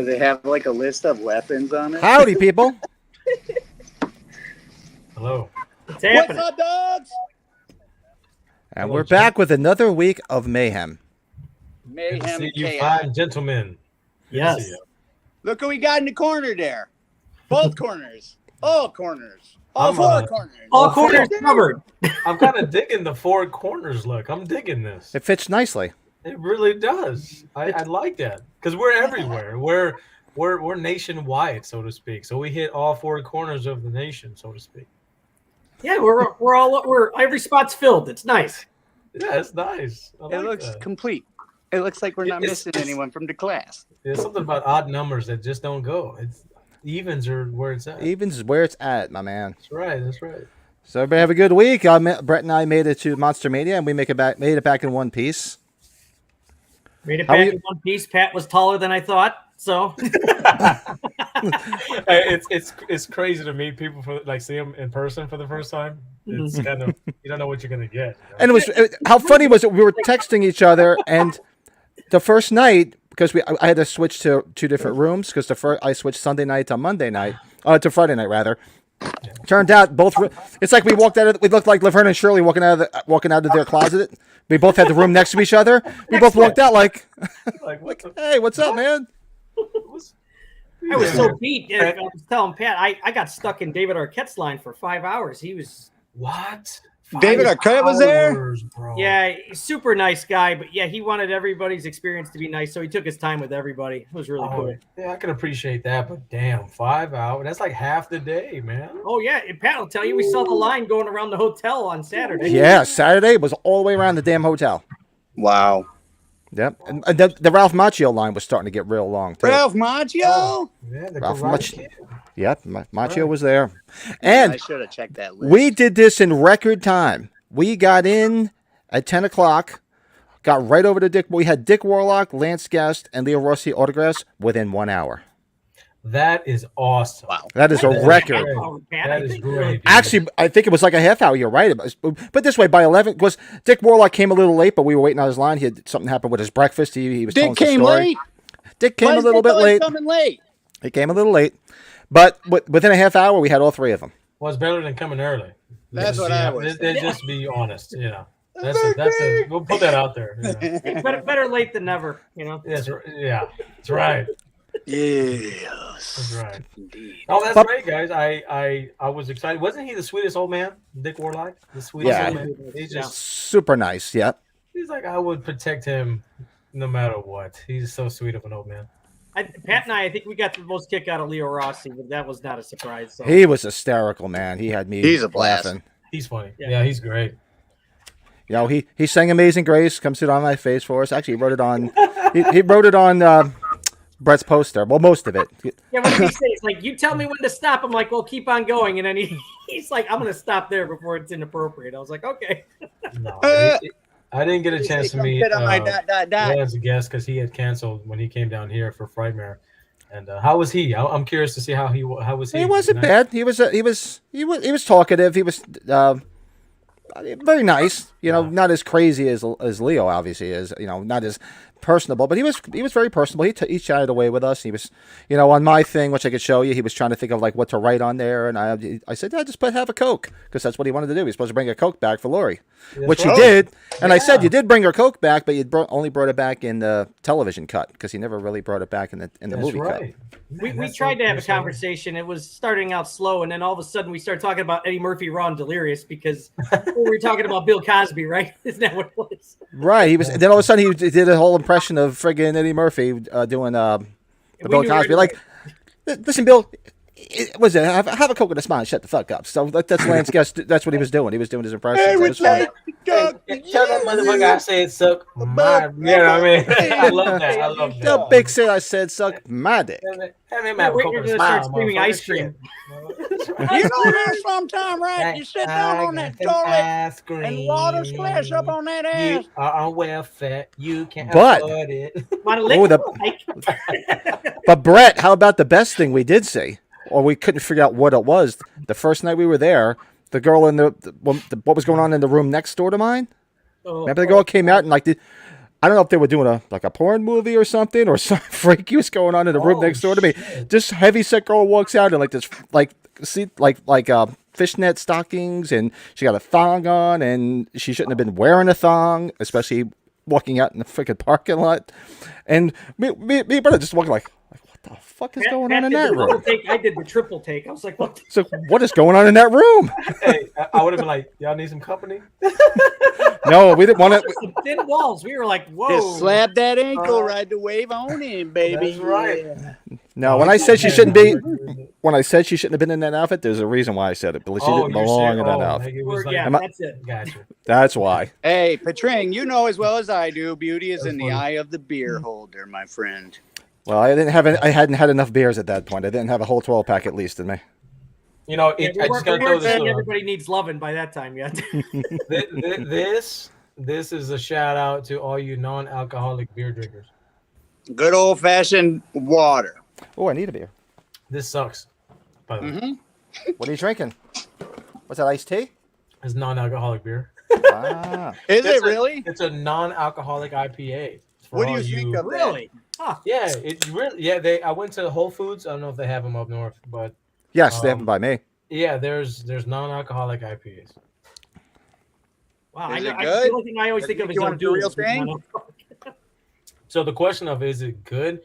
Does it have like a list of weapons on it? Howdy, people. Hello. What's happening? What's up, dogs? And we're back with another week of mayhem. Mayhem Good to see and you chaos. fine gentlemen. Good to Yes. see you. Look what we got in the corner there. Both corners. All corners. All I'm, four corners. All corners covered. I'm kind of digging the four corners look. I'm digging this. It fits nicely. It really does. I like that because we're everywhere. We're nationwide, so to speak. So we hit all four corners of the nation, so to speak. Yeah, we're every spot's filled. It's nice. Yeah, it's nice. I It like looks that. complete. It looks like we're not It's- missing anyone from the class. There's something about odd numbers that just don't go. It's evens are where it's at. Evens is where it's at, my man. That's right. That's right. So everybody have a good week. Brett and I made it to Monster-Mania, and we made it back in one piece. Made it How back you- in one piece. Pat was taller than I thought, so It's crazy to meet people see them in person for the first time. It's kind of you don't know what you're gonna get. And how funny was it? We were texting each other, and the first night, because I had to switch to two different rooms because I switched Sunday night to Monday night, to Friday night rather. Turned out it's like we looked like Laverne and Shirley walking out of their closet. We both had the room next to each other. We both walked out like hey, what's up, man? I was so beat. I was telling Pat, I got stuck in David Arquette's line for 5 hours. He was What? David Arquette was there? Bro. yeah, super nice guy, but yeah, he wanted everybody's experience to be nice, so he took his time with everybody. It was really cool. Yeah, I can appreciate that, but damn, 5 hours. That's like half the day, man. Oh yeah, and Pat will tell you we saw the line going around the hotel on Saturday. Yeah, Saturday was all the way around the damn hotel. Wow. Yep, and the Ralph Macchio line was starting to get real long too. Ralph Macchio? Oh, yeah, the Ralph Karate Kid. Yep, Macchio was there, and I should have checked that list. we did this in record time. We got in at 10 o'clock, got right over to Dick. We had Dick Warlock, Lance Guest, and Leo Rossi autographs within 1 hour. That is awesome. Wow. That is a record. That is great. dude. Actually, I think it was like a half hour. You're right. But this way, by 11, because Dick Warlock came a little late, but we were waiting on his line. Something happened with his breakfast. He was telling Dick us a came story. late. Dick came Why a is little Dick bit always late. coming late? He came a little late. But within a half hour, we had all three of them. Well, it's better than coming early. That's what I was Just be honest, you know. We'll put that out there. You know. Better late than never, you know. That's right. Yes. That's right. Indeed. Oh, that's great, guys. I was excited. Wasn't he the sweetest old man, Dick Warlock? The sweetest Yeah. old man. He's just Super nice. Yep. he's like I would protect him no matter what. He's so sweet of an old man. Pat and I think we got the most kick out of Leo Rossi, but that was not a surprise. So. He was hysterical, man. He had me He's a blast. laughing. He's funny. Yeah. Yeah, he's great. You know, he sang "Amazing Grace," "Come Sit on My Face" for us. Actually, he wrote it on. he wrote it on Brett's poster. Well, most of it. Yeah, what did he say? It's like, you tell me when to stop. I'm like, well, keep on going. And then he's like, I'm going to stop there before it's inappropriate. I was like, okay. No, I didn't get a chance to meet as a guest because he had canceled when he came down here for Frightmare. And how was he? I'm curious to see how was he. He wasn't bad. He was talkative. He was very nice. You know, not as crazy as Leo obviously is. You know, not as personable, but he was very personable. He chatted away with us. He was, you know, on my thing, which I could show you. He was trying to think of like what to write on there, and I said, just have a Coke, because that's what he wanted to do. He was supposed to bring a Coke back for Lori, which he did. And I said, you did bring her Coke back, but you only brought it back in the television cut, because he never really brought it back in the movie cut. We tried to have a conversation. It was starting out slow, and then all of a sudden we started talking about Eddie Murphy, Raw and Delirious, because we were talking about Bill Cosby, right? Isn't that what it was? Right. He was. Then all of a sudden he did a whole impression of friggin' Eddie Murphy doing the Bill Cosby. Like, listen, Bill. Was it have a Coke and a smile and shut the fuck up? So that's Lance Guest. That's what he was doing. He was doing his impression. Hey, So it was funny. Tell that motherfucker I said suck my. You know what I mean? I love that. I love The that. big said I said suck my dick. Have a Coke You're and a going to start smile, screaming motherfucker. ice cream. You know there's sometime, right? You sit down on that toilet and water splash up on that ass. You are on welfare. You can't But- afford it. Want to Oh, lick But Brett, how about the best thing we did see, or we couldn't figure out what it was? The first night we were there, the girl in what was going on in the room next door to mine. Remember the girl came out and like I don't know if they were doing a porn movie or something, or some freaky was going on in the room next door to me. This heavy set girl walks out in like this fishnet stockings, and she got a thong on, and she shouldn't have been wearing a thong, especially walking out in the freaking parking lot. And me and brother just walking like what the fuck is going on in that room? I did the triple take. I was like, what? So what is going on in that room? Hey, I would have been like, y'all need some company? No, we didn't want to. Some thin walls. We were like, whoa. Just slap that ankle, ride the wave on in, baby. That's right. Yeah. No, when I said she shouldn't be, when I said she shouldn't have been in that outfit, there's a reason why I said it. But she didn't belong in that outfit. That's it. Gotcha. That's why. Hey, Patring, you know as well as I do, beauty is in the eye of the beer holder, my friend. Well, I hadn't had enough beers at that point. I didn't have a whole 12-pack at least in me. You know, I just got to throw this. Everybody needs loving by that time yet. This is a shout out to all you non-alcoholic beer drinkers. Good old-fashioned water. Oh, I need a beer. This sucks. By the way. What are you drinking? What's that, iced tea? It's non-alcoholic beer. Is it really? It's a non-alcoholic IPA. What do you think of really? Huh. Yeah, it really. Yeah, I went to Whole Foods. I don't know if they have them up north, but yes, they have them by me. Yeah, there's non-alcoholic IPAs. Wow, is it the good? only thing I always think of is the real thing. So the question of is it good?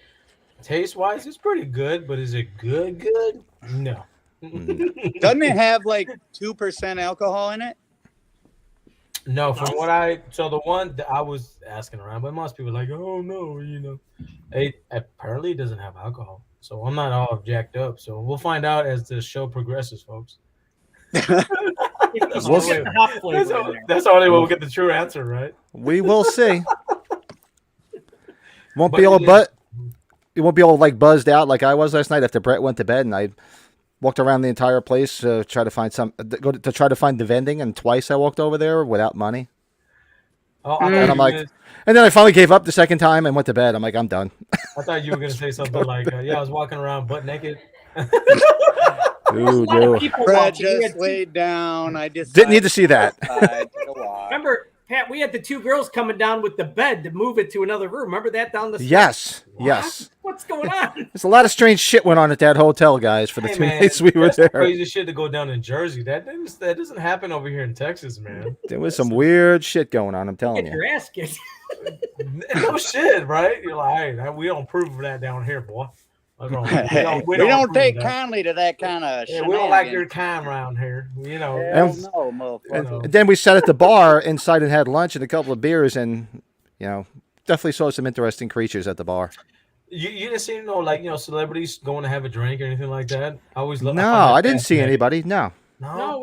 Taste-wise, it's pretty good, but is it good? Good? No. Doesn't it have like 2% alcohol in it? No, from so the one that I was asking around, but most people are like, oh no, it apparently doesn't have alcohol. So I'm not all jacked up. So we'll find out as the show progresses, folks. That's the only way we'll get the true answer, right? We will see. Won't be all like buzzed out like I was last night after Brett went to bed, and I walked around the entire place to try to find the vending, and twice I walked over there without money. And I'm like, and then I finally gave up the second time and went to bed. I'm like, I'm done. I thought you were gonna say something like, yeah, I was walking around butt naked. Brett just laid down. I just didn't need to see that. Remember, Pat, we had the two girls coming down with the bed to move it to another room. Remember that down the steps? Yes. What's going on? There's a lot of strange shit went on at that hotel, guys, for the 2 nights we were there. Crazy shit to go down in Jersey. That doesn't happen over here in Texas, man. There was some weird shit going on, I'm telling you. Get your ass kicked. No shit, right? You're like, hey, we don't approve of that down here, boy. We don't take kindly to that kind of shit. We don't like your kind around here, And then we sat at the bar inside and had lunch and a couple of beers, and definitely saw some interesting creatures at the bar. You didn't see celebrities going to have a drink or anything like that? I didn't see anybody. No,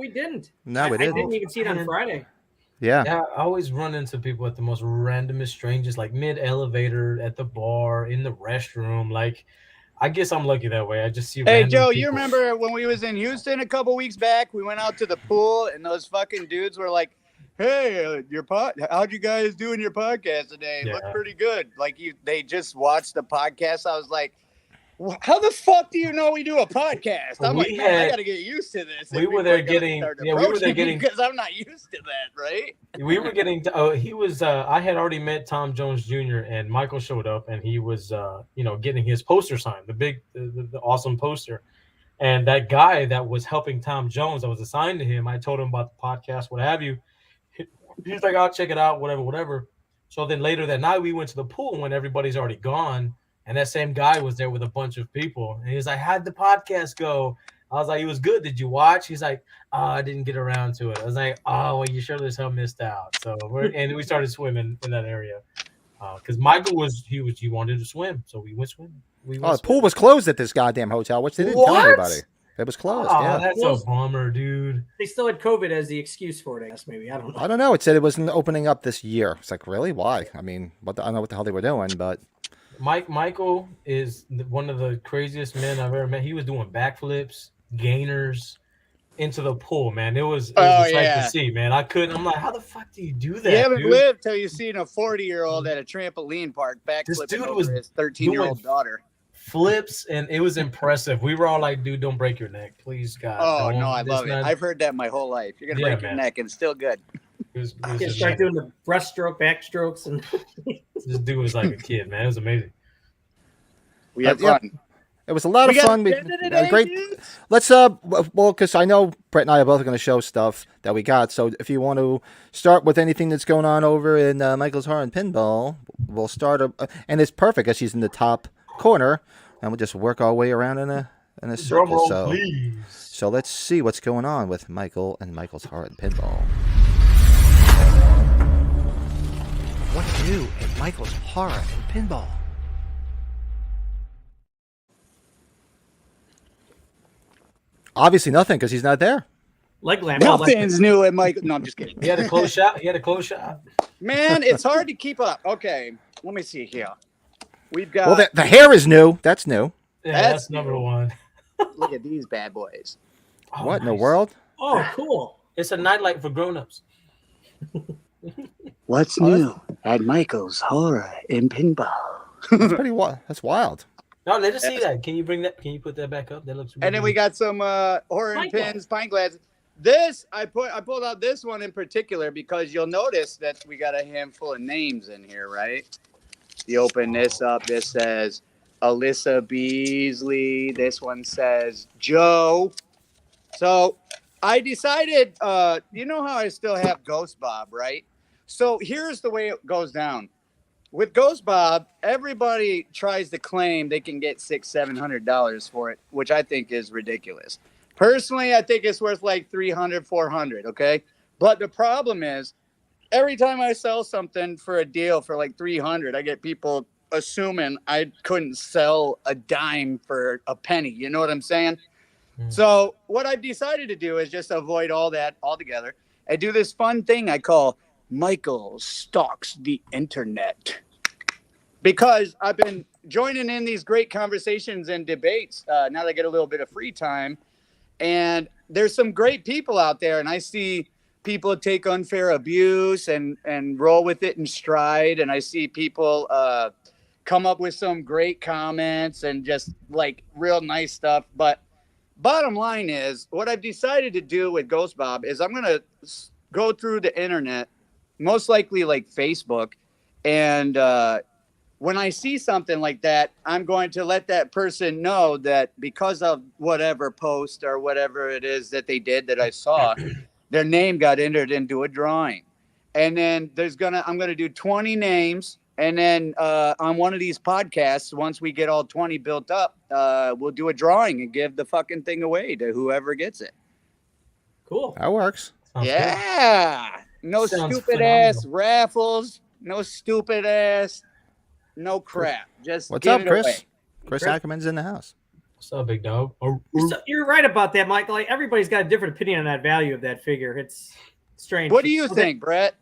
we didn't. No, we didn't. I didn't even see it on Friday. Yeah, I always run into people at the most randomest, strangest, like mid-elevator, at the bar, in the restroom, like. I guess I'm lucky that way. I just see. Hey, Joe, you remember when we was in Houston a couple weeks back? We went out to the pool, and those fucking dudes were like, "Hey, how'd you guys do in your podcast today? Yeah. Looked pretty good." Like they just watched the podcast. I was like, "How the fuck do you know we do a podcast?" I'm like, "Man, I got to get used to this." We were there getting because I'm not used to that, right? We were getting. He was. I had already met Tom Jones Jr. and Michael showed up, and he was, getting his poster signed, the awesome poster. And that guy that was helping Tom Jones, that was assigned to him, I told him about the podcast, what have you. He's like, "I'll check it out, whatever." So then later that night, we went to the pool when everybody's already gone. And that same guy was there with a bunch of people. And he was like, "How'd the podcast go?" I was like, "It was good. Did you watch?" He's like, "Oh, I didn't get around to it." I was like, "Oh, well, you sure as hell missed out." So we started swimming in that area. Because Michael he wanted to swim. So we went swimming. The pool was closed at this goddamn hotel, which they didn't tell anybody. It was closed. Yeah, that's a bummer, dude. They still had COVID as the excuse for it, I guess, maybe. I don't know. I don't know. It said it wasn't opening up this year. It's like, really? Why? I mean, I don't know what the hell they were doing, but... Michael is one of the craziest men I've ever met. He was doing backflips, gainers into the pool, man. It was a sight to see, man. I'm like, how the fuck do you do that? You haven't lived till you've seen a 40-year-old at a trampoline park backflipping over his 13-year-old daughter. Flips, and it was impressive. We were all like, "Dude, don't break your neck, please, God." Oh no, I love it. I've heard that my whole life. You're gonna break your neck, and it's still good. Start doing the breaststroke, backstrokes, and This dude was like a kid, man. It was amazing. We had fun. Yep. It was a lot of fun. We had a great. Dudes? Let's well, because I know Brett and I are both going to show stuff that we got. So if you want to start with anything that's going on over in Michael's Horror and Pinball, we'll start. And it's perfect as she's in the top corner, and we'll just work our way around in a circle. So let's see what's going on with Michael and Michael's Horror and Pinball. What's new in Michael's Horror and Pinball? Obviously nothing because he's not there. Leg lamp. Nothing's new at Michael. No, I'm just kidding. He had a close shot. Man, it's hard to keep up. Okay, let me see here. We've got. Well, the hair is new. That's new. Yeah, that's number one. Look at these bad boys. What in the world? Oh, cool. It's a nightlight for grown-ups. What's new at Michael's Horror and Pinball? That's pretty wild. That's wild. No, let us see that. Can you bring that? Can you put that back up? That looks. Really And then we got some horror and pins, pint glasses. This I pulled out this one in particular because you'll notice that we got a handful of names in here, right? You open this up. This says Alyssa Beasley. This one says Joe. So I decided, you know how I still have Ghost Bob, right? So here's the way it goes down. With Ghost Bob, everybody tries to claim they can get $600-$700 for it, which I think is ridiculous. Personally, I think it's worth like $300-$400. Okay, but the problem is, every time I sell something for a deal for like $300, I get people assuming I couldn't sell a dime for a penny. You know what I'm saying? So what I've decided to do is just avoid all that altogether. I do this fun thing I call Michael Stalks the Internet. Because I've been joining in these great conversations and debates now that I get a little bit of free time. And there's some great people out there. And I see people take unfair abuse and roll with it in stride. And I see people come up with some great comments and just like real nice stuff. But bottom line is, what I've decided to do with Ghost Bob is I'm going to go through the internet, most likely like Facebook, and when I see something like that, I'm going to let that person know that because of whatever post or whatever it is that they did that I saw, their name got entered into a drawing. And then I'm going to do 20 names. And then on one of these podcasts, once we get all 20 built up, we'll do a drawing and give the fucking thing away to whoever gets it. Cool. That works. Sounds Yeah. good. No Sounds stupid phenomenal. ass raffles. No stupid ass. No crap. Just What's give up, it Chris? away. Chris Ackerman's in the house. What's up, big dog? So you're right about that, Michael. Like, everybody's got a different opinion on that value of that figure. It's strange. What do you think, Brett?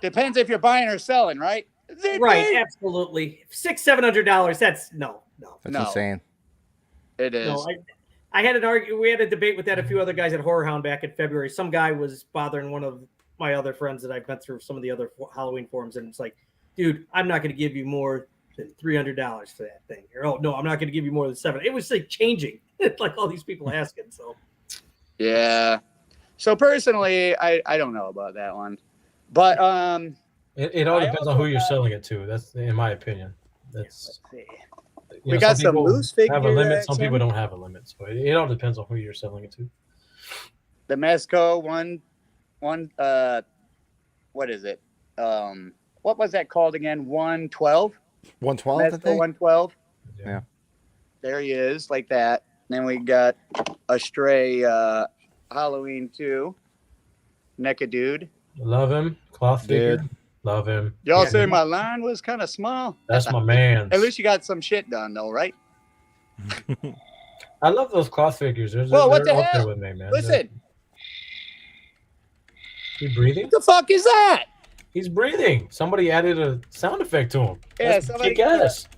Depends if you're buying or selling, right? Right, absolutely. $600-$700. That's no. That's No. insane. It is. No, I had we had a debate with that a few other guys at Horror Hound back in February. Some guy was bothering one of my other friends that I've met through some of the other Halloween forums, and it's like, dude, I'm not going to give you more than $300 for that thing. Or, oh no, I'm not going to give you more than $700. It was like changing, like all these people asking. So Yeah. So personally, I don't know about that one, but It all depends on who you're selling it to. That's in my opinion. That's let's see. you We know, got some some people loose figure have a limit. Some action. people don't have a limit. So it all depends on who you're selling it to. The Mezco one, what is it? What was that called again? 112. 112, I Mezco think. 112. Yeah. There he is, like that. Then we got a stray Halloween 2. Neck dude. Love him. Cloth figure. Dude. Love him. Y'all Yeah. say my line was kind of small. That's my man. At least you got some shit done, though, right? I love those cloth figures. Well, what they're the up there hell? with me, man. Listen, He's breathing. what the fuck is that? He's breathing. Somebody added a sound effect to him. Yeah, That's somebody kick ass.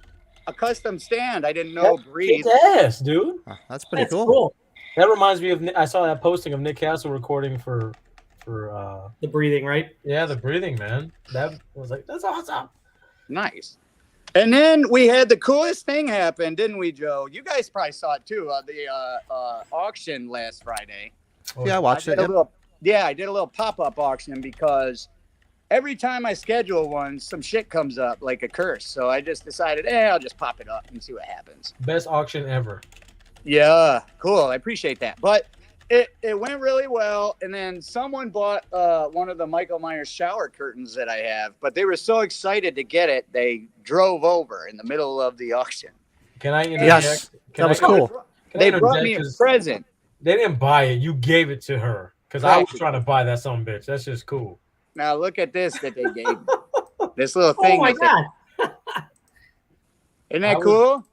A custom stand. I didn't know breathe. Kick ass, dude. Oh, that's pretty that's cool. cool. That reminds me of I saw that posting of Nick Castle recording for The breathing, right? the breathing, man. That was like, that's awesome. Nice. And then we had the coolest thing happen, didn't we, Joe? You guys probably saw it too. The auction last Friday. Yeah, I watched it. Yep. I did a little pop-up auction because every time I schedule one, some shit comes up like a curse. So I just decided, I'll just pop it up and see what happens. Best auction ever. Yeah, cool. I appreciate that. But it went really well. And then someone bought one of the Michael Myers shower curtains that I have. But they were so excited to get it, they drove over in the middle of the auction. Can I interject? Yes, that was cool. They brought me a present. They didn't buy it. You gave it to her. Because I was trying to buy that son of a bitch. That's just cool. Now look at this that they gave me. This little thing. Oh my God. Isn't that cool?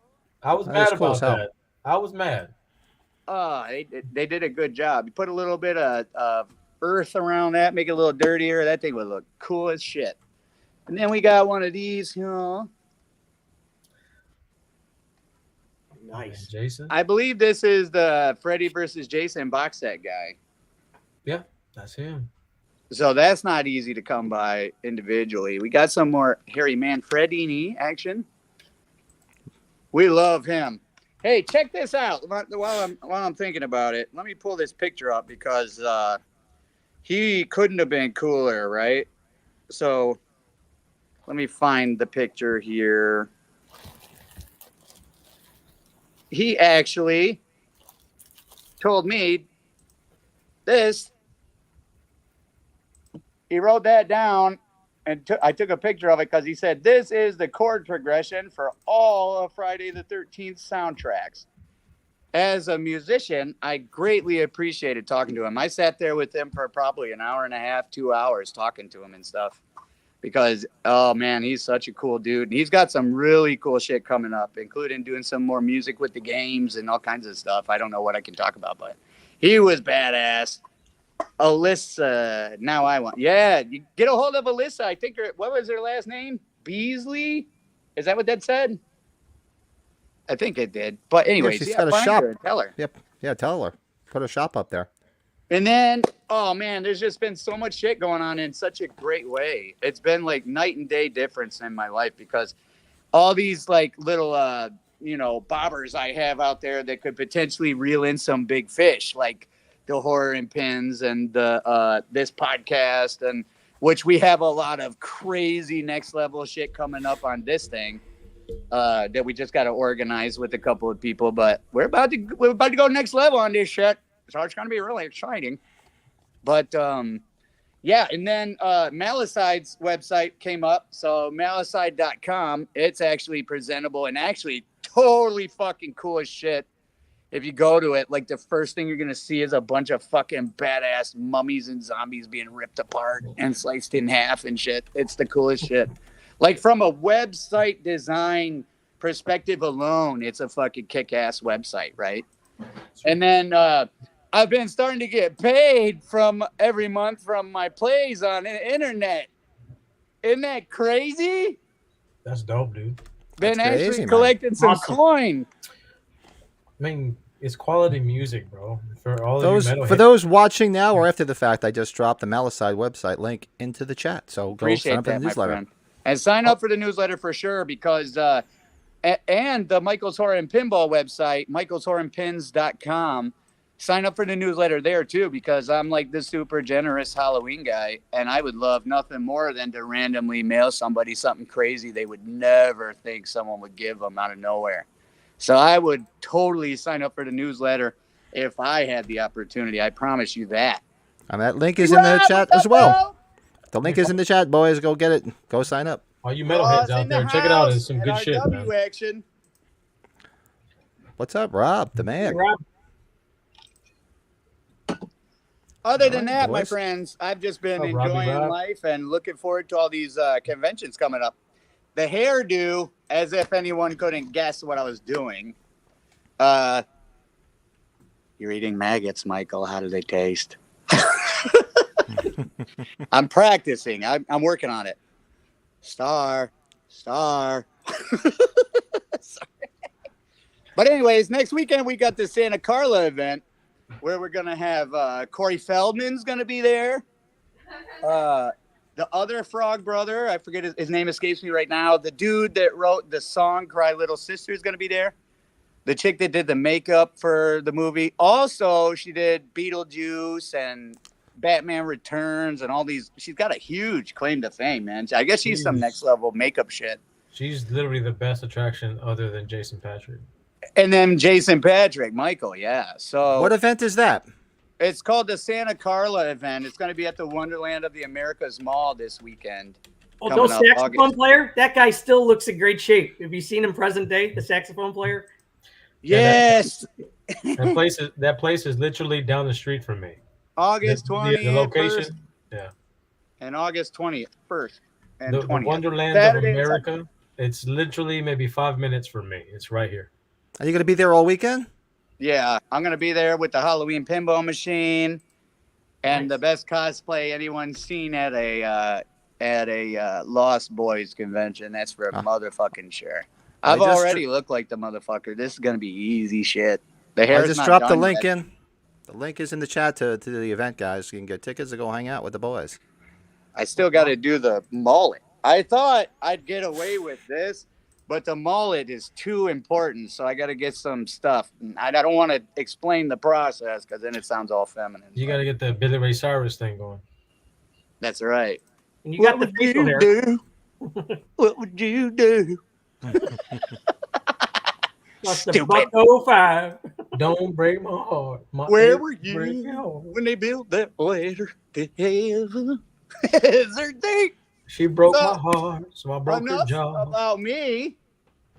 I was mad about that. I was mad. They did a good job. You put a little bit of earth around that, make it a little dirtier. That thing would look cool as shit. And then we got one of these, Nice. Jason? I believe this is the Freddy versus Jason box set guy. Yeah, that's him. So that's not easy to come by individually. We got some more Harry Manfredini action. We love him. Hey, check this out. While I'm thinking about it, let me pull this picture up because he couldn't have been cooler, right? So let me find the picture here. He actually told me this. He wrote that down, and I took a picture of it because he said, this is the chord progression for all of Friday the 13th soundtracks. As a musician, I greatly appreciated talking to him. I sat there with him for probably an hour and a half, 2 hours talking to him and stuff. Because, oh man, he's such a cool dude. He's got some really cool shit coming up, including doing some more music with the games and all kinds of stuff. I don't know what I can talk about, but he was badass. Alyssa, now I want. Yeah, you get a hold of Alyssa. I think what was her last name? Beasley? Is that what that said? I think it did. But anyways, she's got a shop. Tell her. Yep. Yeah, tell her. Put a shop up there. And then, oh man, there's just been so much shit going on in such a great way. It's been like night and day difference in my life because all these like little, bobbers I have out there that could potentially reel in some big fish, like the Horror and Pins and the this podcast, and which we have a lot of crazy next level shit coming up on this thing that we just got to organize with a couple of people. But we're about to go next level on this shit. So it's going to be really exciting. But, yeah, and then Malicide's website came up. So malicide.com, it's actually presentable and actually totally fucking cool as shit. If you go to it, like the first thing you're going to see is a bunch of fucking badass mummies and zombies being ripped apart and sliced in half and shit. It's the coolest shit. Like from a website design perspective alone, it's a fucking kick-ass website, right? And then I've been starting to get paid from every month from my plays on the internet. Isn't that crazy? That's dope, dude. Been actually collecting some coin. I mean, it's quality music, bro. For all those watching now or after the fact, I just dropped the Malicide website link into the chat. So go sign up for the newsletter. And sign up for the newsletter for sure because and the Michael's Horror and Pinball website, michaelshorrorandpins.com. Sign up for the newsletter there too, because I'm like the super generous Halloween guy, and I would love nothing more than to randomly mail somebody something crazy they would never think someone would give them out of nowhere. So I would totally sign up for the newsletter if I had the opportunity. I promise you that. And that link is in the chat as well. The link is in the chat, boys. Go get it. Go sign up. All you metalheads out there, check it out. It's some good shit, man. Action. What's up, Rob? The man. Hey, Rob. Other than that, my friends, I've just been enjoying life and looking forward to all these conventions coming up. The hairdo, as if anyone couldn't guess what I was doing. You're eating maggots, Michael. How do they taste? I'm practicing. I'm working on it. Star. Sorry. But anyways, next weekend we got the Santa Carla event where we're going to have Corey Feldman's going to be there. The other Frog brother, I forget his name escapes me right now. The dude that wrote the song Cry Little Sister is going to be there. The chick that did the makeup for the movie. Also, she did Beetlejuice and Batman Returns and all these. She's got a huge claim to fame, man. I guess she's some next level makeup shit. She's literally the best attraction other than Jason Patrick. And then Jason Patrick, Michael, yeah. So what event is that? It's called the Santa Carla event. It's going to be at the Wonderland of the Americas Mall this weekend. Oh, those saxophone player? That guy still looks in great shape. Have you seen him present day, the saxophone player? Yes. That place is literally down the street from me. August 20th. The location. Yeah. And August 20th, 1st. And the 20th. Wonderland Saturday of America. It's literally maybe 5 minutes from me. It's right here. Are you going to be there all weekend? Yeah, I'm going to be there with the Halloween pinball machine and the best cosplay anyone's seen at a Lost Boys convention. That's for a motherfucking sure. I've already looked like the motherfucker. This is going to be easy shit. The hair's I just dropped the link in. The link is in the chat to the event, guys. You can get tickets to go hang out with the boys. I still got to do the mullet. I thought I'd get away with this, but the mullet is too important, so I got to get some stuff. I don't want to explain the process because then it sounds all feminine. You got to get the Billy Ray Cyrus thing going. That's right. And you got the facial hair. Do? What would you do? Stupid. 05. Don't break my heart. Where were you when they built that ladder to heaven? Is there deep? She broke my heart, so I broke her jaw. About me.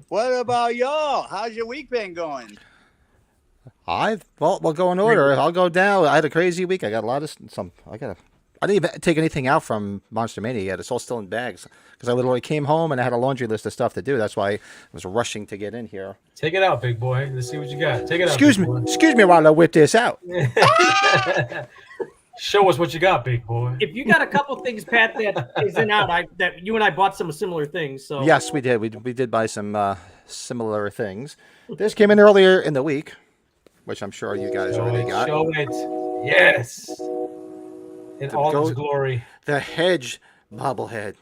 What about y'all? How's your week been going? We'll go in order. I'll go down. I had a crazy week. I got a lot of I didn't even take anything out from Monster-Mania yet. It's all still in bags because I literally came home and I had a laundry list of stuff to do. That's why I was rushing to get in here. Take it out, big boy. Let's see what you got. Take it out. Excuse me while I whip this out. Show us what you got, big boy. If you got a couple things, Pat, that isn't out, that you and I bought some similar things. So yes, we did. We did buy some similar things. This came in earlier in the week, which I'm sure you guys already got. Show it. Yes. In all its glory. The Hedge bobblehead.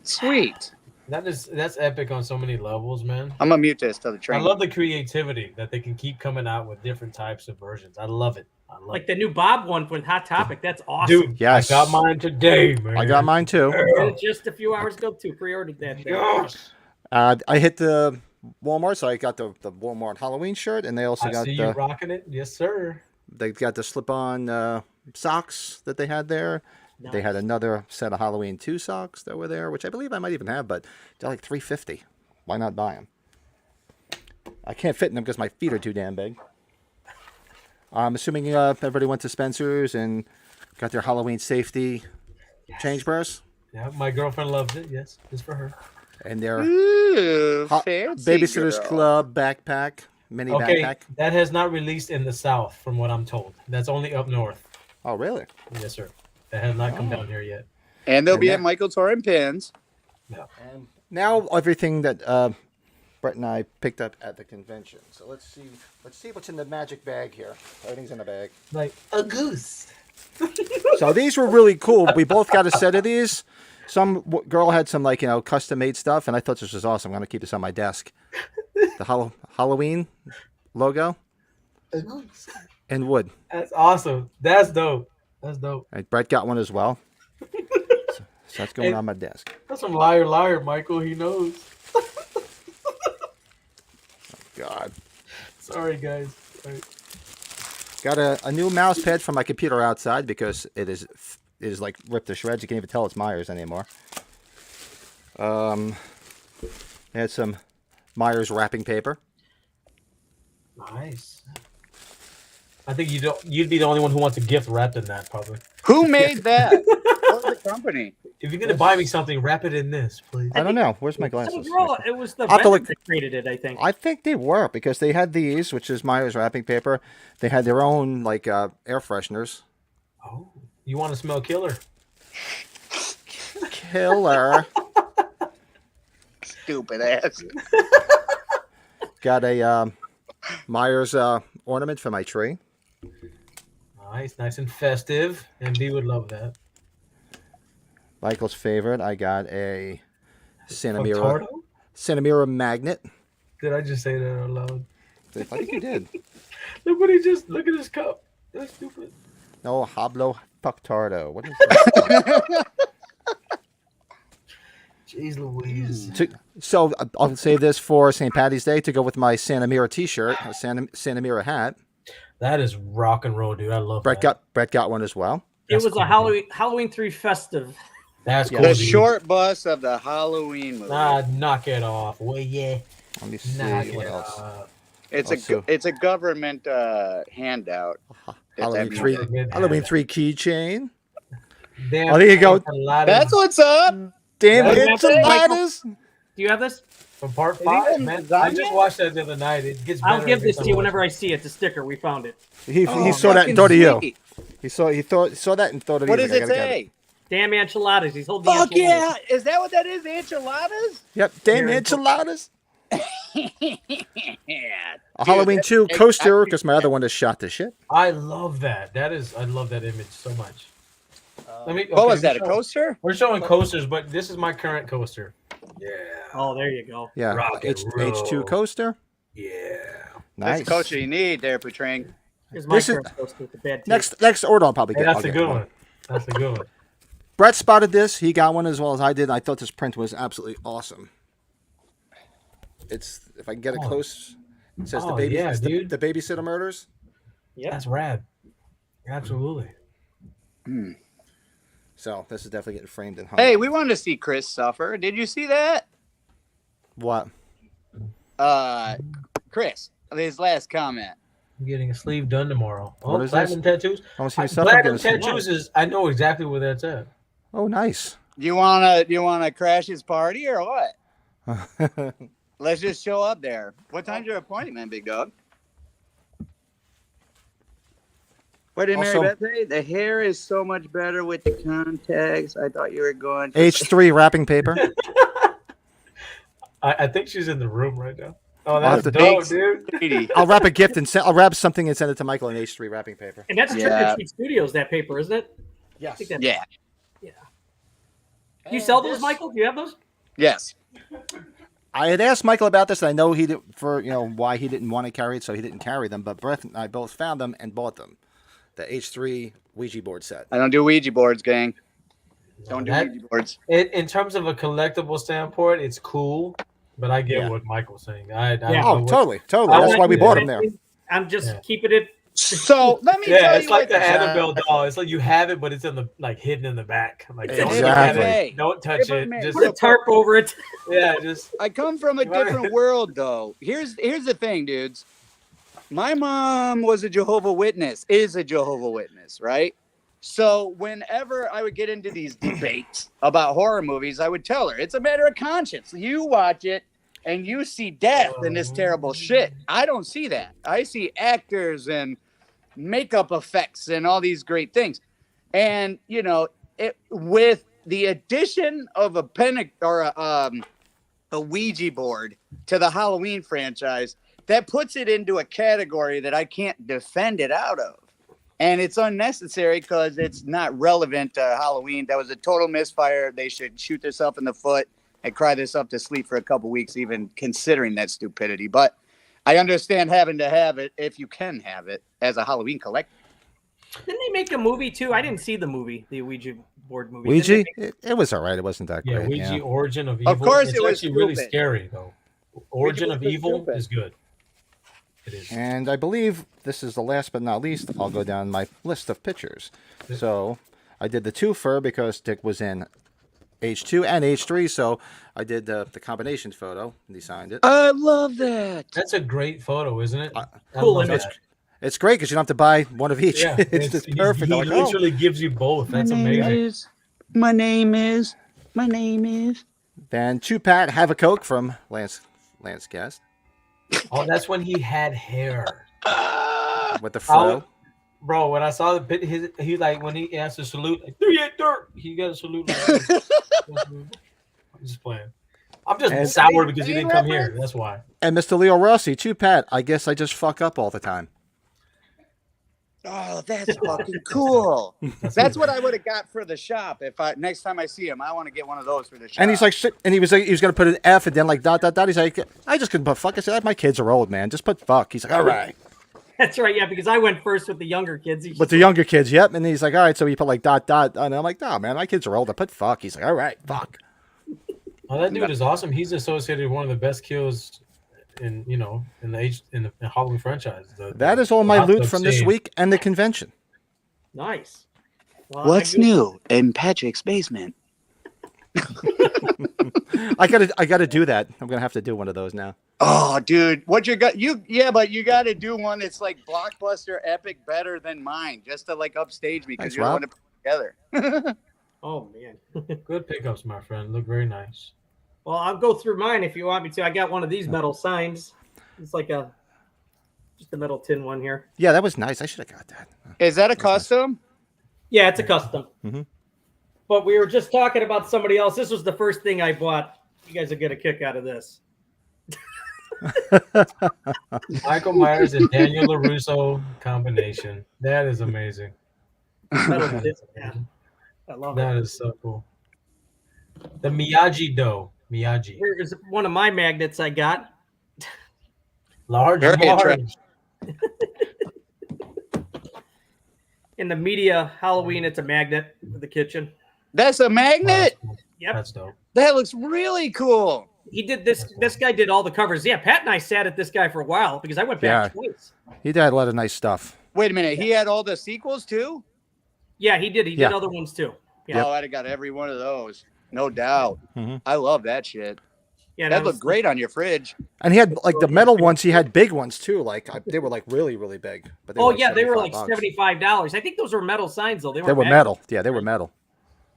Sweet. That's epic on so many levels, man. I'm gonna mute this to the train. I love the creativity that they can keep coming out with different types of versions. I love it. Like the new Bob one with Hot Topic. That's awesome. Dude, yes. I got mine today, man. I got mine too. Just a few hours ago too. Pre-ordered that. Yes. I hit the Walmart, so I got the Walmart Halloween shirt, and they also got you rocking it. Yes, sir. They got the slip-on socks that they had there. Nice. They had another set of Halloween 2 socks that were there, which I believe I might even have, but they're like $3.50. Why not buy them? I can't fit in them because my feet are too damn big. I'm assuming everybody went to Spencer's and got their Halloween safety change purse. Yeah, my girlfriend loves it. Yes, it's for her. And their Babysitter's Club backpack, mini backpack. That has not released in the South, from what I'm told. That's only up north. Oh, really? Yes, sir. That has not come down here yet. And they'll be at Michael Torin Pins. No. And now everything that Brett and I picked up at the convention. So let's see what's in the magic bag here. Everything's in the bag. Like a goose. So these were really cool. We both got a set of these. Some girl had some custom made stuff, and I thought this was awesome. I'm gonna keep this on my desk. The Halloween logo in wood. That's awesome. That's dope. That's dope. And Brett got one as well. So that's going on my desk. That's some liar, Michael. He knows. God. Sorry, guys. Sorry. Got a new mouse pad for my computer outside because it is like ripped to shreds. You can't even tell it's Myers anymore. They had some Myers wrapping paper. Nice. I think you'd be the only one who wants a gift wrapped in that, probably. Who made that? What was the company? If you're gonna buy me something, wrap it in this, please. I don't know. Where's my glasses? It was the vendor that created it, I think. I think they were because they had these, which is Myers wrapping paper. They had their own air fresheners. Oh, you want to smell killer? Killer. Stupid ass. Got a Myers ornament for my tree. Nice and festive. MD would love that. Michael's favorite. I got a Santa Mira magnet. Did I just say that out loud? I think you did. Look at his cup. That's stupid. No, Hablo Pucktardo. What is that? Jeez Louise. So I'll save this for St. Patty's Day to go with my Santa Mira T-shirt, a Santa Mira hat. That is rock and roll, dude. I love Brett that. got one as well. It was cool, a Halloween 3 festive. That's cool. The dude. short bus of the Halloween movie. Knock it off. Well, yeah. Let me see Knock what it else. off. It's a government handout. Halloween that 3 Good Halloween hat. 3 keychain. Damn, Oh, there you go. That's what's up. Damn That's enchiladas. Do you have this? from part Is he 5, having man. lasagna? I just watched that the other night. It gets better. I'll give every this time to you I watch whenever it. I see it. The sticker, we found it. He Oh, saw that and fucking thought of you. sweet. He saw that and thought of you. What does He's it like, I gotta get say? Damn enchiladas. He's holding Fuck the enchiladas. yeah! Is that what that is? Enchiladas? Yep, damn Here, enchiladas. Yeah. A Halloween 2 I- coaster I- because my other one is shot to shit. I love that. I love that image so much. What was that? A coaster? We're showing coasters, but this is my current coaster. Yeah. Oh, there you go. Yeah, Rock and roll. H2 coaster. Yeah. That's Nice. the coaster you need there, Patrang. Here's my This is- current poster with the bad taste. Next order I'll probably Hey, get. that's I'll a get good one. That's a good one. Brett spotted this. He got one as well as I did. I thought this print was absolutely awesome. It's if I can get it Oh. close. It says Oh, yeah, it's dude. the babysitter murders. Yep. That's rad. Absolutely. So this is definitely getting framed and hung. Hey, we wanted to see Chris suffer. Did you see that? What? Chris, his last comment. I'm getting a sleeve done tomorrow. What Oh, is platinum tattoos. I want to see myself. I'm Platinum getting some- tattoos is. I know exactly where that's at. Oh, nice. You wanna crash his party or what? Let's just show up there. What time's your appointment, big dog? What did Mary Also- Beth say? The hair is so much better with the contacts. I thought you were going to H3 wrapping paper. I think she's in the room right now. Oh, I'll that's have to- dope, dude. Katie. I'll wrap a gift and I'll wrap something and send it to Michael in H3 wrapping paper. And that's Yeah. Trick or Treat Studios, that paper, isn't it? I Yes. think that's, Yeah. Do you sell those, Michael? Do you have those? Yes. I had asked Michael about this, and I know he did for why he didn't want to carry it, so he didn't carry them. But Brett and I both found them and bought them. The H3 Ouija board set. I don't do Ouija boards, gang. Don't do That- Ouija boards. In terms of a collectible standpoint, it's cool, but I get Yeah. what Michael's saying. I don't Yeah. know Oh, what- totally. I That's like why we it. bought them there. I'm just Yeah. keeping it. So let me Yeah, tell it's you like what the Annabelle doll. It's like you have it, but it's in the hidden in the back. Like don't look at Exactly. it. Don't touch Hey, it. man, Just Put a tarp over it. yeah, just I come from a different world, though. Here's the thing, dudes. My mom was a Jehovah's Witness, is a Jehovah's Witness, right? So whenever I would get into these debates about horror movies, I would tell her it's a matter of conscience. You watch it and you see death in this terrible shit. I don't see that. I see actors and makeup effects and all these great things. And with the addition of a a Ouija board to the Halloween franchise, that puts it into a category that I can't defend it out of. And it's unnecessary because it's not relevant to Halloween. That was a total misfire. They should shoot themselves in the foot and cry themselves to sleep for a couple weeks, even considering that stupidity. But I understand having to have it if you can have it as a Halloween collector. Didn't they make a movie too? I didn't see the movie, the Ouija board movie. Ouija? Didn't they make- It was all right. It wasn't that yeah. great. Ouija Yeah. Origin of Evil. course it's it was actually really stupid. scary though. Origin Ouija of was Evil stupid. is good. It is. And I believe this is the last but not least. I'll go down my list of pictures. So I did the twofer because Dick was in H2 and H3, so I did the combination photo and he signed it. I love that. That's a great photo, isn't it? I Cool love image. that. It's great because you don't have to buy one of each. Yeah, it's just perfect. He I'm like, oh. literally gives you both. That's amazing. My name is. Then Chupat Have a Coke from Lance Guest Oh, that's when he had hair. with the fro. Bro, when I saw the pit, he like when he asked to salute, like 38 dirt, he got a salute. Like, I'm just playing. I'm just And- sour because he didn't come here. That's why. And Mr. Leo Rossi, Chupat, I guess I just fuck up all the time. Oh, that's fucking cool. That's what I would have got for the shop. If next time I see him, I want to get one of those for the shop. And he's like, shit. And he was like, he was gonna put an F and then like dot dot dot. He's like, I just couldn't put fuck. I said, my kids are old, man. Just put fuck. He's like, all right. That's right. Yeah, because I went first with the younger kids. With the younger kids, yep. And he's like, all right, so he put like ... And I'm like, no, man, my kids are older. Put fuck. He's like, all right, fuck. Oh, that dude is awesome. He's associated with one of the best kills in the Halloween franchise. That is all my loot from this week and the convention. Nice. Well, What's new in Patrick's basement? I gotta do that. I'm gonna have to do one of those now. Oh, dude, what you got? But you got to do one that's like blockbuster epic, better than mine, just to like upstage me because you're the one to put it together. Oh man, good pickups, my friend. Look very nice. Well, I'll go through mine if you want me to. I got one of these metal signs. It's like just a metal tin one here. Yeah, that was nice. I should have got that. Is that a custom? Nice. Yeah, it's a custom. Mm-hmm. But we were just talking about somebody else. This was the first thing I bought. You guys will get a kick out of this. Michael Myers and Daniel LaRusso combination. That is amazing. I love that. That is so cool. The Miyagi-Do. Miyagi. Here's one of my magnets I got. Large. In the media Halloween, it's a magnet for the kitchen. That's a magnet? Oh, that's cool. Yep. That's dope. That looks really cool. He did this. This guy did all the covers. Yeah, Pat and I sat at this guy for a while because I went back twice. He did a lot of nice stuff. Wait a minute. He had all the sequels too? Yeah, he did. He did other ones too. Yeah. Oh, I'd have got every one of those. No doubt. Mm-hmm. I love that shit. Yeah, that looked great on your fridge. And he had like the metal ones. He had big ones too. Like they were like really, really big. But they were like $75. I think those were metal signs though. They were metal. Yeah, they were metal.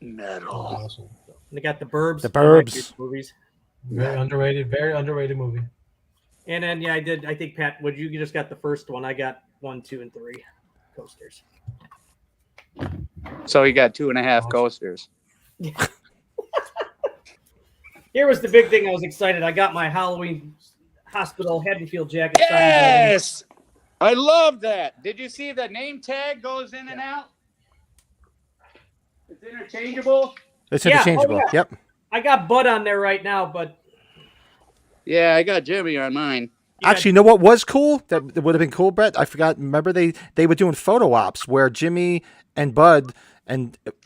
Metal. Awesome. They got the Burbs. The Burbs. Movies. Very underrated movie. And then I did. I think Pat, you just got the first one. I got 1, 2, and 3 coasters. So he got 2.5 coasters. Here was the big thing. I was excited. I got my Halloween Hospital Haddonfield jacket. Yes, I love that. Did you see the name tag goes in and out? It's interchangeable. It's interchangeable. Yep. I got Bud on there right now, but yeah, I got Jimmy on mine. Actually, you know what was cool? That would have been cool, Brett. I forgot. Remember they were doing photo ops where Jimmy and Bud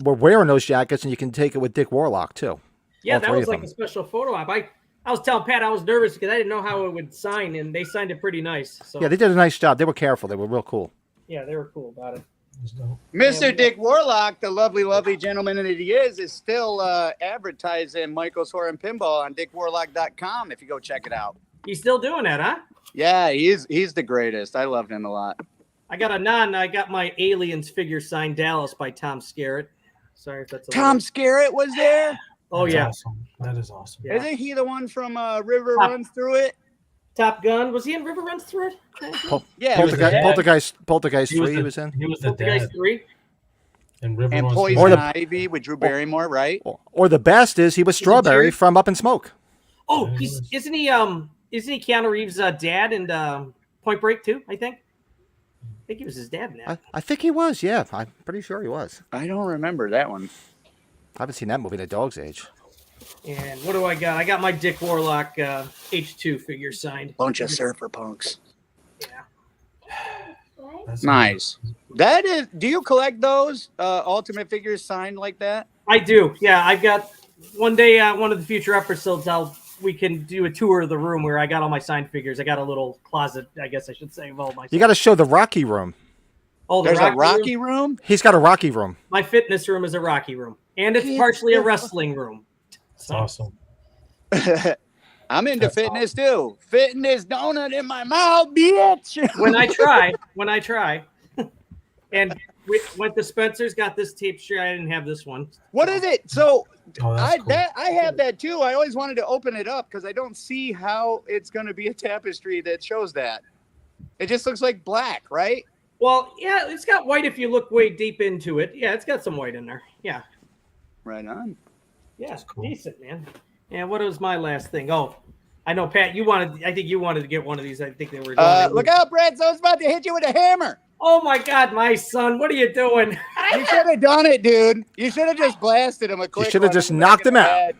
were wearing those jackets, and you can take it with Dick Warlock too. Yeah, that was like a special photo op. I was telling Pat I was nervous because I didn't know how it would sign, and they signed it pretty nice. So yeah, they did a nice job. They were careful. They were real cool. Yeah, they were cool about it. Mr. Dick Warlock, the lovely, lovely gentleman that he is still advertising Michael's Horror and Pinball on dickwarlock.com if you go check it out. He's still doing that, huh? Yeah, he's the greatest. I love him a lot. I got my Aliens figure signed Dallas by Tom Skerritt. Sorry if that's Tom Skerritt was there? Oh, that's yeah. Awesome. That is awesome. Yeah. Isn't he the one from River Runs Through It? Top Gun. Was he in River Runs Through It? Poltergeist 3 he was in. He was the Poltergeist 3. And Poison Ivy with Drew Barrymore, right? Or the best is he was Strawberry from Up in Smoke. Oh, isn't he Keanu Reeves' dad in Point Break too, I think? I think he was his dad in that. I think he was, yeah. I'm pretty sure he was. I don't remember that one. I haven't seen that movie in a dog's age. And what do I got? I got my Dick Warlock H2 figure signed. Bunch of surfer punks. Yeah. That's nice. That is. Do you collect those Ultimate figures signed like that? I do. Yeah, I've got one day. One of the future episodes, we can do a tour of the room where I got all my signed figures. I got a little closet, I guess I should say, of all my. You got to show the Rocky room. Oh, there's a Rocky room? He's got a Rocky room. My fitness room is a Rocky room, and it's partially a wrestling room. That's awesome. I'm into fitness too. Fitness donut in my mouth, bitch. When I try. And we went to Spencer's, got this tape straight. I didn't have this one. What is it? So cool. I have that too. I always wanted to open it up because I don't see how it's going to be a tapestry that shows that. It just looks like black, right? Well, yeah, it's got white if you look way deep into it. Yeah, it's got some white in there. Yeah. Right on. Yeah, cool. Decent, man. And what was my last thing? Oh, I know, Pat, I think you wanted to get one of these. I think they were doing look out, Brad. Someone's about to hit you with a hammer. Oh, my God, my son. What are you doing? You should have done it, dude. You should have just blasted him a quick. You should have just knocked him out.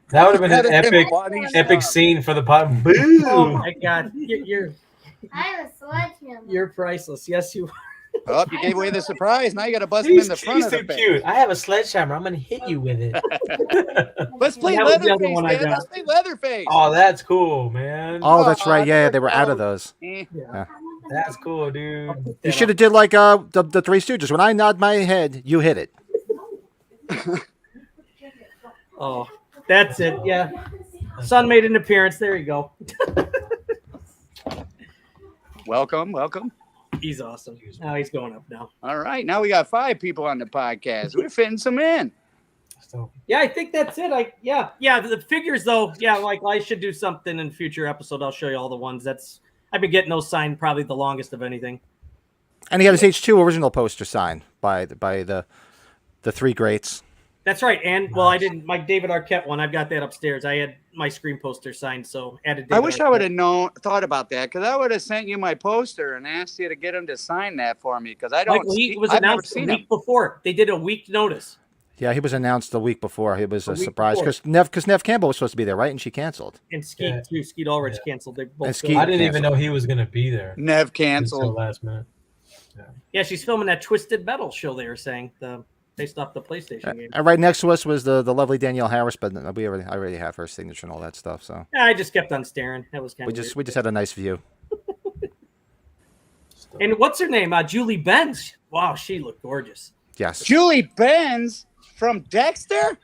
That would have been an epic scene for the pot. Boom. Oh, my God. You're I have a sledgehammer. You're priceless. Yes, you. Oh, you gave away the surprise. Now you got to bust him in the front of the face. Cute. I have a sledgehammer. I'm gonna hit you with it. Let's play That was the other Leatherface, one I man. got. Let's play Leatherface. Oh, that's cool, man. Oh, that's right. Yeah, they were out of those. Eh. Yeah. That's cool, dude. You should have did like the Three Stooges. When I nod my head, you hit it. Oh, that's it. Yeah. Son made an appearance. There you go. Welcome, welcome. He's awesome. Now he's going up now. All right, now we got 5 people on the podcast. We're fitting some in. So, Yeah, I think that's it. Yeah. The figures though. Yeah, like I should do something in future episode. I'll show you all the ones. I've been getting those signed probably the longest of anything. And he had his H2 original poster signed by the three greats. That's right. And well, I didn't. My David Arquette one. I've got that upstairs. I had my screen poster signed, so added. David I wish Arquette. I would have thought about that, because I would have sent you my poster and asked you to get him to sign that for me, because I don't. Michael, he was I've never announced a seen week him. before. They did a week notice. Yeah, he was announced the week before. It was a week surprise before. because Nev Campbell was supposed to be there, right? And she canceled. And Skeet Yeah. too. Skeet Ulrich Yeah. canceled. They both. And Skeet- I didn't even canceled. know he was gonna be there Nev until canceled. last minute. Yeah, she's filming that Twisted Metal show. They were saying based off the PlayStation game. And right next to us was the lovely Danielle Harris, but I already have her signature and all that stuff. So Yeah, I just kept on staring. That was kind we of just had a nice view. And what's her name? Julie Benz. Wow, she looked gorgeous. Yes. Julie Benz from Dexter,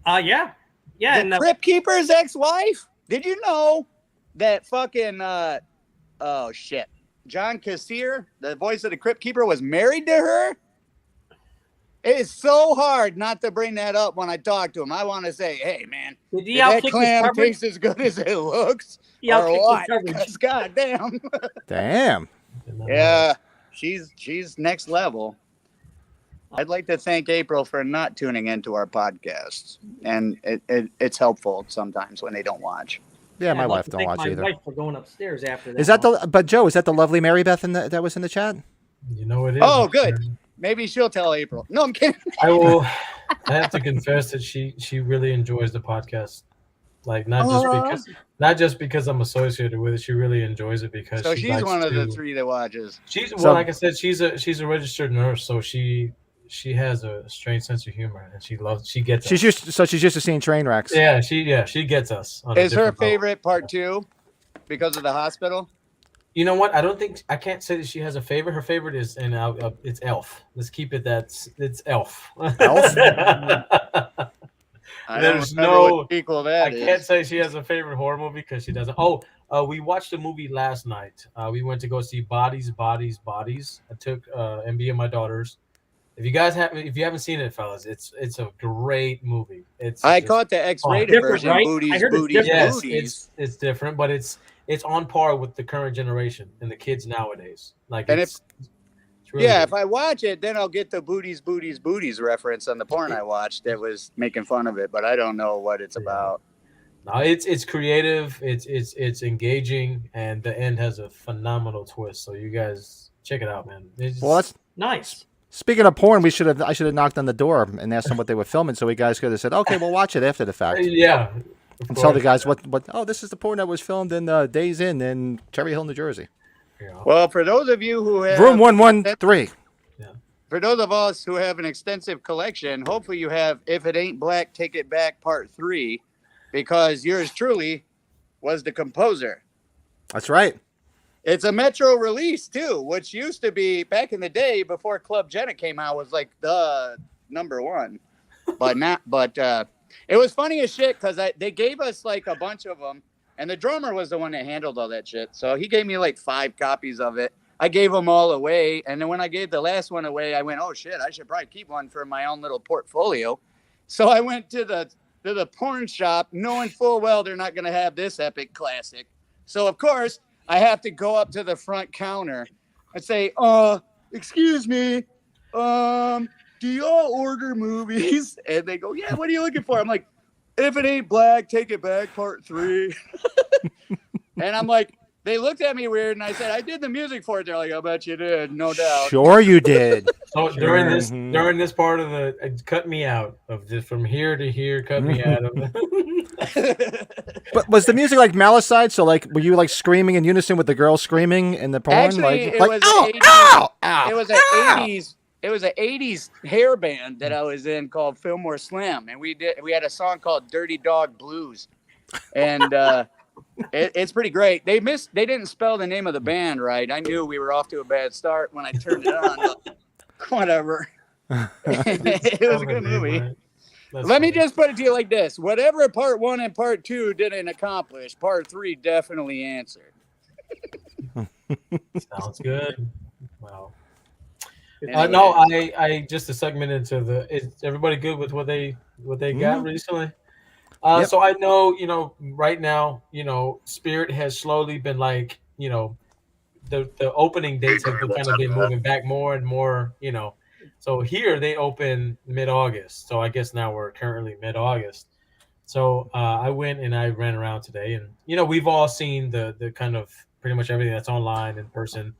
Yeah, the and Crypt Keeper's ex-wife. Did you know that fucking oh shit, John Kassir, the voice of the Crypt Keeper, was married to her? It is so hard not to bring that up when I talk to him. I want to say, hey man, did he did that outkick his clam coverage? taste as good as it looks, He or outkicked what? his coverage. 'Cause goddamn. Damn. Yeah, she's next level. I'd like to thank April for not tuning into our podcasts, and it's helpful sometimes when they don't watch. Yeah, my I'd like wife to don't thank watch my either. wife for going upstairs after that. Is that but Joe, is that the lovely Mary Beth that was in the chat? You know it is. Oh, good. Maybe she'll tell April. No, I'm kidding. I will. I have to confess that she really enjoys the podcast. Like not just because I'm associated with it. She really enjoys it because So she she's likes one of the to- 3 that watches. Like I said, she's a registered nurse, so she has a strange sense of humor and she gets She's us. used to seeing train wrecks. Yeah, she gets us. On a Is her different level. favorite part 2 because of the hospital? You know what? I can't say that she has a favorite. Her favorite is it's Elf. Let's keep it it's Elf. Elf? I There's don't remember no- what sequel I that is. can't say she has a favorite horror movie because she doesn't. We watched a movie last night. We went to go see Bodies. I took MB and my daughters. If you haven't seen it, fellas, it's a great movie. I just- caught the X-rated different, version. right? I Booties, heard it's booties, different. Yes, booties. it's different, but it's on par with the current generation and the kids nowadays. Like, And it's really Yeah, good. if I watch it, then I'll get the booties reference on the porn I watched that was making fun of it, but I don't know what it's about. No, it's creative, it's engaging, and the end has a phenomenal twist. So you guys check it out, man. Well, that's nice? speaking of porn. I should have knocked on the door and asked them what they were filming, so we guys could have said, "Okay, we'll watch it after the fact." Yeah. And tell the guys what. Oh, this is the porn that was filmed in Days Inn in Cherry Hill, New Jersey. Yeah. Well, for those of you who have Room 113. For those of us who have an extensive collection, hopefully you have If It Ain't Black, Take It Back Part 3, because yours truly was the composer. That's right. It's a Metro release too, which used to be back in the day before Club Jenna came out was like the #1, but it was funny as shit because they gave us like a bunch of them, and the drummer was the one that handled all that shit. So he gave me like 5 copies of it. I gave them all away, and then when I gave the last one away, I went, "Oh shit, I should probably keep one for my own little portfolio." So I went to the porn shop, knowing full well they're not going to have this epic classic. So of course I have to go up to the front counter and say, "Excuse me, do y'all order movies?" And they go, "Yeah, what are you looking for?" I'm like, "If It Ain't Black, Take It Back Part 3." And I'm like, They looked at me weird, and I said, "I did the music for it." They're like, "I bet you did, no doubt." Sure, you did. So during this part of the cut me out of this from here to here, cut me out of. But was the music like Malicide? So like, were you like screaming in unison with the girl screaming in the porn? Actually, like, it like, was ow, an 80s, ow, ow, it was an ow. 80s. It was an 80s hair band that I was in called Fillmore Slim, and we had a song called "Dirty Dog Blues," and it's pretty great. They didn't spell the name of the band right. I knew we were off to a bad start when I turned it on. But whatever. It was a good movie. Let me just put it to you like this: whatever part 1 and part 2 didn't accomplish, part 3 definitely answered. Sounds good. Wow. Anyway. No, I just a segment into the. Is everybody good with what they got recently? Yep. So I know, right now, Spirit has slowly been like, the opening dates have kind of been moving back more and more, So here they open mid-August. So I guess now we're currently mid-August. So I went and I ran around today, and we've all seen the kind of pretty much everything that's online in person.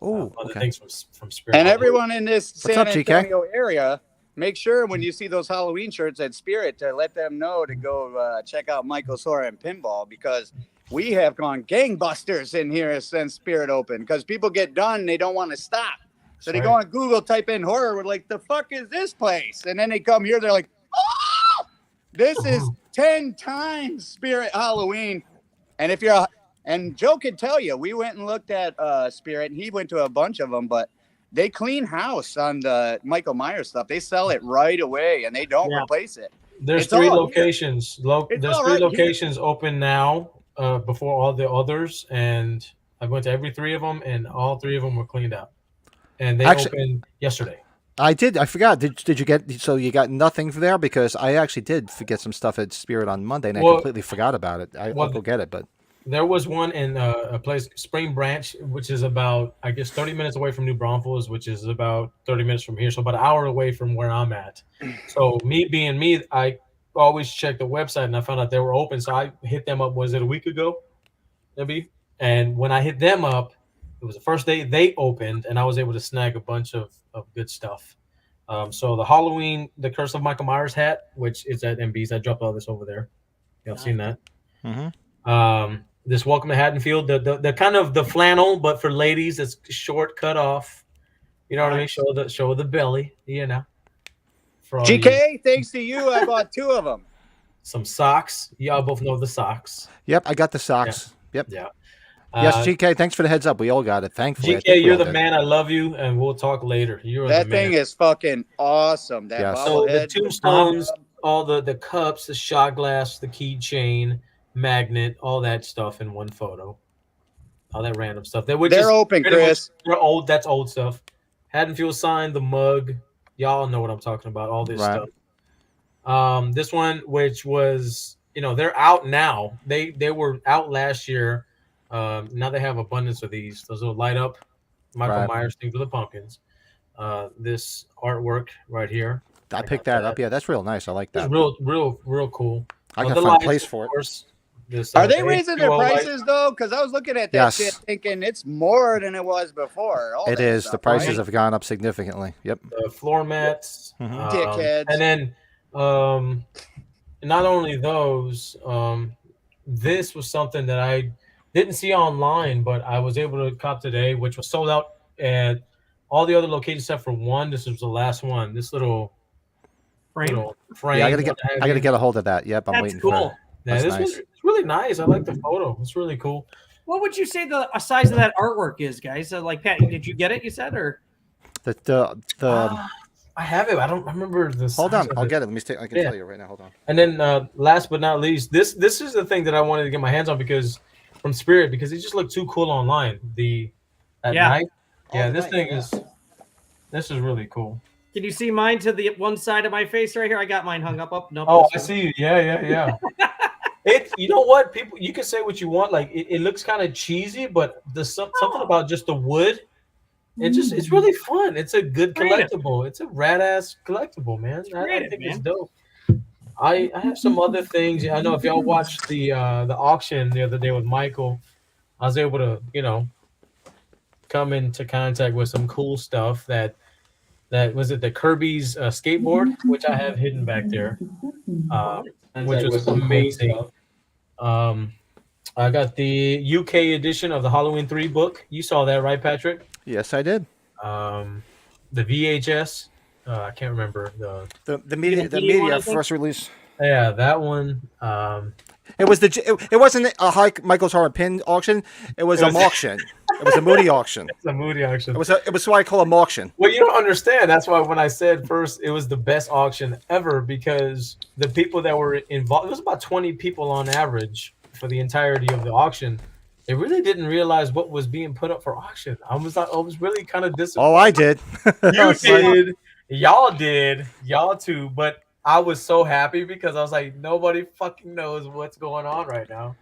Other things from Spirit. And everyone in this San up, GK? Antonio area, make sure when you see those Halloween shirts at Spirit to let them know to go check out Michael Sora and Pinball, because we have gone gangbusters in here since Spirit opened, because people get done and they don't want to stop. So they go on Google, type in horror, we're like, the fuck is this place? And then they come here, they're like, oh, this is 10 times Spirit Halloween. And and Joe could tell you, we went and looked at Spirit, and he went to a bunch of them, but they clean house on the Michael Myers stuff. They sell it right away, and they don't replace it. There's 3 locations. There's 3 locations open now before all the others, and I went to every 3 of them, and all 3 of them were cleaned out. And they opened yesterday. I forgot. Did you get? So you got nothing there, because I actually did forget some stuff at Spirit on Monday, and I completely forgot about it. I'll go get it, but. There was one in a place, Spring Branch, which is about, I guess, 30 minutes away from New Braunfels, which is about 30 minutes from here. So about an hour away from where I'm at. So me being me, I always check the website, and I found out they were open. So I hit them up, was it a week ago, maybe? And when I hit them up, it was the first day they opened, and I was able to snag a bunch of good stuff. So the Halloween, the Curse of Michael Myers hat, which is at MB's. I dropped all this over there. Y'all seen that? Mm-hmm. This Welcome to Haddonfield, the kind of the flannel, but for ladies, it's short, cut off. You know what I mean? Show the belly. GK, thanks to you, I bought 2 of them. Some socks. Y'all both know the socks. Yep, I got the socks. Yeah. Yep. Yes, GK, thanks for the heads up. We all got it. Thankfully. GK, you're the man. I love you, and we'll talk later. That thing is fucking awesome. So the tombstones, all the cups, the shot glass, the keychain, magnet, all that stuff in one photo. All that random stuff. They're open, Chris. They're old. That's old stuff. Haddonfield sign, the mug. Y'all know what I'm talking about. All this stuff. This one, which was, they're out now. They were out last year. Now they have abundance of these. Those will light up Michael Myers things with the pumpkins. This artwork right here. I picked that up. Yeah, that's real nice. I like that. It's real cool. I got to find a place for it. Are they raising their prices though? Because I was looking at that shit thinking it's more than it was before. It is. The prices have gone up significantly. Yep. The floor mats. Dickheads. And then not only those, this was something that I didn't see online, but I was able to cop today, which was sold out at all the other locations except for one. This was the last one. This little frame. Yeah, I gotta get a hold of that. Yep, I'm waiting for it. Yeah, this was really nice. I like the photo. It's really cool. What would you say the size of that artwork is, guys? Like, Pat, did you get it? You said, or I have it. I don't remember the. Hold on, I'll get it. Let me I can tell you right now. Hold on. And then, last but not least, this is the thing that I wanted to get my hands on because from Spirit, because it just looked too cool online. At night. Yeah, this is really cool. Can you see mine to the one side of my face right here? I got mine hung up. No. Oh, I see you. Yeah. You know what? People, you can say what you want. Like it looks kind of cheesy, but there's something about just the wood. It's really fun. It's a good collectible. It's a rad ass collectible, man. I think it's dope. I have some other things. I know if y'all watched the auction the other day with Michael, I was able to, come into contact with some cool stuff. That was it. The Kirby's skateboard, which I have hidden back there, which was amazing. I got the UK edition of the Halloween 3 book. You saw that, right, Patrick? Yes, I did. The VHS. I can't remember the media first release. Yeah, that one. It was it wasn't a Michael's Horror Pin auction. It was an auction. It was a Moody auction. It's a Moody auction. It was why I call them auction. Well, you don't understand. That's why when I said first, it was the best auction ever, because the people that were involved, it was about 20 people on average for the entirety of the auction. They really didn't realize what was being put up for auction. I was really kind of disappointed. Oh, I did. You did. Y'all too. But I was so happy because I was like, nobody fucking knows what's going on right now.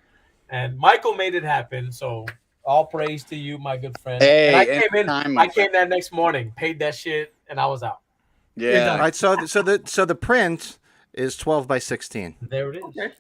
And Michael made it happen. So all praise to you, my good friend. Hey, and I came that next morning, paid that shit, and I was out. Yeah. All right. So the print is 12 by 16. There it is. Okay.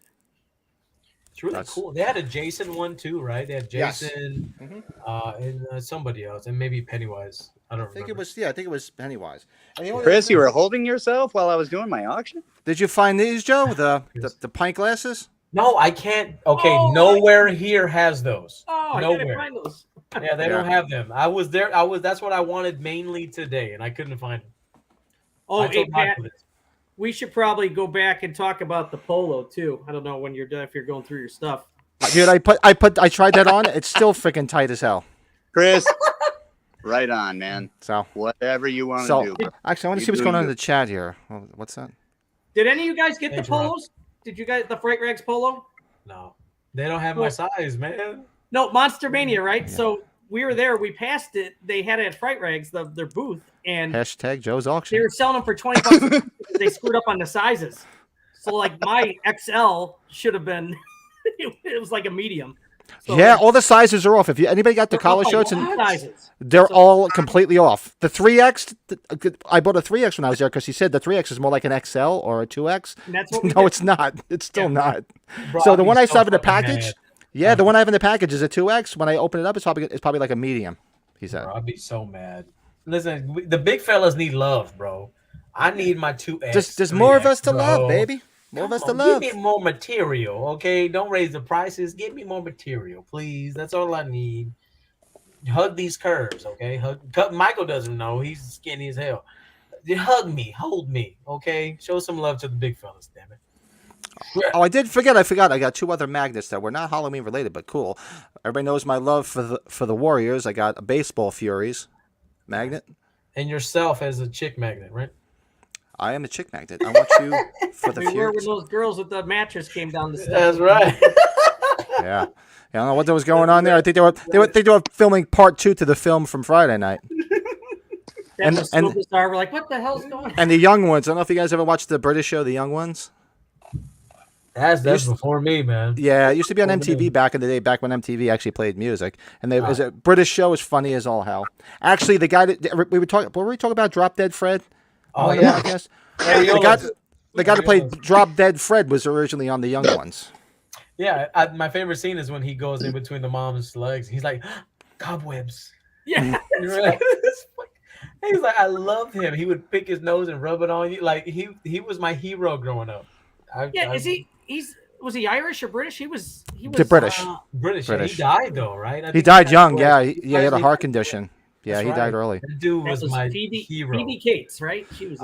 It's really cool. They had a Jason one too, right? They had Jason, and somebody else, and maybe Pennywise. I don't remember. I think it was Pennywise. Chris, you were holding yourself while I was doing my auction? Did you find these, Joe? The pint glasses? No, I can't. Okay, nowhere here has those. Oh, nowhere. I didn't find those. Yeah, they don't have them. I was there. That's what I wanted mainly today, and I couldn't find them. Oh, hey, Pat, we should probably go back and talk about the polo too. I don't know when you're done, if you're going through your stuff. Dude, I tried that on. It's still freaking tight as hell. Chris, right on, man. So whatever you want to do. Actually, I want to see what's going on in the chat here. What's that? Did any of you guys get the polos? Did you guys the Fright Rags polo? No, they don't have my size, man. No, Monster-Mania, right? Yeah. So we were there. We passed it. They had it at Fright Rags, their booth, and hashtag Joe's auction. They were selling them for $20. They screwed up on the sizes. So like my XL should have been. It was like a medium. So yeah, all the sizes are off. If anybody got the collar shirts, and sizes, they're all completely off. The 3X, I bought a 3X when I was there because he said the 3X is more like an XL or a 2X. And that's what no, it's not. It's still not. Bro, so the one I have in the package, the one I have in the package is a 2X. When I open it up, it's probably like a medium. He said. Bro, I'd be so mad. Listen, the big fellas need love, bro. I need my 2X. There's more of us to love, baby. More of us to love. Give me more material, okay? Don't raise the prices. Give me more material, please. That's all I need. Hug these curves, okay? Michael doesn't know. He's skinny as hell. Hug me. Hold me, okay? Show some love to the big fellas, damn it. Oh, I did forget. I forgot. I got 2 other magnets that were not Halloween related, but cool. Everybody knows my love for the Warriors. I got a Baseball Furies magnet. And yourself as a chick magnet, right? I am a chick magnet. I want you for the future. We were when those girls with the mattress came down the stairs. That's right. Yeah. I don't know what was going on there. I think they were filming part 2 to the film from Friday night. And Superstar, we're like, what the hell's going on? And the Young Ones. I don't know if you guys ever watched the British show, The Young Ones. That's before me, man. Yeah, it used to be on MTV back in the day, back when MTV actually played music. And it was a British show, was funny as all hell. Actually, the guy that what were we talking about? Drop Dead Fred? Oh, yeah. The guy that played Drop Dead Fred was originally on The Young Ones. Yeah, my favorite scene is when he goes in between the mom's legs. He's like, cobwebs. Yeah. He's like, I love him. He would pick his nose and rub it on you. Like he was my hero growing up. Was he Irish or British? He was British. British. He died though, right? He died young. Yeah, he had a heart condition. Yeah, he died early. That dude was my hero. Phoebe Cates, right? She was.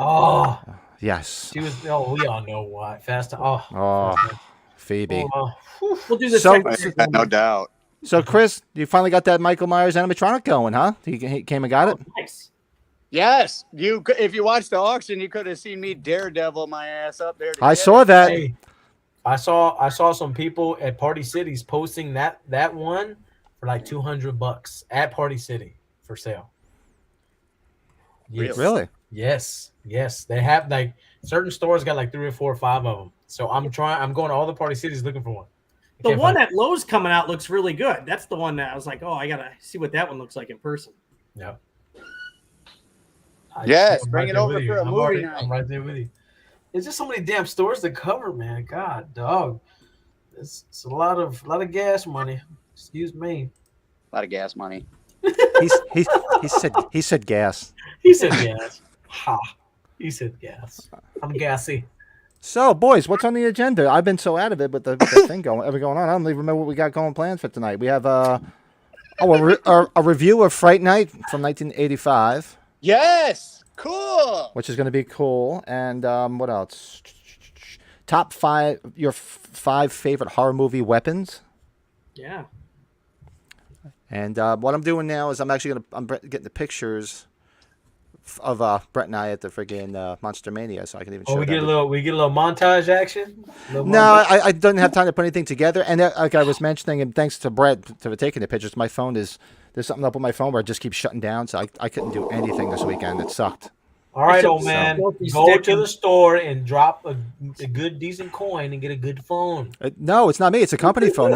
Yes. She was. Oh, we all know why. Phoebe. We'll do this. No doubt. So, Chris, you finally got that Michael Myers animatronic going, huh? He came and got it. Nice. Yes, if you watched the auction, you could have seen me daredevil my ass up there. I saw that. Hey, I saw some people at Party Cities posting that one for like $200 at Party City for sale. Yes. Really? Yes. They have like certain stores got like 3 or 4 or 5 of them. So I'm going to all the Party Cities looking for one. The one at Lowe's coming out looks really good. That's the one that I was like, oh, I gotta see what that one looks like in person. Yeah. Yes, bring it over for a movie night. I'm right there with you. There's just so many damn stores to cover, man. God, dog. It's a lot of gas money. Excuse me. A lot of gas money. He said gas. He said gas. Ha. He said gas. I'm gassy. So, boys, what's on the agenda? I've been so out of it with the thing going on. I don't even remember what we got going planned for tonight. We have a review of Fright Night from 1985. Yes, cool. Which is going to be cool. And what else? Your five favorite horror movie weapons. Yeah. And what I'm doing now is I'm getting the pictures of Brett and I at the friggin' Monster-Mania, so I can even show. We get a little montage action. I didn't have time to put anything together, and like I was mentioning, and thanks to Brett for taking the pictures. My phone there's something up with my phone where it just keeps shutting down, so I couldn't do anything this weekend. It sucked. All right, old man, go to the store and drop a good, decent coin and get a good phone. No, it's not me. It's a company phone.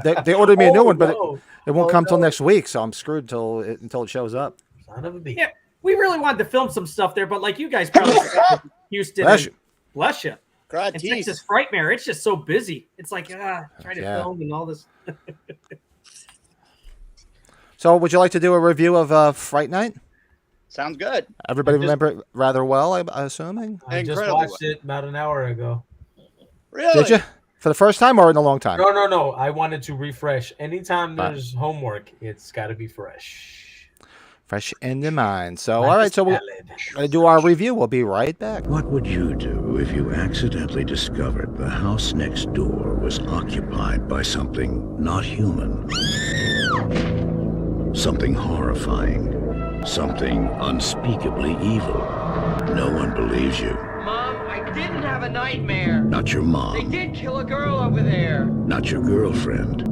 They ordered me a new one, but it won't come till next week, so I'm screwed until it shows up. Son of a bitch. Yeah, we really wanted to film some stuff there, but like you guys probably Houston. Bless you. And Texas Frightmare, it's just so busy. It's like trying to film and all this. So, would you like to do a review of Fright Night? Sounds good. Everybody remember it rather well, I'm assuming? I just watched it about an hour ago. Really? Did you? For the first time or in a long time? No. I wanted to refresh. Anytime there's homework, it's got to be fresh. Fresh in the mind. So, all right. So, we're going to do our review. We'll be right back. What would you do if you accidentally discovered the house next door was occupied by something not human? Something horrifying. Something unspeakably evil. No one believes you. Mom, I didn't have a nightmare. Not your mom. They did kill a girl over there. Not your girlfriend.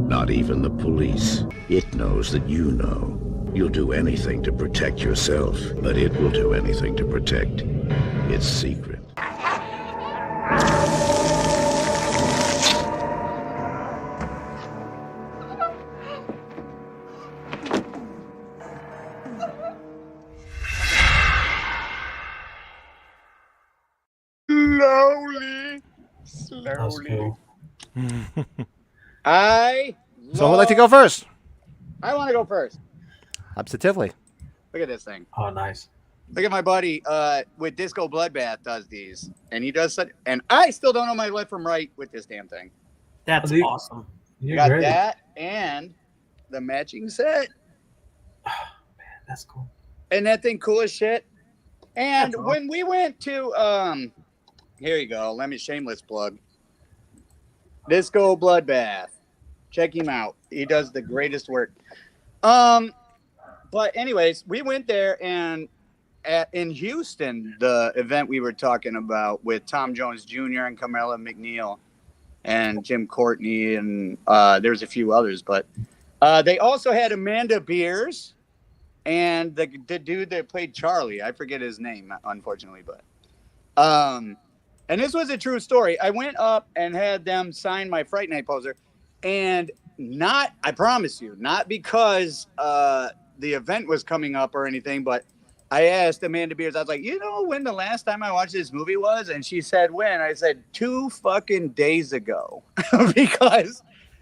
Not even the police. It knows that you know. You'll do anything to protect yourself, but it will do anything to protect its secret. Slowly. So who'd like to go first? I want to go first. Positively. Look at this thing. Oh, nice. Look at my buddy with Disco Bloodbath does these. And he does such, and I still don't know my left from right with this damn thing. That's awesome. You got that and the matching set. Oh, man, that's cool. And that thing cool as shit. And when we went to here you go. Let me shameless plug. Disco Bloodbath. Check him out. He does the greatest work. But anyways, we went there and in Houston, the event we were talking about with Tom Jones Jr. and Carmela McNeil and Jim Courtney and there's a few others, but they also had Amanda Beers and the dude that played Charlie. I forget his name, unfortunately, but and this was a true story. I went up and had them sign my Fright Night poster, and I promise you, not because the event was coming up or anything, but I asked Amanda Beers, I was like, you know when the last time I watched this movie was? And she said, when? I said, 2 fucking days ago. Because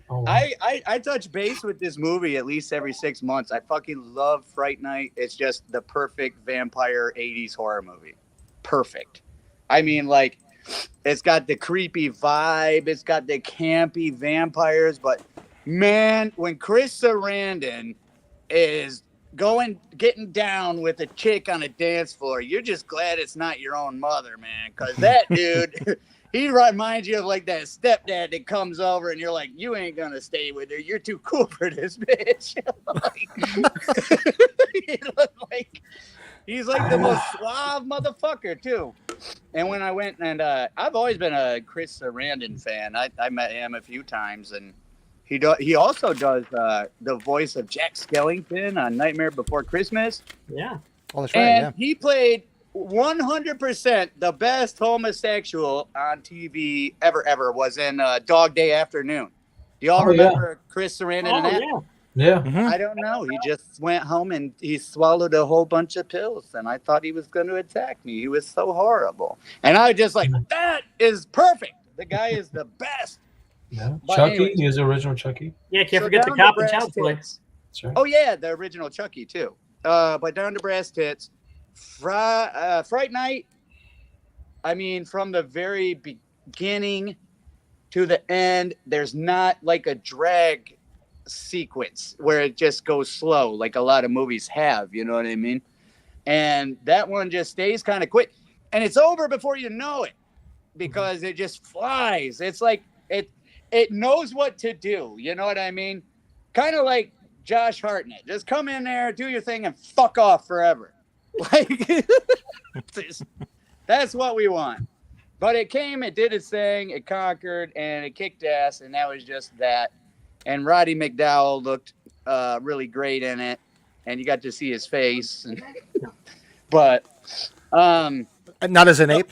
I touch base with this movie at least every 6 months. I fucking love Fright Night. It's just the perfect vampire 80s horror movie. Perfect. I mean, like, it's got the creepy vibe. It's got the campy vampires. But, man, when Chris Sarandon is getting down with a chick on a dance floor, you're just glad it's not your own mother, man. Because that dude, he reminds you of, like, that stepdad that comes over and you're like, you ain't going to stay with her. You're too cool for this bitch. He's like the most suave motherfucker, too. And when I went, and I've always been a Chris Sarandon fan. I met him a few times, and he also does the voice of Jack Skellington on Nightmare Before Christmas. Yeah. Oh, that's right, and he played 100% the best homosexual on TV ever was in Dog Day Afternoon. Do y'all remember Chris Sarandon in that? Yeah. Yeah. Mm-hmm. I don't know. He just went home and he swallowed a whole bunch of pills, and I thought he was going to attack me. He was so horrible. And I was just like, that is perfect. The guy is the best. Yeah. But Chucky, anyways, he was the original Chucky. Yeah, can't forget the cop and child's play. Sure. Oh yeah, the original Chucky too. But down to brass tits, Fright Night. I mean, from the very beginning to the end, there's not like a drag sequence where it just goes slow like a lot of movies have. You know what I mean? And that one just stays kind of quick, and it's over before you know it because it just flies. It's like it knows what to do. You know what I mean? Kind of like Josh Hartnett. Just come in there, do your thing, and fuck off forever. Like that's what we want. But it came, it did its thing, it conquered, and it kicked ass, and that was just that. And Roddy McDowell looked really great in it, and you got to see his face. But not as an ape.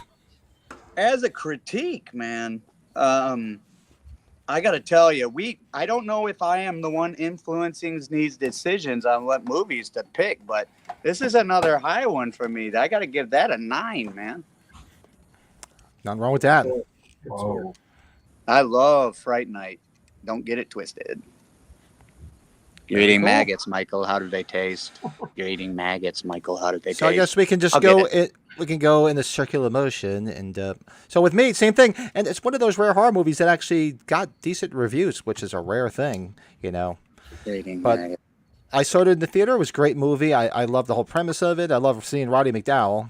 As a critique, man, I got to tell you, I don't know if I am the one influencing these decisions on what movies to pick, but this is another high one for me. I got to give that a 9, man. Nothing wrong with that. Whoa. I love Fright Night. Don't get it twisted. You're eating maggots, Michael. How do they taste? You're eating maggots, Michael. How do they taste? So I guess we can just go. We can go in the circular motion, and so with me, same thing. And it's one of those rare horror movies that actually got decent reviews, which is a rare thing, you know. But I saw it in the theater. It was a great movie. I love the whole premise of it. I love seeing Roddy McDowell.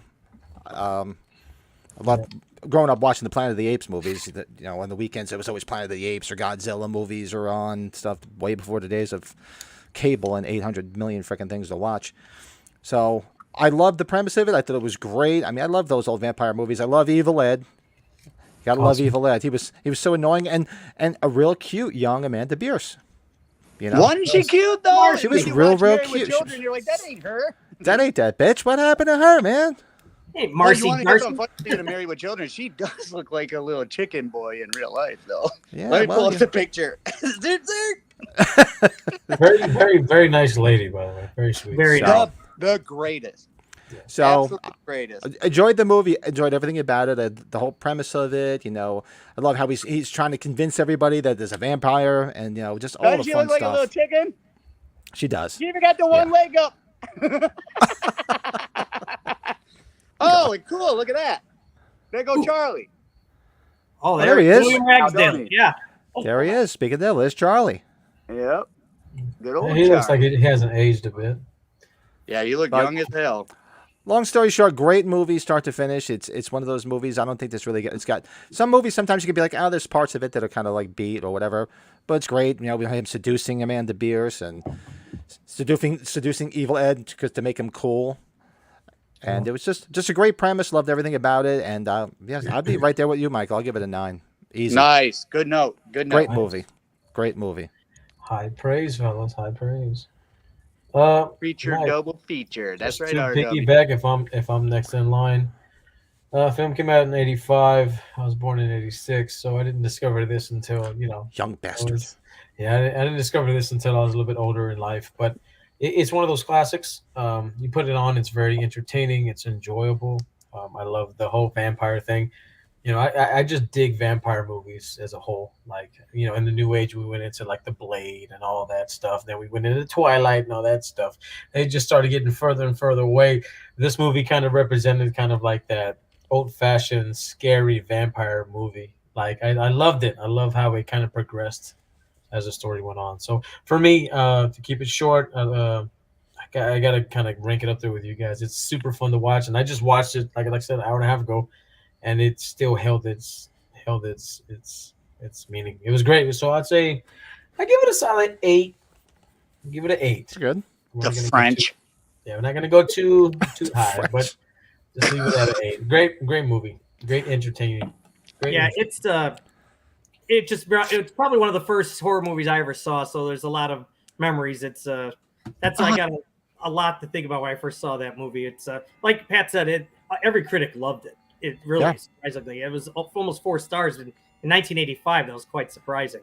I love growing up watching the Planet of the Apes movies. That, you know, on the weekends it was always Planet of the Apes or Godzilla movies or on stuff way before the days of cable and 800 million freaking things to watch. So I loved the premise of it. I thought it was great. I mean, I love those old vampire movies. I love Evil Ed. Gotta love Evil Ed. He was so annoying and a real cute young Amanda Bierce. You know? Wasn't she cute though? She was real cute. Children, you're like, that ain't her. That ain't that bitch. What happened to her, man? Hey, Marcy. To Married with Children, she does look like a little chicken boy in real life, though. Yeah, Let me pull up the picture. Very, very, very nice lady, by the way. Very sweet. The greatest. So absolutely greatest. Enjoyed the movie. Enjoyed everything about it. The whole premise of it. You know, I love how he's trying to convince everybody that there's a vampire, and you know, just all the fun stuff. Does she look like a little chicken? She does. She even got the one leg up. Oh, cool! Look at that. There go Charlie. Oh, there he is. Yeah. Oh, there he is. Speaking of that, there's Charlie. Yep. Good old He Charlie. looks like he hasn't aged a bit. Yeah, you look young as hell. Long story short, great movie, start to finish. It's one of those movies. I don't think this really. It's got some movies. Sometimes you can be like, oh, there's parts of it that are kind of like beat or whatever, but it's great. You know, we have him seducing Amanda Bierce and seducing Evil Ed to make him cool. And it was just a great premise. Loved everything about it. And yes, I'd be right there with you, Michael. I'll give it a 9. Easy. Nice. Good note. Good note. Great movie. Great movie. High praise, fellas. High praise. Feature, double feature. That's right. Piggyback if I'm next in line. Film came out in '85. I was born in '86, so I didn't discover this until young bastards. I didn't discover this until I was a little bit older in life, but it's one of those classics. You put it on, it's very entertaining, it's enjoyable. I love the whole vampire thing. You know, I just dig vampire movies as a whole. Like, you know, in the new age, we went into like The Blade and all that stuff. Then we went into Twilight and all that stuff. They just started getting further and further away. This movie kind of represented kind of like that old-fashioned, scary vampire movie. Like, I loved it. I love how it kind of progressed as the story went on. So for me, to keep it short, I got to kind of rank it up there with you guys. It's super fun to watch, and I just watched it, like I said, an hour and a half ago, and it still held its meaning. It was great. So I'd say I give it a solid 8. Give it an 8. It's good. The French. We're not gonna go too high, but just leave it at an 8. Great movie. Great entertaining. It's probably one of the first horror movies I ever saw, so there's a lot of memories. I got a lot to think about when I first saw that movie. It's like Pat said, every critic loved it. It really surprisingly, it was almost 4 stars in 1985. That was quite surprising.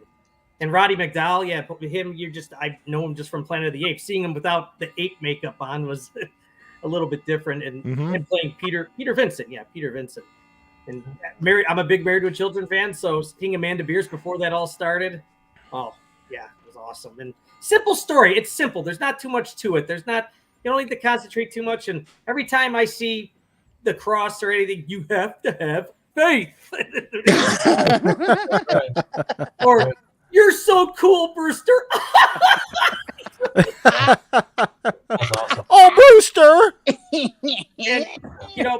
And Roddy McDowell, him, I know him just from Planet of the Apes. Seeing him without the ape makeup on was a little bit different. And playing Peter Vincent, Peter Vincent. And I'm a big Married with Children fan, so seeing Amanda Bierce before that all started, Yeah, it was awesome. And simple story. It's simple. There's not too much to it. You don't need to concentrate too much. And every time I see the cross or anything, you have to have faith. Or you're so cool, Brewster. That's awesome. Oh, Brewster! And,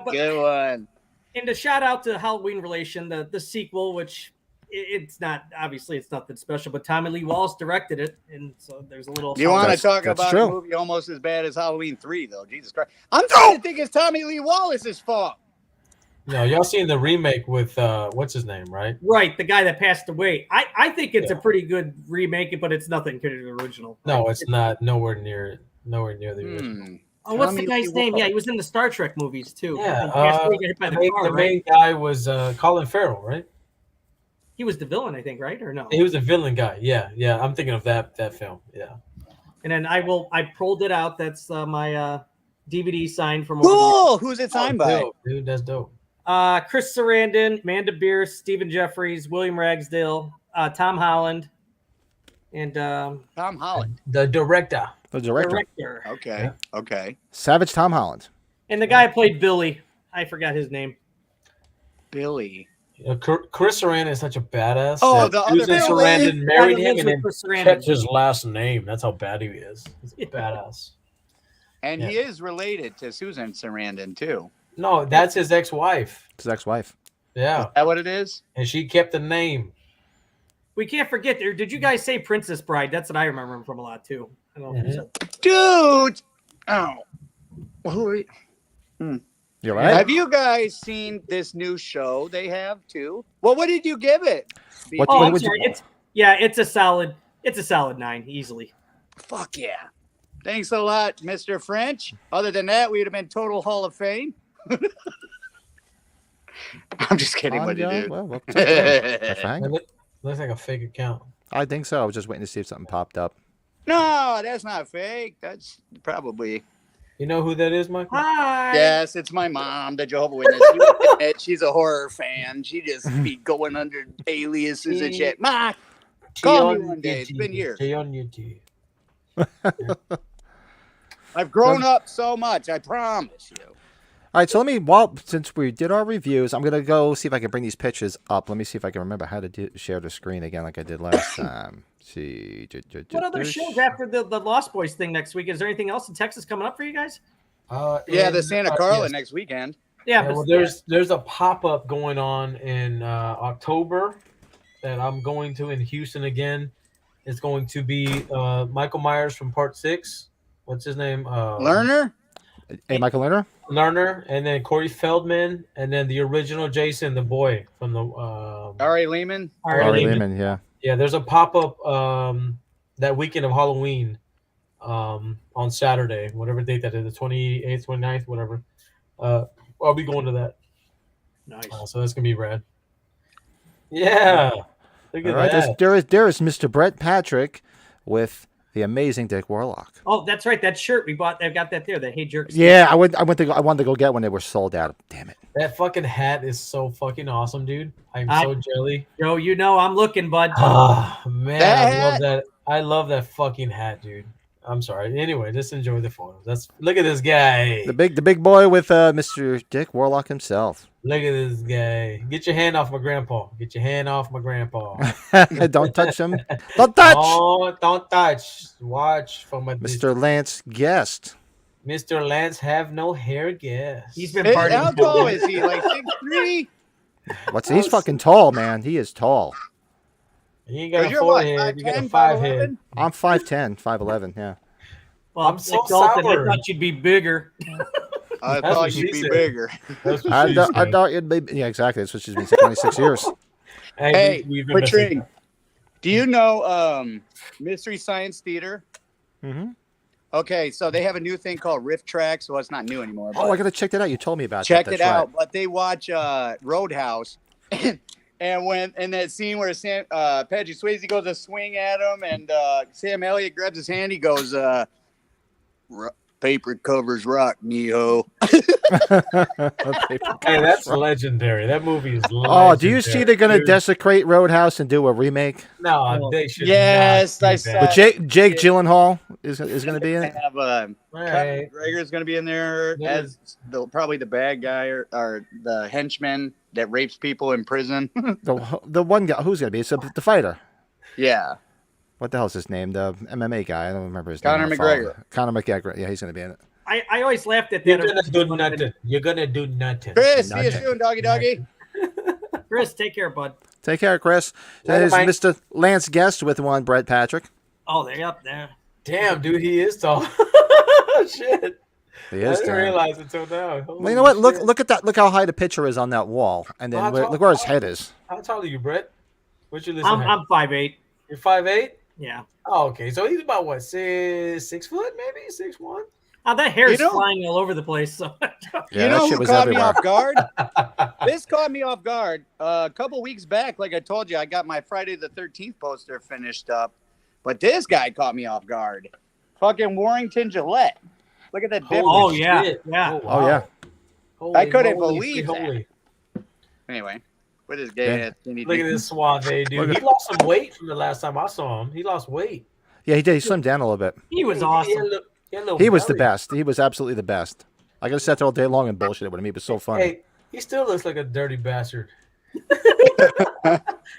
but Good one. and to shout out to Halloween Relation, the sequel, which it's not obviously it's nothing special, but Tommy Lee Wallace directed it, and so there's a little. You want to That's- talk that's about true. a movie almost as bad as Halloween 3, though? Jesus Christ! I'm starting to think it's Tommy Lee Wallace's fault. No, y'all seen the remake with what's his name, right? Right, the guy that passed away. I think it's a pretty good remake, but it's nothing compared to the original. No, it's not. Nowhere near the original. Oh, what's the Tommy guy's Lee name? Wallace. Yeah, he was in the Star Trek movies too. Yeah, He passed away, got hit by the car, the right? main guy was Colin Farrell, right? He was the villain, I think, right? Or no? He was a villain guy. Yeah. I'm thinking of that film. Yeah. And then I pulled it out. That's my DVD signed from over the Cool. Who's it signed by? Dope, dude, that's dope. Chris Sarandon, Amanda Bierce, Stephen Jeffries, William Ragsdale, Tom Holland, and Tom Holland. The director. The director. director. Okay. Yeah. Okay. Savage Tom Holland. And the guy who played Billy. I forgot his name. Billy. Chris Sarandon is such a badass. Oh, that the other Susan Billy. Sarandon married Guy that him lives and with then Chris Sarandon. kept his last name. That's how bad he is. He's a badass. And Yeah. he is related to Susan Sarandon, too. No, that's his ex-wife. His ex-wife. Yeah, Is that what it is? and she kept the name. We can't forget. Did you guys say Princess Bride? That's what I remember him from a lot too. I don't know if you said. Dude! Oh. Who are you? You're right. Have you guys seen this new show they have, too? Well, what did you give it? What- Oh, what I'm would you- sorry. It's a solid 9 easily. Fuck yeah. Thanks a lot, Mr. French. Other than that, we'd have been total Hall of Fame. I'm just kidding, what you do. Well, that's fine. Looks like a fake account. I think so. I was just waiting to see if something popped up. No, that's not fake. That's probably. You know who that is, Michael? Hi. Yes, it's my mom, the Jehovah's Witness. She would admit she's a horror fan. She just be going under aliases and shit. Ma, call me one day. It's been years. Stay on YouTube. I've grown up so much. I promise you. All right, so since we did our reviews, I'm gonna go see if I can bring these pictures up. Let me see if I can remember how to share the screen again, like I did last time. See, What other shows after the Lost Boys thing next week? Is there anything else in Texas coming up for you guys? Yeah, the Santa Carla yes. next weekend. Yeah, Yeah, well, there's a pop-up going on in October that I'm going to in Houston again. It's going to be Michael Myers from Part 6. What's his name? Lerner? Hey, Michael Lerner. Lerner, and then Corey Feldman, and then the original Jason, the boy from the Ari Lehman? Ari Lehman, yeah. Yeah, there's a pop-up that weekend of Halloween on Saturday, whatever date that is, the 28th, 29th, whatever. I'll be going to that. nice. So that's going to be rad. Yeah. Look at All right, that. there is Mr. Brett Patrick with the amazing Dick Warlock. Oh, that's right. That shirt we bought. I've got that there. That Hey Jerks. Yeah, I wanted to go get when they were sold out. Damn it. That fucking hat is so fucking awesome, dude. I'm so jelly. Joe, you know I'm looking, bud. Ah, man, That I love hat? that. I love that fucking hat, dude. I'm sorry. Anyway, just enjoy the photos. Look at this guy. The big boy with Mr. Dick Warlock himself. Look at this guy. Get your hand off my grandpa. Get your hand off my grandpa. Don't touch him. Don't touch. Oh, don't touch. Watch from a Mr. Lance Guest. Mr. Lance have no hair guess. He's been Hey, part how of tall is he? Like 6'3"? He's fucking tall, man. He is tall. He ain't got a You're what, forehead. You got a 5'10", 5 head. 5'11"? I'm 5'10", 5'11", yeah. Well, I'm so like Dalton, I sour. thought you'd be bigger. I That's thought what you'd she be said. bigger. That's what I she thought said. it'd be, yeah, exactly. That's what she's been saying 26 years. Hey, we've been Patrick, missing- do you know Mystery Science Theater? Mm-hmm. Okay, so they have a new thing called Riff Track. So it's not new anymore. Oh, but I gotta check that out. You told me about check that. it That's out. right. But they watch Roadhouse, and when in that scene where Patrick Swayze goes to swing at him, and Sam Elliott grabs his hand, he goes, Paper covers rock, Neo. Hey, that's legendary. That movie is legendary. Oh, do you see they're going to dude. desecrate Roadhouse and do a remake? No, they should. Yes, not do I that. saw But Jake Gyllenhaal is going to be in I it. have Conor Right. McGregor's going to be in there Yeah. as probably the bad guy or the henchman that rapes people in prison. The one guy who's going to be? It's the fighter. Yeah. What the hell's his name? The MMA guy. I don't remember his Conor name. McGregor. Conor McGregor. Yeah, he's going to be in it. I always laughed at You're that. gonna do nothing. You're gonna do nothing. Chris, see you soon, doggy. Chris, take care, bud. Take care, Chris. That Later, is Mike. Mr. Lance Guest with one, Brett Patrick. Oh, they're up there. Damn, dude, he is tall. Shit. He I is. didn't Damn. realize until now. Well, you know what? Holy shit. Look at that. Look how high the picture is on that wall, and then look where his head is. How tall are you, Brett? What's your listen? I'm 5'8". You're 5'8"? Yeah. Oh, okay. So he's about what, 6 foot, maybe 6'1"? Oh, that hair's You know- flying all over the place. So Yeah, you that know shit who was caught everywhere. me off guard? This caught me off guard. A couple weeks back, like I told you, I got my Friday the 13th poster finished up. But this guy caught me off guard. Fucking Warrington Gillette. Look at that difference. Oh, yeah. Shit. Yeah. Oh yeah. Holy I couldn't moly, believe that. holy. Anyway, with his gay Yeah. ass. Look at this suave dude. Look at- He lost some weight from the last time I saw him. He lost weight. Yeah, he did. He slimmed down a little bit. He was He had awesome. a little He was the belly. best. He was absolutely the best. I could have sat there all day long and bullshit with him. He was so funny. Hey, he still looks like a dirty bastard.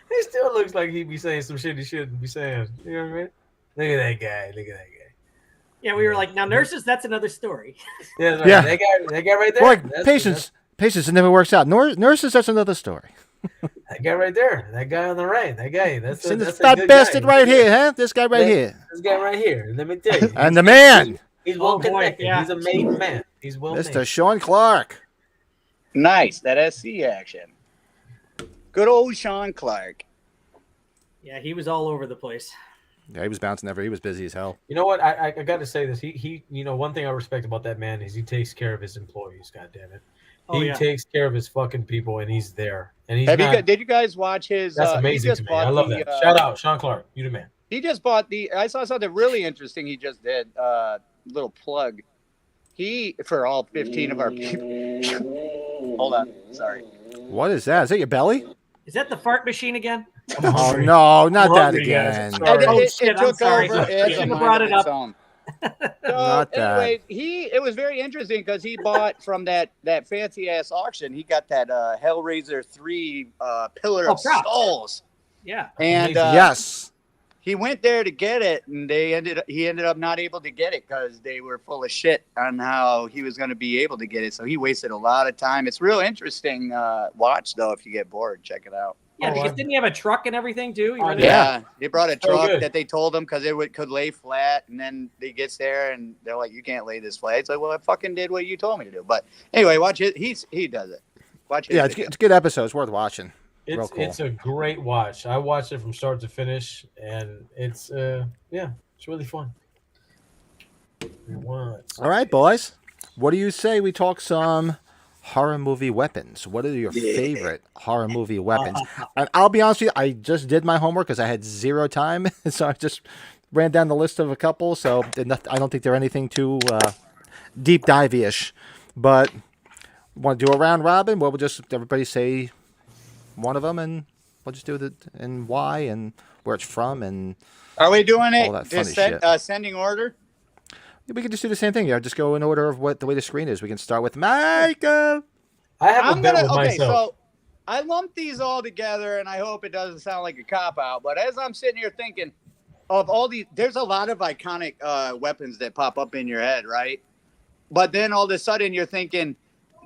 He still looks like he'd be saying some shit he shouldn't be saying. You know what I mean? Look at that guy. Look at that guy. Yeah, we were like, now nurses, that's another story. Yeah, that's right. Yeah. That guy right there. Boy, That's- patience, it never works out. Nurses, that's another story. That guy right there. That guy on the right. That guy. That's See a, this that's a fat good bastard guy. right here, huh? This guy right That- here. This guy right here. Let me tell you. And the man, He's well Oh, boy, connected. yeah. He's a made man. He's well Mr. made. Sean Clark. Nice. That SC action. Good old Sean Clark. Yeah, he was all over the place. Yeah, he was bouncing ever. He was busy as hell. You know what? I got to say this. He you know, one thing I respect about that man is he takes care of his employees. God damn it. Oh, He yeah. takes care of his fucking people, and he's there. And he's Have you not, got, did you guys watch his? that's he amazing just to me. bought I love the, that. Shout out, Sean Clark. You the man. He just bought the. I saw something really interesting. He just did. Little plug. He for all 15 of our people. Hold on. Sorry. What is that? Is that your belly? Is that the fart machine again? I'm Oh hungry. no, not I'm that hungry, guys. again. Sorry. Oh, It shit, I'm took sorry. over. You as a shouldn't have mind brought of it its up. own. Not So that. anyway, it was very interesting because he bought from that fancy ass auction. He got that Hellraiser 3 Pillar of props. Skulls, Yeah. and Yes. he went there to get it, and he ended up not able to get it because they were full of shit on how he was going to be able to get it. So he wasted a lot of time. It's real interesting watch though. If you get bored, check it out. Yeah, Oh, because I- didn't he have a truck and everything too? He Oh, rented- Yeah, they brought a So truck good. that they told him because it could lay flat, and then he gets there and they're like, "You can't lay this flat." It's like, "Well, I fucking did what you told me to do." But anyway, watch it. He does it. Watch it. Yeah, it's a good episode. It's worth watching. Real It's cool. it's a great watch. I watched it from start to finish, and it's it's really fun. All right, boys. What do you say we talk some horror movie weapons? What are your favorite horror movie weapons? And I'll be honest with you, I just did my homework because I had zero time, so I just ran down the list of a couple. So I don't think they're anything too deep dive-ish. But want to do a round robin? Well, we'll just everybody say one of them, and we'll just do it and why and where it's from, and Are we doing All that it? funny Just shit. sending order. we can just do the same thing. Yeah, just go in order of the way the screen is. We can start with Micah. I have a I'm bet gonna. with Okay, myself. so I lumped these all together, and I hope it doesn't sound like a cop out. But as I'm sitting here thinking of all these, there's a lot of iconic weapons that pop up in your head, right? But then all of a sudden you're thinking,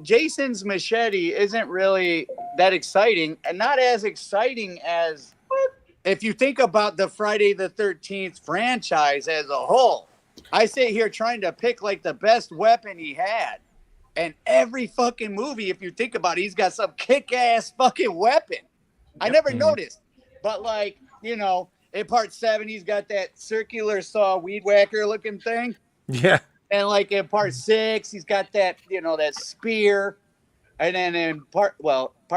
Jason's machete isn't really that exciting, and not as exciting as if you think about the Friday the 13th franchise as a whole. I sit here trying to pick like the best weapon he had. And every fucking movie, if you think about it, he's got some kick-ass fucking weapon. I never noticed. But like, you know, in part 7, he's got that circular saw weed whacker looking thing. Yeah. And like in part 6, he's got that, you know, that spear. And then in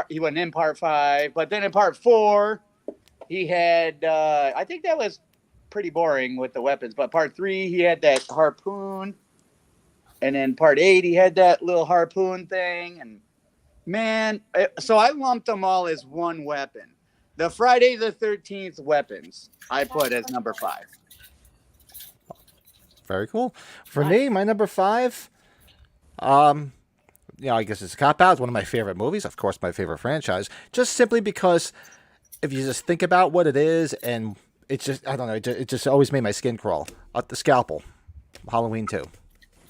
he wasn't in part 5, but then in part 4, he had, I think that was pretty boring with the weapons, but part 3, he had that harpoon. And then part 8, he had that little harpoon thing. And man, so I lumped them all as one weapon. The Friday the 13th weapons I put as number 5. Very cool. For me, my number 5, I guess it's a cop-out. It's one of my favorite movies. Of course, my favorite franchise. Just simply because if you just think about what it is, and it's just, I don't know, it just always made my skin crawl. The Scalpel, Halloween 2.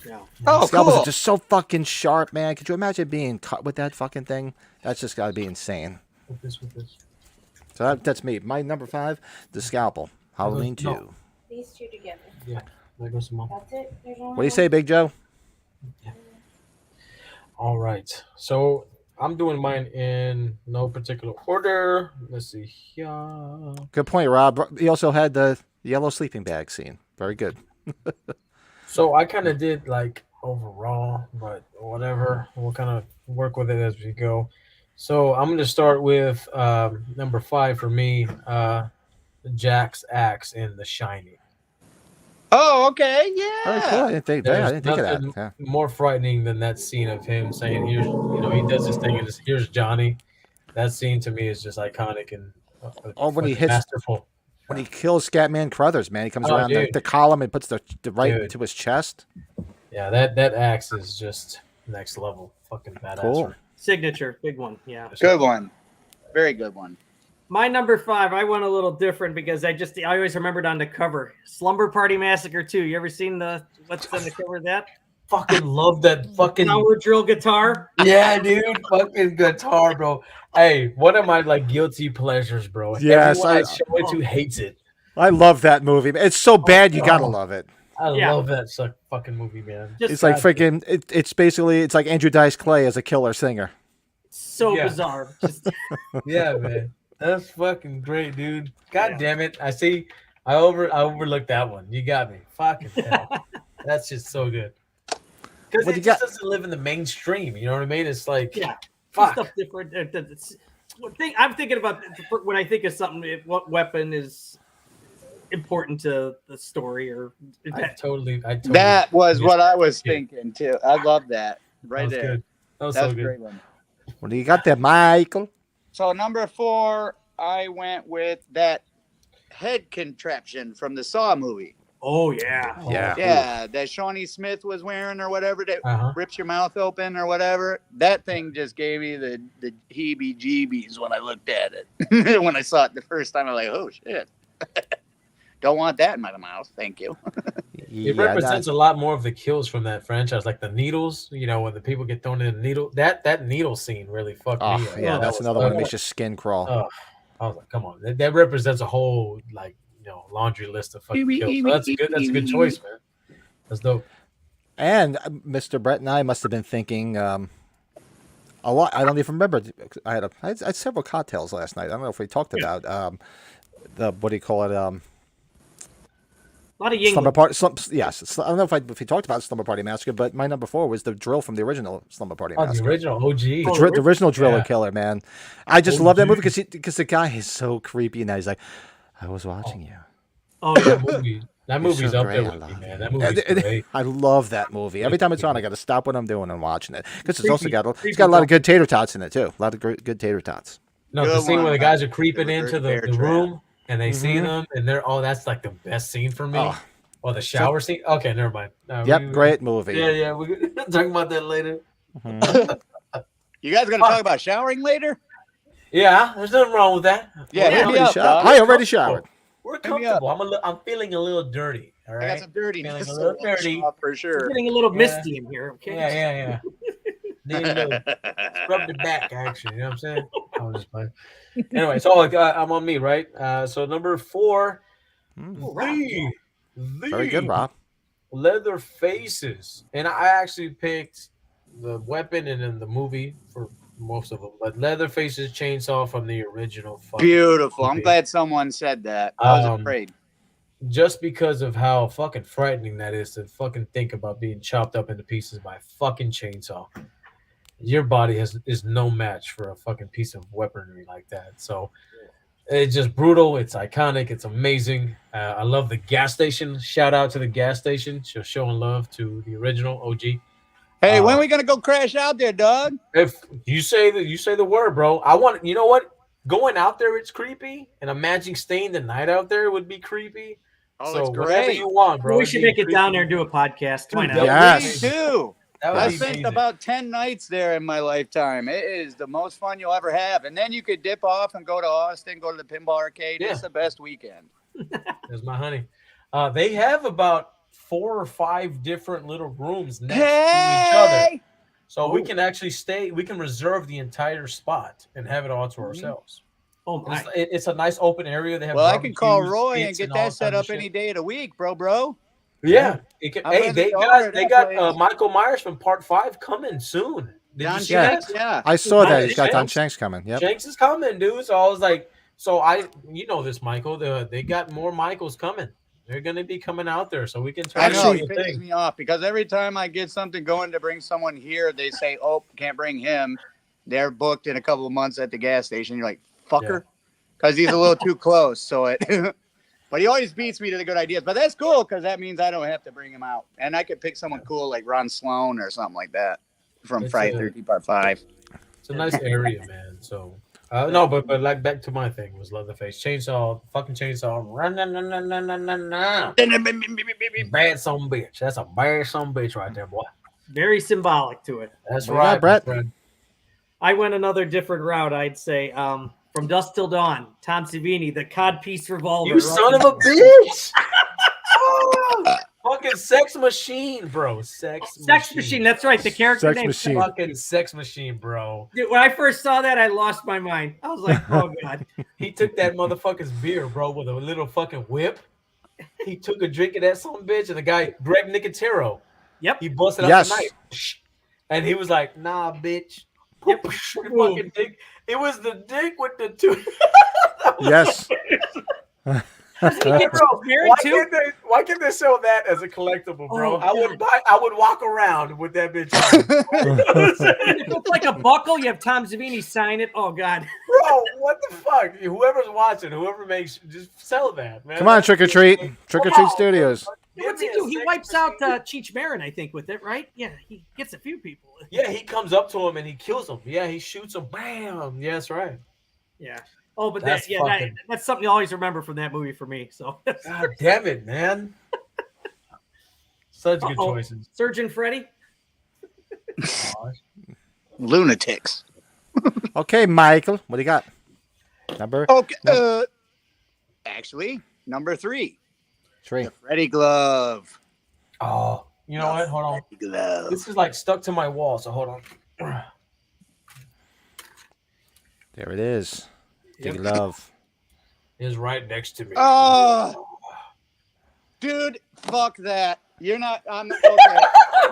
Yeah. Oh, Scalpels cool. are just so fucking sharp, man. Could you imagine being cut with that fucking thing? That's just got to be insane. With this. So that's me. My number 5, the Scalpel, Halloween 2. No. These two together. Yeah, there goes some more. That's it. There's only What do you say, Big Joe? All right, so I'm doing mine in no particular order. Let's see here. Good point, Rob. He also had the yellow sleeping bag scene. Very good. So I kind of did like overall, but whatever. We'll kind of work with it as we go. So I'm going to start with number 5 for me, Jack's axe in The Shining. Oh, okay. Very cool. Yeah. I didn't think There's of that. nothing Yeah. more frightening than that scene of him saying, "Here's," he does this thing, and here's Johnny. That scene to me is just iconic and When he hits, masterful. when he kills Scatman Crothers, man, he comes Oh, around dude. the column and puts the right Dude. into his chest. Yeah, that axe is just next level, fucking badass. Cool. Signature, big one. Yeah. Good one. Very good one. My number 5, I went a little different because I always remembered on the cover. Slumber Party Massacre 2. You ever seen what's on the cover of that? Fucking love that fucking Power drill guitar. yeah, dude, fucking guitar, bro. Hey, one of my like guilty pleasures, bro. Yes, Everyone I I- show it to hates it. I love that movie. It's so bad you gotta love it. I Yeah. love that fucking movie, man. Just It's like freaking. It's basically it's like Andrew Dice Clay as a killer singer. so Yeah. bizarre. Just Yeah, man. That's fucking great, dude. God damn it. I see. I overlooked that one. You got me. Fucking hell. That's just so good. Because What it you just got? doesn't live in the mainstream. You know what I mean? It's like, yeah, fuck. stuff different. I'm thinking about when I think of something. What weapon is important to the story? Or I totally. That was what I was Yeah. thinking too. I love that. That Right was there. good. That was That's so a good. great one. What do you got there, Michael? So number 4, I went with that head contraption from the Saw movie. oh yeah, Yeah. Yeah, that Shawnee Smith was wearing or whatever that Uh-huh. rips your mouth open or whatever. That thing just gave me the heebie-jeebies when I looked at it. When I saw it the first time, I was like, oh shit. Don't want that in my mouth. Thank you. It represents a lot more of the kills from that franchise, like the needles. You know, when the people get thrown in the needle. That needle scene really fucked Oh, me up. yeah, That that's was another one that fucking- makes your skin crawl. Oh, I was like, come on, that represents a whole like laundry list of fucking kills. So that's good. That's a good choice, man. That's dope. And Mr. Brett and I must have been thinking a lot. I don't even remember. I had several cocktails last night. I don't know if we talked about the what do you call it? a lot of Slumber Yingling. Party. Yes, I don't know if we talked about Slumber Party Massacre, but my number 4 was the drill from the original Slumber Party Oh, the Massacre. original OG. The original Driller Yeah. Killer, man. I just love that OG. movie because the guy is so creepy, and he's like, "I was watching you." Oh yeah. That movie. That You're movie's so up great, there I with me, love man. you. That movie's great. I love that movie. Every time it's on, I got to stop what I'm doing and watching it because it's also Creepy- it's got a lot of good tater tots in it too. A lot of good tater tots. No, the Good scene one. where the guys are creeping Bear into the trap. room and they see Mhm. them and they're that's like the best scene for me. Oh. Or the shower scene. Okay, never mind. No, Yep, great movie. Yeah, we're talking about that later. Mhm. You guys gonna talk about showering later? Yeah, there's nothing wrong with that. Yeah, We're hit me already up, showered. dog. I already showered. We're me up. comfortable. I'm feeling a little dirty. All I right. got some dirtiness. Feeling a so little I'll dirty. show up for sure. Getting a little Yeah. misty in here. Okay. Yeah. Need a little rub the back, actually. You know what I'm saying? I was just playing. Anyway, so I'm on me, right? So number 4, Mm. the Very good, Rob. Leather Faces, and I actually picked the weapon and then the movie for most of them, but Leather Faces chainsaw from the original. Beautiful. I'm movie. glad someone said that. I was Um, afraid. Just because of how fucking frightening that is to fucking think about being chopped up into pieces by a fucking chainsaw. Your body is no match for a fucking piece of weaponry like that. So It's just brutal. It's iconic. It's amazing. I love the gas station. Shout out to the gas station. Just showing love to the original OG. Hey, when are we gonna go crash out there, Doug? If you say the word, bro. I want. You know what? Going out there, it's creepy, and imagining staying the night out there would be creepy. Oh, so it's great. whatever you want, bro. We should make it down there and do a podcast. Why not? Yes. Me too. I spent amazing. about 10 nights there in my lifetime. It is the most fun you'll ever have. And then you could dip off and go to Austin, go to the pinball arcade. Yeah. It's the best weekend. There's my honey. They have about 4 or 5 different little rooms next to each other. So we can actually stay, we can reserve the entire spot and have it all to ourselves. Oh my! It's a nice open area. They have Well, I can call barbecues, Roy and pits, get all that set kinds of up shit. any day of the week, bro. Yeah. It can, I'm hey, in they the yard, got that place. Michael Myers from Part 5 coming soon. Did John you see Shanks, that? yeah. I saw that. Nice. He's got Don Shanks. Shanks coming. Yep. Shanks is coming, dude. So I was like, you know this, Michael. They got more Michaels coming. They're gonna be coming out there, so we can try I know, to it do the pisses thing. me off because every time I get something going to bring someone here, they say, oh, can't bring him. They're booked in a couple of months at the gas station. You're like, fucker. Because he's a little too close. So but he always beats me to the good ideas. But that's cool because that means I don't have to bring him out. And I could pick someone cool like Ron Sloan or something like that from It's Friday a- 13 Part 5. It's a nice area, man. So no, but like back to my thing was Leatherface fucking chainsaw, run, bad son bitch. That's a bad son bitch right there, boy. Very symbolic to it. That's What you right, got, Brett? my friend. I went another different route. I'd say from Dusk Till Dawn, Tom Savini, the codpiece revolver. You son of a bitch! Fucking sex machine, bro. Sex machine. That's right. The character Sex name. machine. Fucking sex machine, bro. Dude, when I first saw that, I lost my mind. I was like, oh god. He took that motherfucker's beer, bro, with a little fucking whip. He took a drink of that son of a bitch, and the guy, Greg Nicotero, Yep. he busted out Yes. the knife. And he was like, nah, bitch. Yep. The fucking dick. It was the dick with the two. Yes. Bro, married too? Why can't they sell that as a collectible, bro? Oh, I would walk around with that bitch on. It looks like a buckle. You have Tom Savini sign it. Oh god. Bro, what the fuck? Whoever's watching, whoever makes, just sell that, man. Come on, Trick or Treat. Trick or Treat Wow. Studios. What's he do? He wipes out Cheech Marin, I think, with it, right? Yeah, he gets a few people. Yeah, he comes up to him and he kills him. Yeah, he shoots him. Bam. Yeah, that's right. Yeah. Oh, but That's that's something you always remember from that movie for me. So God damn it, man. Such good Uh-oh. choices. Surgeon Freddy. Lunatics. Okay, Michael. What do you got? Number Okay. Actually, number 3. 3. The Freddy glove. Oh, you know what? Hold on. Freddy glove. This is like stuck to my wall, so hold on. There it is. Big love. It's right next to me. Oh, dude, fuck that. You're not. I'm okay.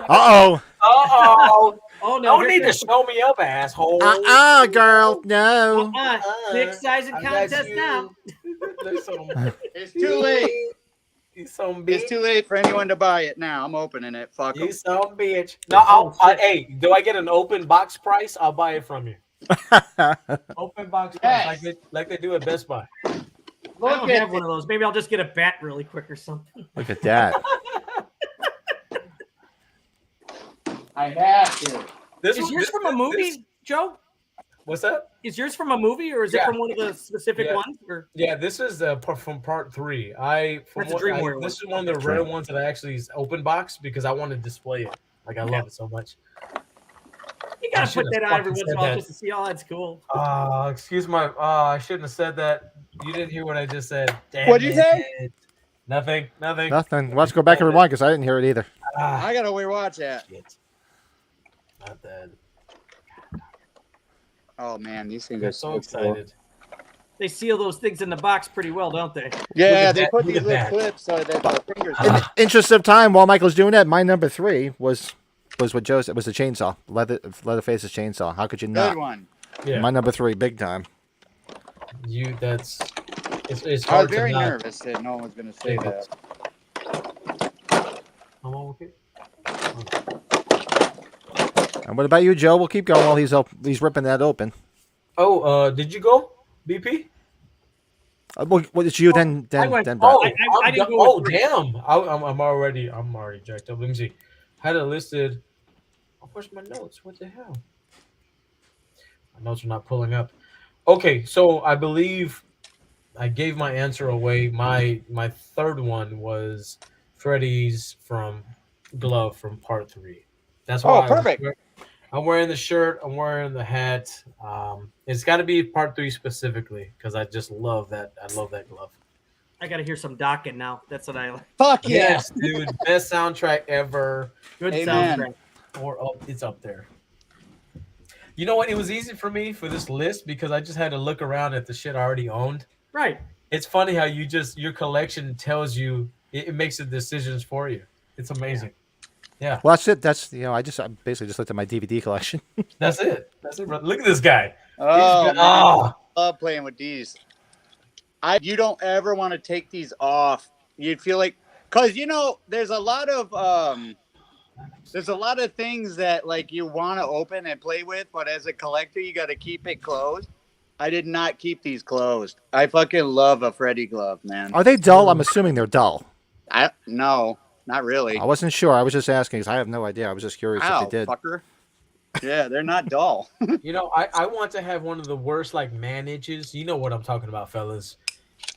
Uh-oh. Uh-oh. Oh no! Don't need to show me up, asshole. Girl. No. Big sizing I got contest you. now. There's some- It's too late. You some bitch. It's too late for anyone to buy it now. I'm opening it. Fuck 'em. You some bitch. No, hey, do I get an open box price? I'll buy it from you. Open box price, Yes. like they do at Best Buy. I Look don't at have one of those. Maybe I'll just get a bat really quick or something. Look at that. I have to. This Is one- yours this- from a movie, this- Joe? What's that? Is yours from a movie, or is it Yeah. from one of the specific Yeah. ones? Or Yeah, this is from part 3. That's a Dream Warrior This one. is one of the rare ones that I actually open box because I want to display it. Like I love it so much. you I gotta should put have that on every fucking once in a said while that. just to see. Oh, that's cool. Excuse my. I shouldn't have said that. You didn't hear what I just said. Damn What'd you say? it. Nothing. Nothing. Nothing. Let's go back and rewind because I didn't hear it either. I gotta rewatch that. Shit. Not that. Oh man, these things I'm are so cool. excited. They seal those things in the box pretty well, don't they? Yeah, Look at they that, put look these at little that. clips so that the fingers. In the interest of time, while Michael's doing that, my number 3 was what Joe said. Was the chainsaw. Leatherface's chainsaw. How could you Good not? one. Yeah. My number 3, big time. That's. It's I hard was very to not. nervous that no one was gonna say that. I'm all okay. And what about you, Joe? We'll keep going while he's ripping that open. Oh, did you go, BP? Well, it's you then I went- then Brett. Oh, I didn't go with three. damn! I'm already jacked up. Let me see. Had it listed. Oh, where's my notes? What the hell? My notes are not pulling up. Okay, so I believe I gave my answer away. My third one was Freddy's glove from part 3. That's why perfect. I'm wearing the shirt. I'm wearing the hat. It's got to be part 3 specifically because I just love that. I love that glove. I got to hear some Dokken now. That's what I like. Fuck yeah. Yes, dude. Best soundtrack ever. Good Amen. soundtrack. It's up there. You know what? It was easy for me for this list because I just had to look around at the shit I already owned. Right. It's funny how your collection tells you it makes the decisions for you. It's amazing. Yeah. Well, that's it. That's I basically just looked at my DVD collection. That's it. Bro. Look at this guy. Oh, Man. I love playing with these. You don't ever want to take these off. You'd feel like, because there's a lot of things that like you want to open and play with, but as a collector, you got to keep it closed. I did not keep these closed. I fucking love a Freddy glove, man. Are they dull? I'm assuming they're dull. No, not really. I wasn't sure. I was just asking because I have no idea. I was just curious if they did. Fucker. Yeah, they're not dull. I want to have one of the worst like man itches. You know what I'm talking about, fellas.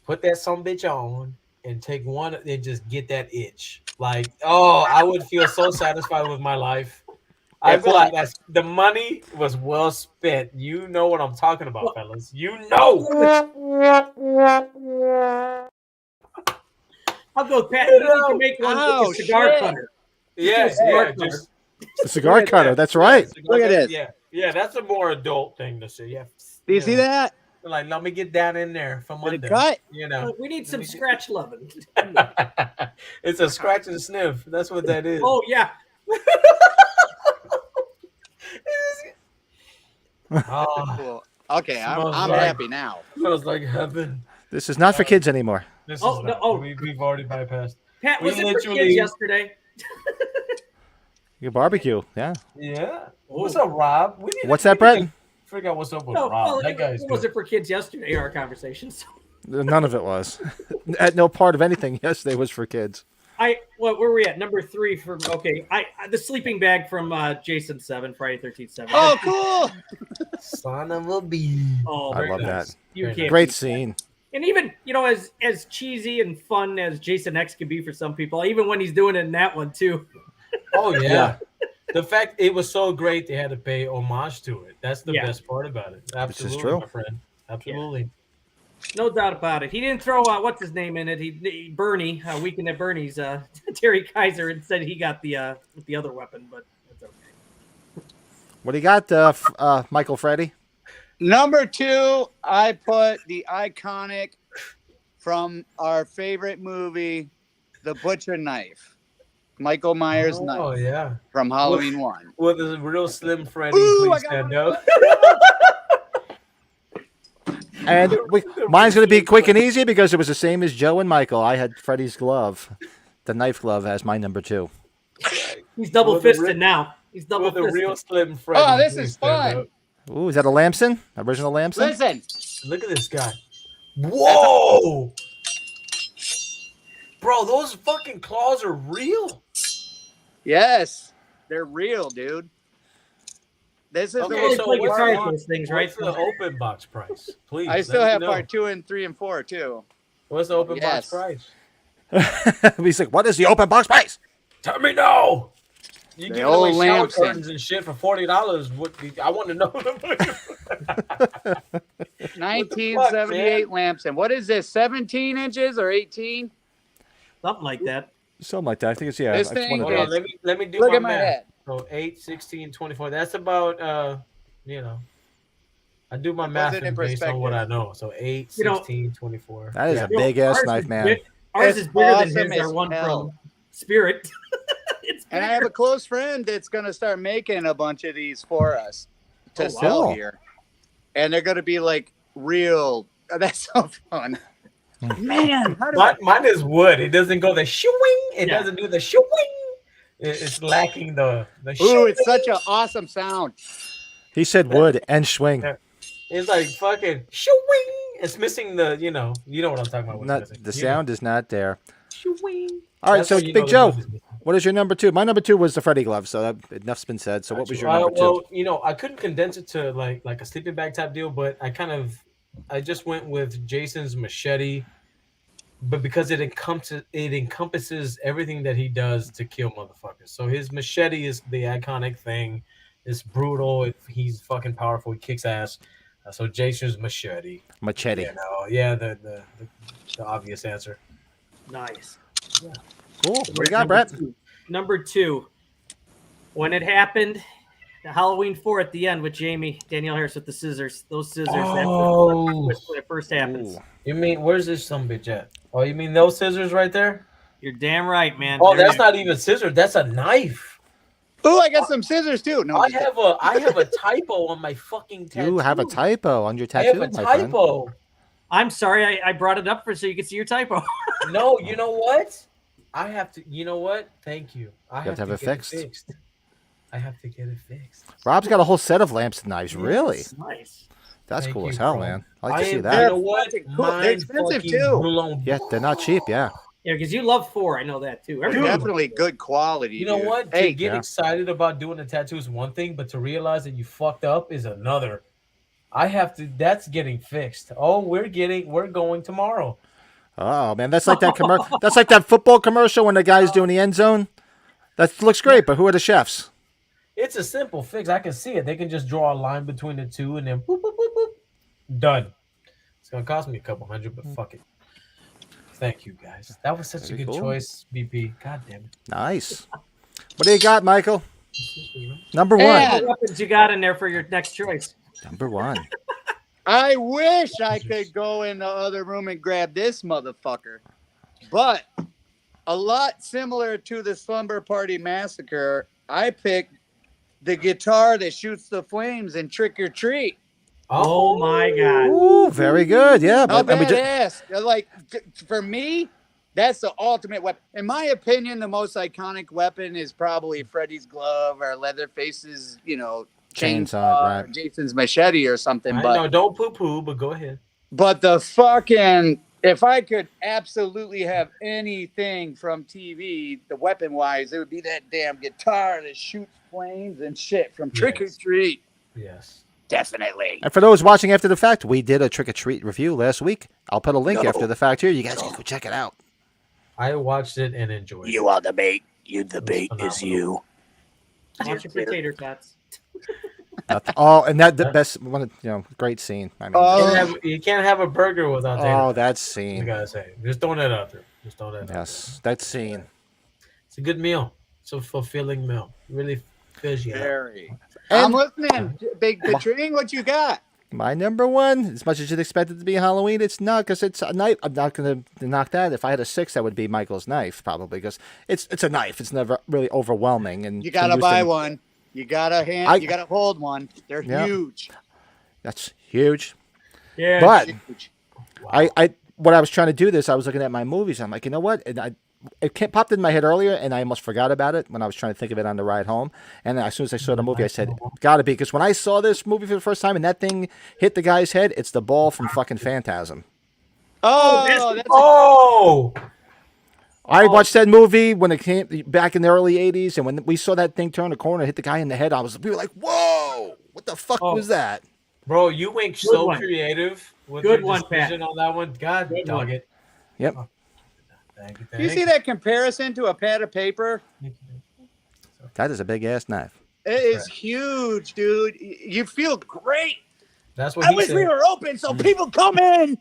Put that some bitch on and take one and just get that itch. Like, I would feel so satisfied with my life. I feel like the money was well spent. You know what I'm talking about, fellas. You know. I'll go, Pat. You need to make one with a cigar cutter. Yeah. The cigar cutter. That's right. Look at this. Yeah. That's a more adult thing to say. Yeah. Do you see that? Like, let me get down in there from Did under. it cut? We need some scratch loving. It's a scratch and sniff. That's what that is. Oh yeah. Cool. Okay, I'm happy now. Smells like heaven. This is not for kids anymore. We've already bypassed. Pat, was it for kids yesterday? Your barbecue, yeah. Yeah. What's up, Rob? What's that, Brett? Figure out what's up with Rob. That guy's was it for kids yesterday? Our conversations. None of it was. At no part of anything yesterday was for kids. Where were we at? Number 3 from the sleeping bag from Jason 7, Friday 13th 7. Oh, cool! Son of a bee. Oh, I love that. You can't Great scene. And even as cheesy and fun as Jason X can be for some people, even when he's doing it in that one too. Oh yeah. The fact it was so great they had to pay homage to it. That's the best part about it. Absolutely, this is true. my friend. Absolutely. Yeah. No doubt about it. He didn't throw what's his name in it. He Bernie, Weekend at Bernie's Terry Kaiser, and said he got the other weapon, but that's okay. What do you got, Michael Freddy? Number 2, I put the iconic from our favorite movie, The Butcher Knife. Michael Myers knife. Oh yeah. From Halloween 1. With a real slim Freddy. Ooh, Please stand up. And mine's going to be quick and easy because it was the same as Joe and Michael. I had Freddy's glove, the knife glove, as my number 2. He's double fisted now. He's double fisted. With a real slim Freddy. Oh, this is fun. Ooh, is that a Lamson? Original Lamson? Listen. Look at this guy. Whoa! Bro, those fucking claws are real. Yes, they're real, dude. This is Okay, so what's those things, right? the open box price? Please. I still have part 2 and 3 and 4 too. What's the open box price? He's like, what is the open box price? Tell me no. You The give old away shower Lamson. curtains and shit for $40. I want to know. 1978 Lamson. What is this? 17 inches or 18? Something like that. Something like that. I think it's This it's thing one of Hold those. on, let me do Look my at my math. head. So 8, 16, 24. That's about I do my It math puts it in based on what I perspective. know. So 8, 16, 24. That is Yeah. a big ass Ours knife, is man. Ours is bigger awesome than his. as Our one hell. from Spirit. It's And I have a close friend that's going to start making a bunch of these for us to Oh, wow. sell Cool. here. And they're going to be like real. Oh, that's so fun. Man, how do I... Mine is wood. It doesn't go the shooing. It Yeah. doesn't do the shooing. It's lacking the Ooh, shooing. it's such an awesome sound. He said wood and swing. It's like fucking shooing. It's missing the, you know what I'm talking about. Not the sound is not there. Shoo-wing. All right, That's so when you Big know the Joe, movie's missing. what is your number 2? My number 2 was the Freddy glove, so enough's been said. So what was your number 2? Well, I couldn't condense it to like a sleeping bag type deal, but I just went with Jason's machete, but because it encompasses everything that he does to kill motherfuckers. So his machete is the iconic thing. It's brutal. He's fucking powerful. He kicks ass. So Jason's machete. Machete. The obvious answer. Nice. Yeah. Cool. What do you got, Brett? Number 2. When it happened, the Halloween 4 at the end with Danielle Harris with the scissors. Those scissors. Oh. When it first happens. Ooh. You mean, where's this sumbitch at? Oh, you mean those scissors right there? You're damn right, man. Oh, that's not even scissors. That's a knife. Oh, I got some scissors too. No, I have a typo on my fucking tattoo. You have a typo on your tattoo, I have a typo. I'm sorry, I brought it up so you could see your typo. No, you know what? I have to. You know what? Thank you. I have to have it get fixed. it fixed. I have to get it fixed. Rob's got a whole set of lamps and knives. Really? Nice. That's Thank cool you, as hell, bro. man. I like to see You that. know what? Cool. They're expensive too. Yeah, they're not cheap. Yeah. Yeah, because you love 4. I know that too. They're definitely good quality. You know dude. what? Hey, To get excited about doing the tattoo is one thing, but to realize that you fucked up is another. That's getting fixed. Oh, we're going tomorrow. Oh man, that's like that That's like that football commercial when the guy's doing the end zone. That looks great, but who are the chefs? It's a simple fix. I can see it. They can just draw a line between the two and then boop, boop, boop, boop. Done. It's gonna cost me a couple $100, but fuck it. Thank you guys. That was such a good choice, BP. God damn it. Nice. What do you got, Michael? Number 1. What weapons you got in there for your next choice? Number 1. I wish I could go in the other room and grab this motherfucker, but a lot similar to the Slumber Party Massacre, I picked the guitar that shoots the flames in Trick or Treat. Oh my God! Ooh, very good. Yeah, How but badass! Like for me, that's the ultimate weapon. In my opinion, the most iconic weapon is probably Freddy's glove or Leatherface's, chainsaw, right. or Jason's machete or something. No, don't poo-poo, but go ahead. But the fucking, if I could absolutely have anything from TV, the weapon-wise, it would be that damn guitar that shoots flames and shit from Trick or Treat. Yes. Definitely. And for those watching after the fact, we did a Trick or Treat review last week. I'll put a link after the fact here. You guys can go check it out. I watched it and enjoyed it. You are the bait. The bait is you. Watch your potato tots. Oh, and the best one, great scene. I mean, you can't have a burger without that. Oh, that I scene. gotta say, just throwing that out there. Just throwing that out there. Yes, that scene. It's a good meal. It's a fulfilling meal. Really fills you up. Very. I'm listening. Big Petring, what you got? My number 1, as much as you'd expect it to be Halloween, it's not, because it's a knife. I'm not going to knock that. If I had a 6, that would be Michael's knife, probably, because it's a knife. It's never really overwhelming. And you got to buy one. You got to you got to hold one. They're huge. That's huge. Yeah. But huge. Wow. When I was trying to do this, I was looking at my movies. I'm like, you know what? And it popped in my head earlier, and I almost forgot about it when I was trying to think of it on the ride home. And as soon as I saw the movie, I said, gotta be. Because when I saw this movie for the first time and that thing hit the guy's head, it's the ball from fucking Phantasm. I watched that movie when it came back in the early 80s, and when we saw that thing turn the corner and hit the guy in the head, we were like, whoa, what the fuck was that? Bro, you went so creative with your decision on that one. God dog it. Yep. Thank you see that comparison to a pad of paper? That is a big ass knife. It is huge, dude. You feel great. That's what I wish we were open so people come in.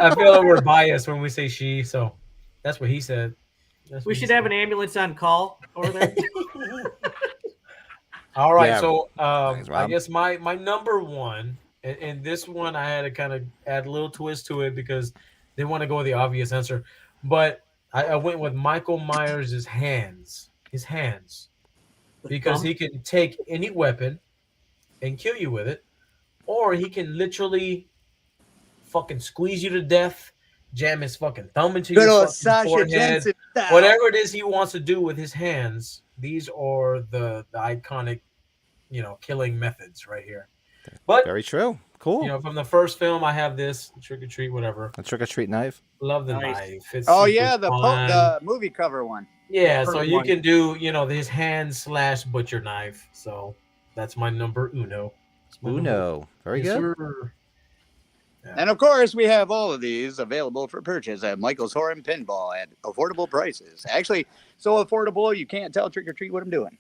I feel like we're biased when we say she, so that's what he said. We should have an ambulance on call over there. All right, so I guess my number 1, and this one I had to kind of add a little twist to it because they want to go with the obvious answer, but I went with Michael Myers' hands, because he can take any weapon and kill you with it, or he can literally fucking squeeze you to death, jam his fucking thumb into your fucking forehead, whatever it is he wants to do with his hands. These are the iconic, killing methods right here. But very true. Cool. You know, from the first film, I have this Trick or Treat, whatever. A trick or treat knife. Love the Nice. knife. It's Oh super yeah, fun. the movie cover one. Yeah, The so current you one. can do, you know, this hand/butcher knife. So that's my number uno. It's my number- Uno. Very Yes, good. sir. And of course, we have all of these available for purchase at Michael's Horror and Pinball at affordable prices. Actually, so affordable you can't tell trick or treat what I'm doing.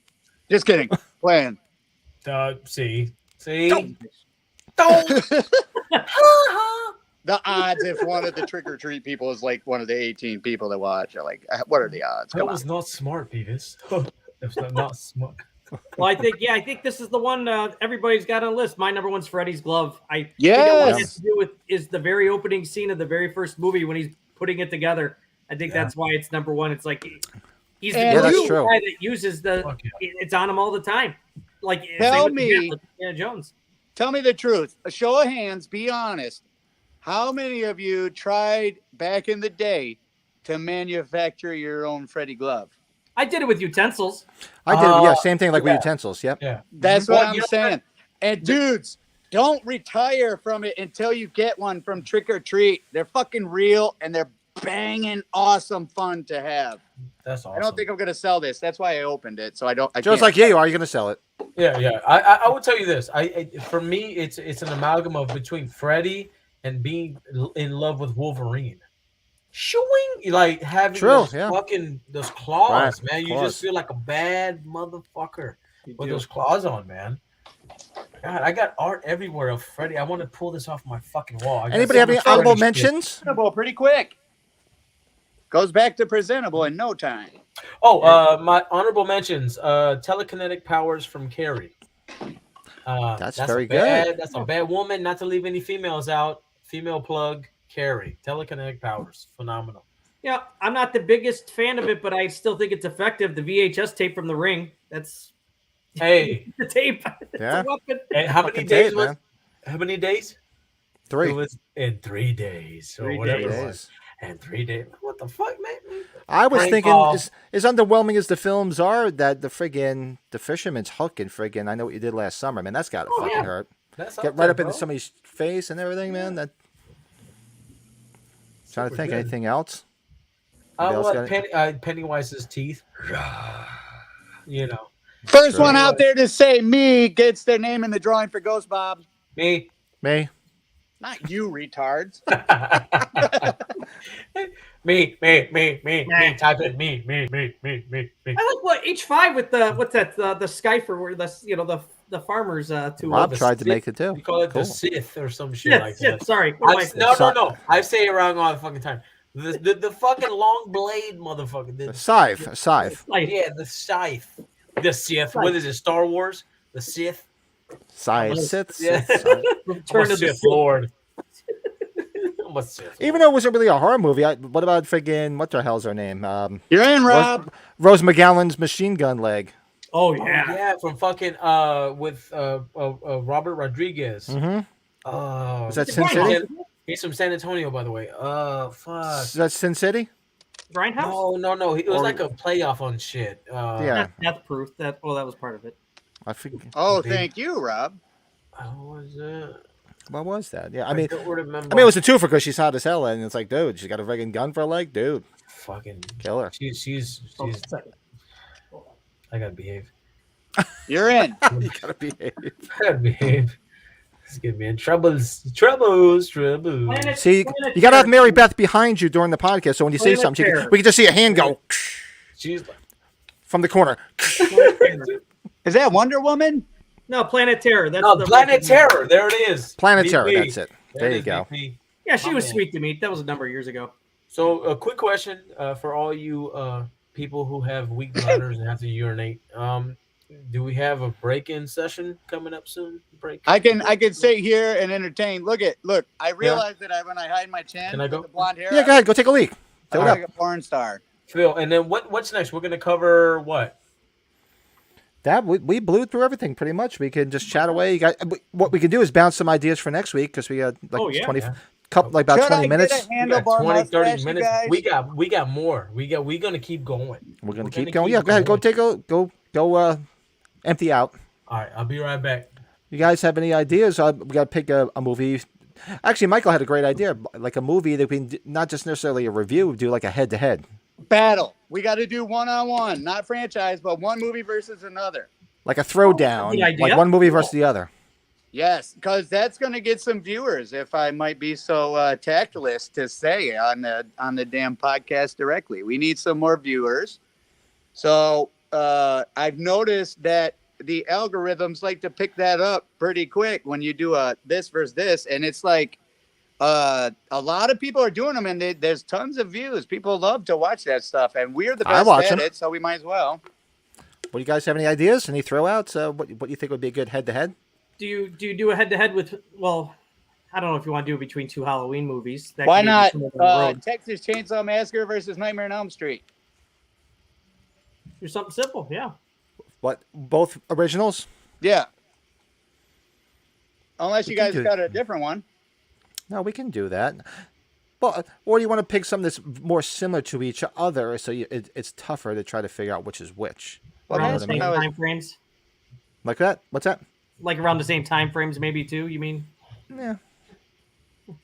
Just kidding. Playing. See. The odds if one of the trick or treat people is like one of the 18 people that watch are like, what are the odds? That Come on. was not smart, Beavis. That's not smart. Well, I think this is the one everybody's got on a list. My number one's Freddy's glove. I think Yes. what it has to do with is the very opening scene of the very first movie when he's putting it together. I think that's why it's number one. It's like he's the Yeah, that's only true. guy that uses the. Fuck yeah. It's on him all the time. Like Tell same with me- Indiana Jones. Tell me the truth. A show of hands, be honest. How many of you tried back in the day to manufacture your own Freddy glove? I did it with utensils. I did. Yeah, same thing like with yeah. utensils. Yep. Yeah. That's Well, what I'm you know saying. And dudes, don't retire from it until you get one from Trick or Treat. They're fucking real and they're banging awesome fun to have. That's awesome. I don't think I'm gonna sell this. That's why I opened it. So I Joe's can't. like, yeah, you are. You gonna sell it? Yeah. I would tell you this. For me, it's an amalgam of between Freddy and being in love with Wolverine. Shooing, like having True, those yeah. fucking those claws, Right, man. You claws. just feel like a bad motherfucker with do. those claws on, man. God, I got art everywhere of Freddy. I want to pull this off my fucking wall. I got Anybody have so any much honorable Freddy shit. mentions? Presentable pretty quick. Goes back to presentable in no time. Oh, my honorable mentions. Telekinetic powers from Carrie. That's a very bad, good. That's a bad woman. Not to leave any females out. Female plug, Carrie. Telekinetic powers, phenomenal. Yeah, I'm not the biggest fan of it, but I still think it's effective. The VHS tape from The Ring. That's Hey, the tape. It's Yeah. a weapon. and how many Fucking days tape, was? man. How many days? 3 It was in 3 days or 3 whatever days. it was. And 3 days. What the fuck, man? I was Prank thinking, call. as underwhelming as the films are, that the Fisherman's Hook and friggin' I Know What You Did Last Summer, man, that's gotta fucking yeah. hurt. That's Get right up into somebody's face and everything, man. That. Trying to Super think, good. anything else? Anybody else got it? Pennywise's teeth. You know, First Sure. one out there to say me gets their name in the drawing for Ghost Bob. me. Me? Not you, retards. me. Type it. Me. I like what H5 with the what's that? The Skyfer, where the farmers to Rob the tried to Sith. make it too. You call it Cool. the Sith or some shit like that. Sorry. What am I- No. I say it wrong all the fucking time. The fucking long blade, motherfucker. A scythe. Like, Yeah, the scythe. The Sith. What is it? Star Wars? The Sith. Scythe. Yeah. Scythe. Turn I'm a to the Sith Lord. I'm a Sith. Even though it wasn't really a horror movie, what about friggin' what the hell's her name? You're in, Rob. Rose McGowan's machine gun leg. Oh Oh, yeah. yeah, from fucking with Robert Rodriguez. Mm-hmm. Oh, Is that It's Sin Brian City? House. he's from San Antonio, by the way. Fuck. Is that Sin City? Brian House. No. It was like a playoff on shit. Yeah. Death Proof. That was part of it. I forget. Oh, Big- thank you, Rob. How was it? What was that? Yeah, I mean, don't remember. it was a twofer because she's hot as hell, and it's like, dude, she got a friggin' gun for a leg, dude, fucking kill her. She's. Oh, second. I gotta behave. You're in. You gotta behave. I gotta behave. It's getting me in troubles. Planet- See, Planet you gotta have Terror. Mary Beth behind you during the podcast, so when you say Planet something, Terror. we can just see a hand go She's from the corner. Is that Wonder Woman? No, Planet Terror. That's no the Planet Terror. There it is. Planet Terror, VP. that's it. There it you is, go. VP. Yeah, she My was man. sweet to me. That was a number of years ago. So, a quick question for all you people who have weak bladders and have to urinate. Do we have a break-in session coming up soon? I can sit here and entertain. Look. I realize that when I hide my chin Can I go? with the blonde hair, Yeah, go ahead, go take a leak. I Take it look up. like a porn star. Phil, and then what's next? We're gonna cover what? That we blew through everything pretty much. We can just chat away. What we can do is bounce some ideas for next week because we got like Oh, yeah. 20, Yeah. like about Should 20 I minutes. get a We got handlebar 20, 30 mustache, you minutes. guys? We got more. We're gonna keep going. We're gonna We're keep gonna going. keep Yeah, go ahead. Go going. take a go. Empty out. All right, I'll be right back. You guys have any ideas? We got to pick a movie. Actually, Michael had a great idea, like a movie that we can not just necessarily a review, do like a head-to-head battle. We got to do one-on-one, not franchise, but one movie versus another. Like a throwdown, like one movie versus the other. Yes, because that's going to get some viewers, if I might be so tactless to say on the damn podcast directly. We need some more viewers. So I've noticed that the algorithms like to pick that up pretty quick when you do a this versus this, and it's like a lot of people are doing them, and there's tons of views. People love to watch that stuff, and we're the best at it, so we might as well. Well, you guys have any ideas? Any throwouts? What do you think would be a good head-to-head? Do you do a head-to-head with? Well, I don't know if you want to do it between two Halloween movies. Why not Texas Chainsaw Massacre versus Nightmare on Elm Street? Do something simple, yeah. What? Both originals? Yeah. Unless you guys got a different one. No, we can do that. Well, or you want to pick something that's more similar to each other, so it's tougher to try to figure out which is which. Well, around the same time frames. Like that? What's that? Like around the same time frames, maybe too. You mean? Yeah.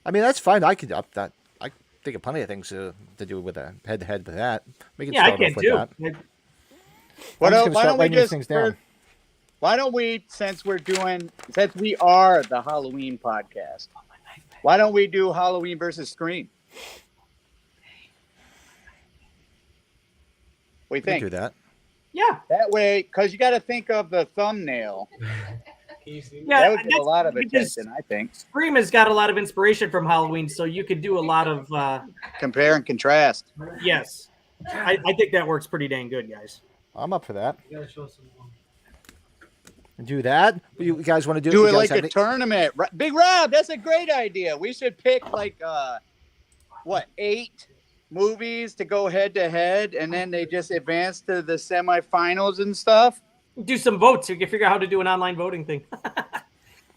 I mean, that's fine. I could up that. I think of plenty of things to do with a head-to-head with that. We can start off with that. Why don't we, since we are the Halloween podcast, why don't we do Halloween versus Scream? What do you think? We can do that. Yeah. That way, because you got to think of the thumbnail. Yeah, that would get a lot of attention, I think. Scream has got a lot of inspiration from Halloween, so you could do a lot of compare and contrast. Yes, I think that works pretty dang good, guys. I'm up for that. You gotta show some more. Do that. You guys want to do it like a tournament? Big Rob, that's a great idea. We should pick like 8 movies to go head to head, and then they just advance to the semifinals and stuff. Do some votes. You can figure out how to do an online voting thing.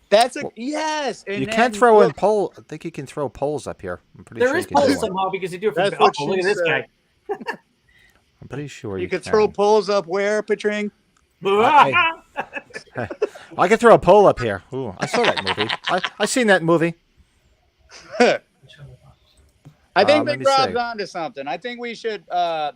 That's yes. And you can throw in poll. I think you can throw polls up here. I'm pretty sure there is polls somehow because you do it. From, look at this guy. I'm pretty sure you could throw polls up where, Patring? I could throw a poll up here. Ooh, I saw that movie. I seen that movie. I think Big Rob's onto something. I think we should go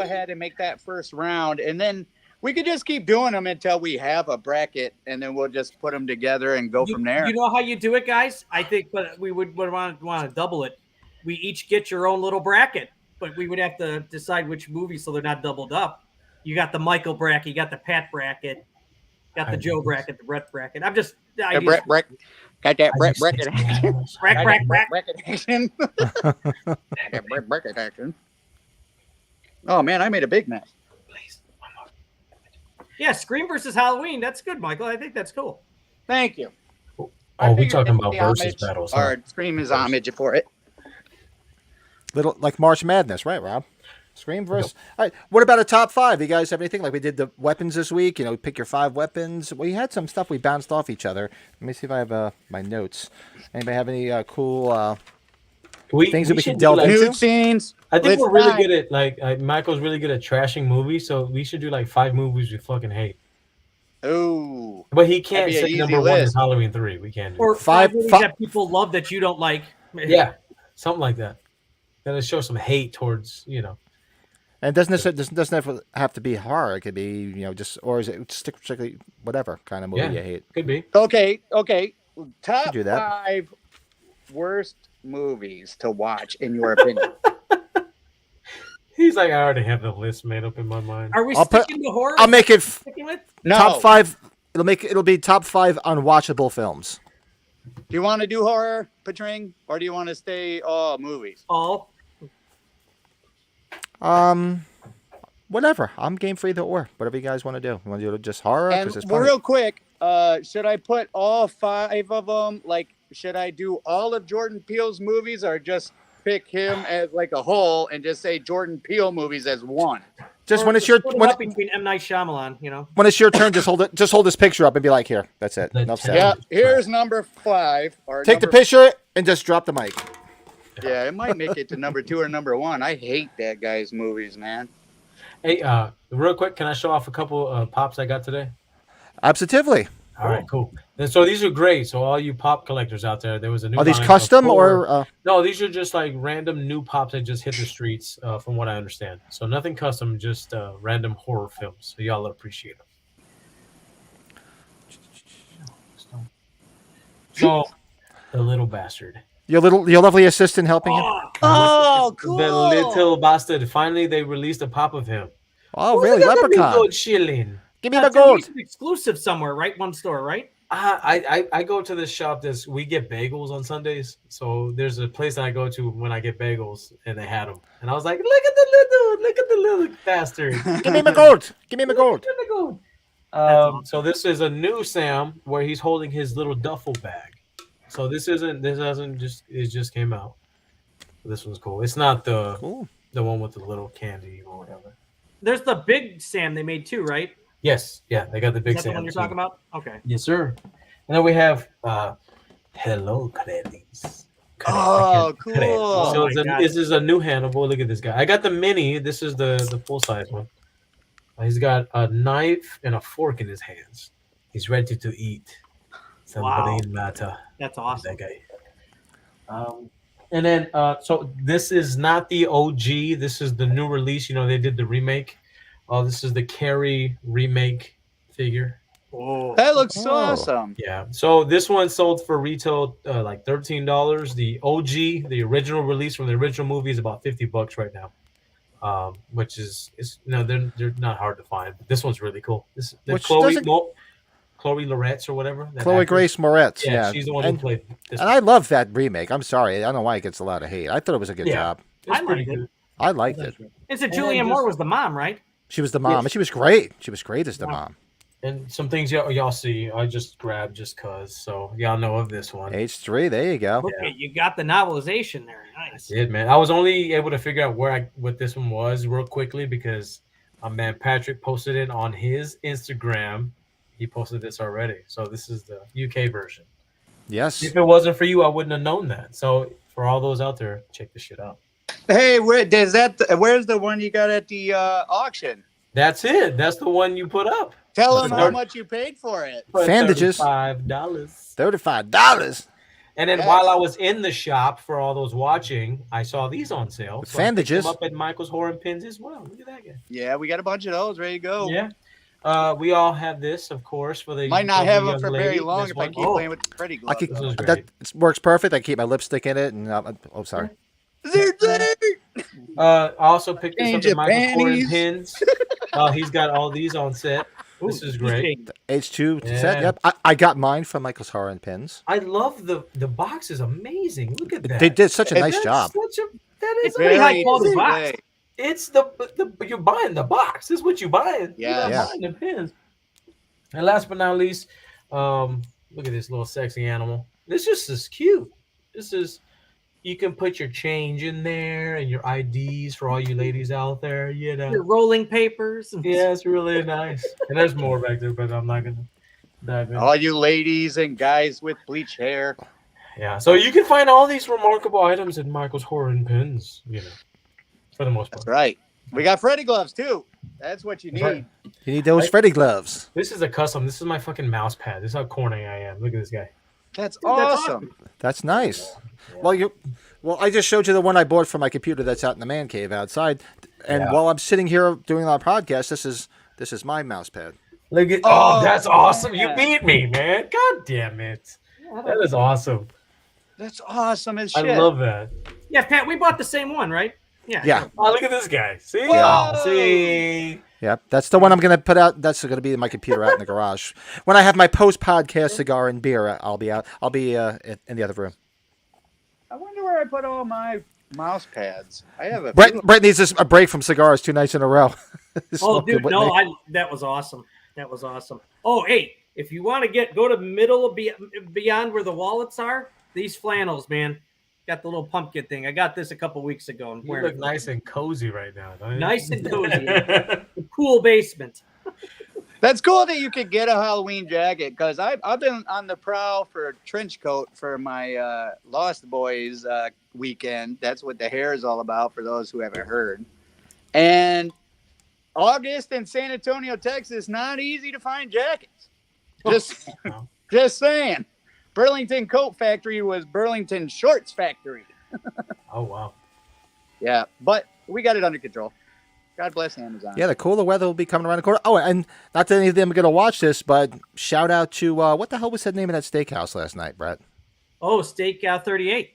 ahead and make that first round, and then we could just keep doing them until we have a bracket, and then we'll just put them together and go from there. You know how you do it, guys? I think, but we would want to double it. We each get your own little bracket, but we would have to decide which movie so they're not doubled up. You got the Michael bracket, you got the Pat bracket, got the Joe bracket, the Brett bracket. I'm just Brett got that Brett bracket action. Bracket action. Bracket action. Oh man, I made a big mess. Yeah, Scream versus Halloween. That's good, Michael. I think that's cool. Thank you. Oh, we're talking about versus battles. Or Scream is homage for it. Little like March Madness, right, Rob? Scream versus. Yep. All right. What about a top 5? You guys have anything? Like we did the weapons this week. Pick your 5 weapons. We had some stuff we bounced off each other. Let me see if I have my notes. Anybody have any cool things that we can delve into? Scenes. I think we're really good at Michael's really good at trashing movies, so we should do like 5 movies we fucking hate. Oh, but he can't say number list. 1 is Halloween 3. We can't do or 5 movies that people love that you don't like. Yeah, something like that. Gotta show some hate towards And doesn't have to be horror. It could be just, or is it strictly whatever kind of movie you hate? Could be. Okay. Top 5 worst movies to watch in your opinion. He's like, I already have the list made up in my mind. Are we sticking to horror? I'll make it no. Top 5. It'll be top 5 unwatchable films. Do you want to do horror, Patring, or do you want to stay all movies? All. Whatever. I'm game for either or. Whatever you guys want to do. You want to do just horror? And real quick, should I put all 5 of them? Like, should I do all of Jordan Peele's movies, or just pick him as like a whole and just say Jordan Peele movies as one? Just when it's your between M. Night Shyamalan, when it's your turn, just hold it. Just hold this picture up and be like, "Here, that's it." Enough said. Yeah, here's number 5. Take the picture and just drop the mic. Yeah, it might make it to number 2 or number 1. I hate that guy's movies, man. Hey, real quick, can I show off a couple pops I got today? Absolutely. All right, cool. And so these are great. So all you pop collectors out there, there was a new. Are these line of custom 4 or? No, these are just like random new pops that just hit the streets, from what I understand. So nothing custom, just random horror films. So y'all will appreciate them. So the little bastard. Your lovely assistant helping him? Oh, cool. The little bastard. Finally, they released a pop of him. Oh, really? Leprechaun. Good shilling. Give me the Tim, gold. he's an exclusive somewhere, right? One store, right? I go to this shop. We get bagels on Sundays. So there's a place that I go to when I get bagels, and they had them. And I was like, look at the little bastard. Give me my gold. Give me my gold. So this is a new Sam where he's holding his little duffel bag. So this just came out. This one's cool. It's not the one with the little candy or whatever. There's the big Sam they made too, right? Yes, yeah, they got the big Is that Sam. the one you're talking about? Okay. Yes, sir. And then we have Hello Clarice. Oh, cool. So this is a new Hannibal. Look at this guy. I got the mini. This is the full size one. He's got a knife and a fork in his hands. He's ready to eat. Wow. Matter. That's awesome. That guy. And then so this is not the OG. This is the new release. You know, they did the remake. This is the Carrie remake figure. Oh, That looks awesome. Yeah. So this one sold for retail like $13. The OG, the original release from the original movie, is about $50 right now. Which is they're not hard to find. But this one's really cool. This Chloe Loretz or whatever. Chloe Grace Moretz. Yeah, she's the one who played this. And I love that remake. I'm sorry. I don't know why it gets a lot of hate. I thought it was a good job. It's pretty good. I liked it. It's a Julianne Moore was the mom, right? She was the mom, and she was great. She was great as the mom. And some things y'all see, I just grabbed just cause. So y'all know of this one. H3, there you go. Okay, you got the novelization there. Nice. I did, man. I was only able to figure out what this one was real quickly because my man Patrick posted it on his Instagram. He posted this already. So this is the UK version. Yes. If it wasn't for you, I wouldn't have known that. So for all those out there, check this shit out. Hey, where's the one you got at the auction? That's it. That's the one you put up. Tell them how much you paid for it. Fandages. $35. $35. And then while I was in the shop, for all those watching, I saw these on sale. So Fandages. I picked them up at Michael's Horror and Pins as well. Look at that guy. Yeah, we got a bunch of those ready to go. Yeah. We all have this, of course, for the might not have them for lady. very long if I keep playing with the Freddy glove. That works perfect. I keep my lipstick in it, and sorry. I also picked this up at Michael's Horror and Pins. He's got all these on set. This is great. The H2 set. Yep. I got mine from Michael's Horror and Pins. I love the box is amazing. Look at that. They did such a nice job. That is a very high quality box. It's the you're buying the box. This is what you're buying. Yeah. You're not buying the pins. And last but not least, look at this little sexy animal. This just is cute. This is you can put your change in there and your IDs for all you ladies out there. You know, your rolling papers. Yeah, it's really nice. And there's more back there, but I'm not gonna dive in. All you ladies and guys with bleach hair. Yeah, so you can find all these remarkable items at Michael's Horror and Pins. You know, for the most part. That's right. We got Freddy gloves too. That's what you need. Right. You need those Freddy gloves. This is a custom. This is my fucking mouse pad. This is how corny I am. Look at this guy. That's awesome. That's nice. Yeah. Well, I just showed you the one I bought for my computer that's out in the man cave outside, and while I'm sitting here doing our podcast, this is my mouse pad. Look at that's awesome! You beat me, man. God damn it! That is awesome. That's awesome as shit. I love that. Yeah, Pat, we bought the same one, right? Yeah. Oh, look at this guy. See? Whoa. See? Yeah, that's the one I'm going to put out. That's going to be my computer out in the garage. When I have my post-podcast cigar and beer, I'll be out. I'll be in the other room. I wonder where I put all my mouse pads. I have a Brett needs a break from cigars 2 nights in a row. Oh, dude, no, that was awesome. That was awesome. Oh, hey, if you want to go to middle of beyond where the wallets are, these flannels, man. Got the little pumpkin thing. I got this a couple weeks ago. And you look nice and cozy right now, don't you? Nice and cozy. The cool basement. That's cool that you could get a Halloween jacket because I've been on the prowl for a trench coat for my Lost Boys weekend. That's what the hair is all about for those who haven't heard. And August in San Antonio, Texas, not easy to find jackets. Just, No. just saying. Burlington Coat Factory was Burlington Shorts Factory. Oh wow. Yeah, but we got it under control. God bless Amazon. Yeah, the cooler weather will be coming around the corner. Oh, and not that any of them are going to watch this, but shout out to what the hell was the name of that steakhouse last night, Brett? Oh, Steak 38.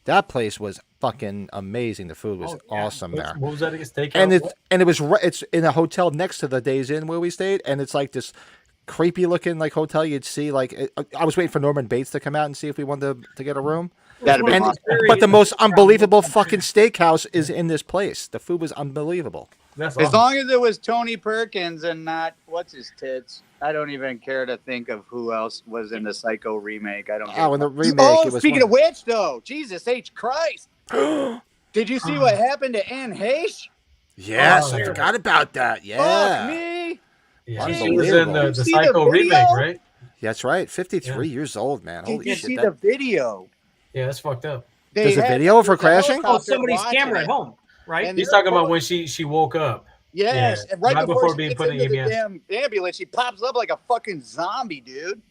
That place was fucking amazing. The food was yeah. awesome there. What was that again? Steakhouse? And it was it's in a hotel next to the Days Inn where we stayed, and it's like this creepy looking like hotel you'd see. Like I was waiting for Norman Bates to come out and see if we wanted to get a room. That'd be And, awesome. but the most unbelievable fucking steakhouse is in this place. The food was unbelievable. That's As awesome. long as it was Tony Perkins and not what's his tits, I don't even care to think of who else was in the Psycho remake. I don't. Oh, in the remake, Oh, it was speaking of which, though, Jesus H Christ! Did you see what happened to Anne Heche? Yes, Oh, I yeah. forgot about that. Fuck Yeah, me! Yeah, Jeez. she was in Did you the see Psycho the remake, video? right? that's right. 53 years old, man. Did Holy you shit! see that- the video? Yeah, that's fucked up. There's a had- video of her there's a crashing? Oh, helicopter somebody's watching camera it. at home, right? And He's they're talking about both- when she woke up. Yes, Yeah, and right right before before she being gets put in into the EMS. damn ambulance, she pops up like a fucking zombie, dude.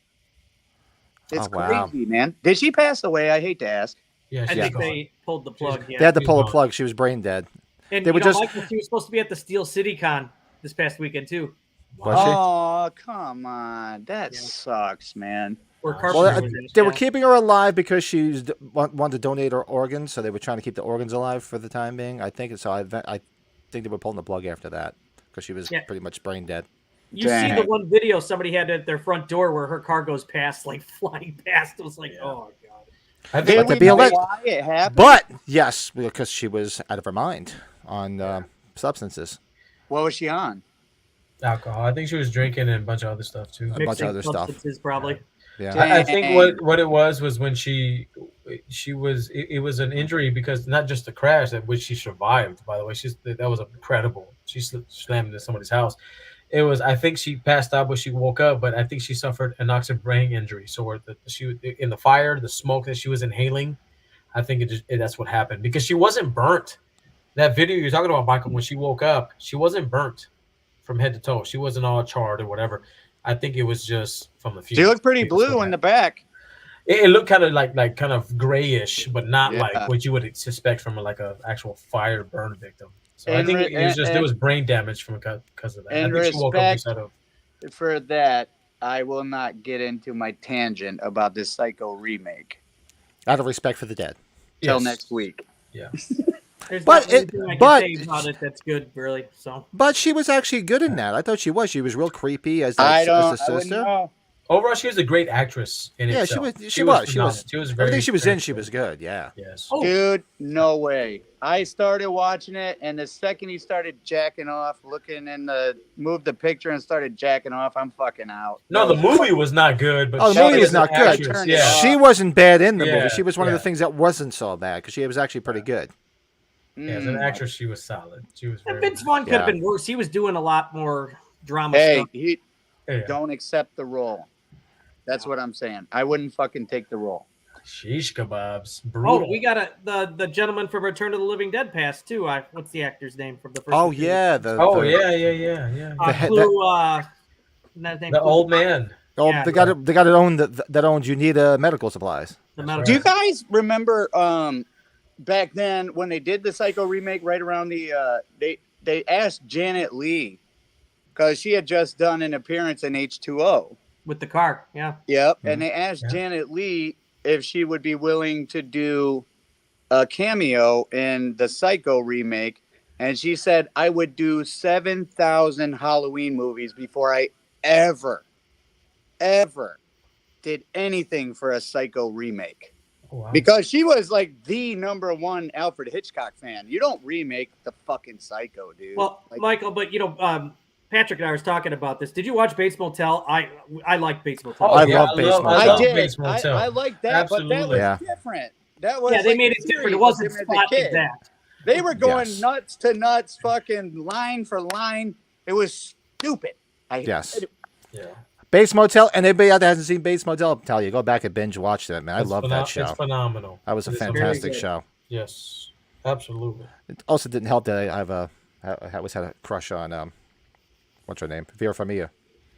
It's Oh, wow. crazy, man. Did she pass away? I hate to ask. Yeah, I she's think gone. they pulled the plug. They Yeah. had to she's pull a gone. plug. She was brain dead. And they you were know, just- Michael, she was supposed to be at the Steel City Con this past weekend too, Was she? Oh, come on. That Yeah. sucks, man. where Well, Carpenter Well, was in. they were Yeah. keeping her alive because she wanted to donate her organs, so they were trying to keep the organs alive for the time being. I think so. I think they were pulling the plug after that because she was Yeah. pretty much brain dead. You see the Dang. one video somebody had at their front door where her car goes past, like flying past. It was like, Yeah. oh god. I Did think to we be know elect- why it happened? But yes, because she was out of her mind on substances. What was she on? alcohol. I think she was drinking and a bunch of other stuff too. A bunch of Mixing other stuff. substances, probably. Yeah. Dang. I think what it was when she was it was an injury because not just the crash that which she survived. By the way, that was incredible. She slammed into somebody's house. It was I think she passed out, but she woke up. But I think she suffered an oxidative brain injury. So where she in the fire, the smoke that she was inhaling, I think that's what happened because she wasn't burnt. That video you're talking about, Michael, when she woke up, she wasn't burnt from head to toe. She wasn't all charred or whatever. I think it was just from the fumes. She looked pretty blue in the back. It looked kind of like kind of grayish, but not Yeah. like what you would suspect from like a actual fire burn victim. So I And think re- it was just there and- was brain damage from because of that. in I think she woke up respect- instead of For that, I will not get into my tangent about this Psycho remake Out of respect for the dead. till Yes. next week. Yeah. There's But not it- anything I can but- say about it that's good, really. So But she was actually good in that. I thought she was. She was real creepy as the, I as don't. the I wouldn't sister. know. Overall, she was a great actress in Yeah, itself. she was. She was. phenomenal. She was very Everything she was in, she very was good. Yeah. good. Yes. Oh. Dude, no way. I started watching it, and the second he started jacking off, looking in moved the picture and started jacking off, I'm fucking out. No, the movie was not good, but Oh, the she movie was as an not good. actress, Turned it Yeah. off. She wasn't bad in the Yeah, movie. She was one of the yeah. things that wasn't so bad because she was actually pretty good. Yeah, as an actress, she was solid. She was and very Vince Vaughn could have Yeah. been worse. He was doing a lot more drama Hey, stuff. he yeah. don't accept the role. That's what I'm saying. I wouldn't fucking take the role. Sheesh kebabs. Brutal. Oh, we got the gentleman from Return of the Living Dead passed too. What's the actor's name from the first? Oh movie? yeah. Oh the, yeah. The head- Clue, that name, The Clue- old man. Oh, Yeah. the guy that owned that owns Unita Medical Supplies. the metal- Do you guys remember back then when they did the Psycho remake right around the they asked Janet Leigh because she had just done an appearance in H2O. with the car? Yeah. Yep. Mhm. And they asked Yeah. Janet Leigh if she would be willing to do a cameo in the Psycho remake. And she said, I would do 7,000 Halloween movies before I ever did anything for a Psycho remake. Oh, wow. Because she was like the #1 Alfred Hitchcock fan. You don't remake the fucking Psycho, dude. Well, Like, Michael, but Patrick and I was talking about this. Did you watch Bates Motel? I like Bates Motel. Oh, I yeah, love Bates Motel. I love did. Bates Motel. I like that, but that was Absolutely. Yeah. different. That was yeah, they like made a it different. series It wasn't with him as a spot kid. exact. They were going Yes. nuts to nuts, fucking line for line. It was stupid. Yes. Yeah. Bates Motel, and anybody out there hasn't seen Bates Motel, I'll tell you, go back and binge watch that, man. I It's love that show. It's phenomenal. That was a It's very fantastic good. show. Yes, absolutely. It also didn't help that I always had a crush on what's her name, Vera Farmiga.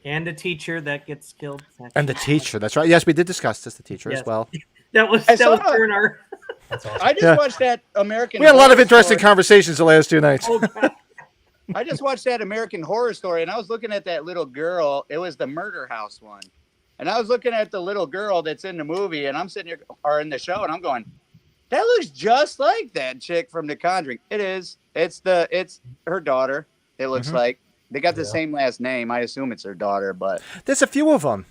And the teacher that gets killed. And the teacher. That's right. Yes, we did discuss this. The teacher Yes. as well. That was during our. That's awesome. I just watched that American. We had a lot of Horror interesting Story. conversations the last 2 nights. Oh, God. I just watched that American Horror Story, and I was looking at that little girl. It was the murder house one, and I was looking at the little girl that's in the movie, and I'm sitting here or in the show, and I'm going, that looks just like that chick from The Conjuring. It is. It's her daughter. It looks like they got the same last name. I assume it's her daughter, but There's a few of them.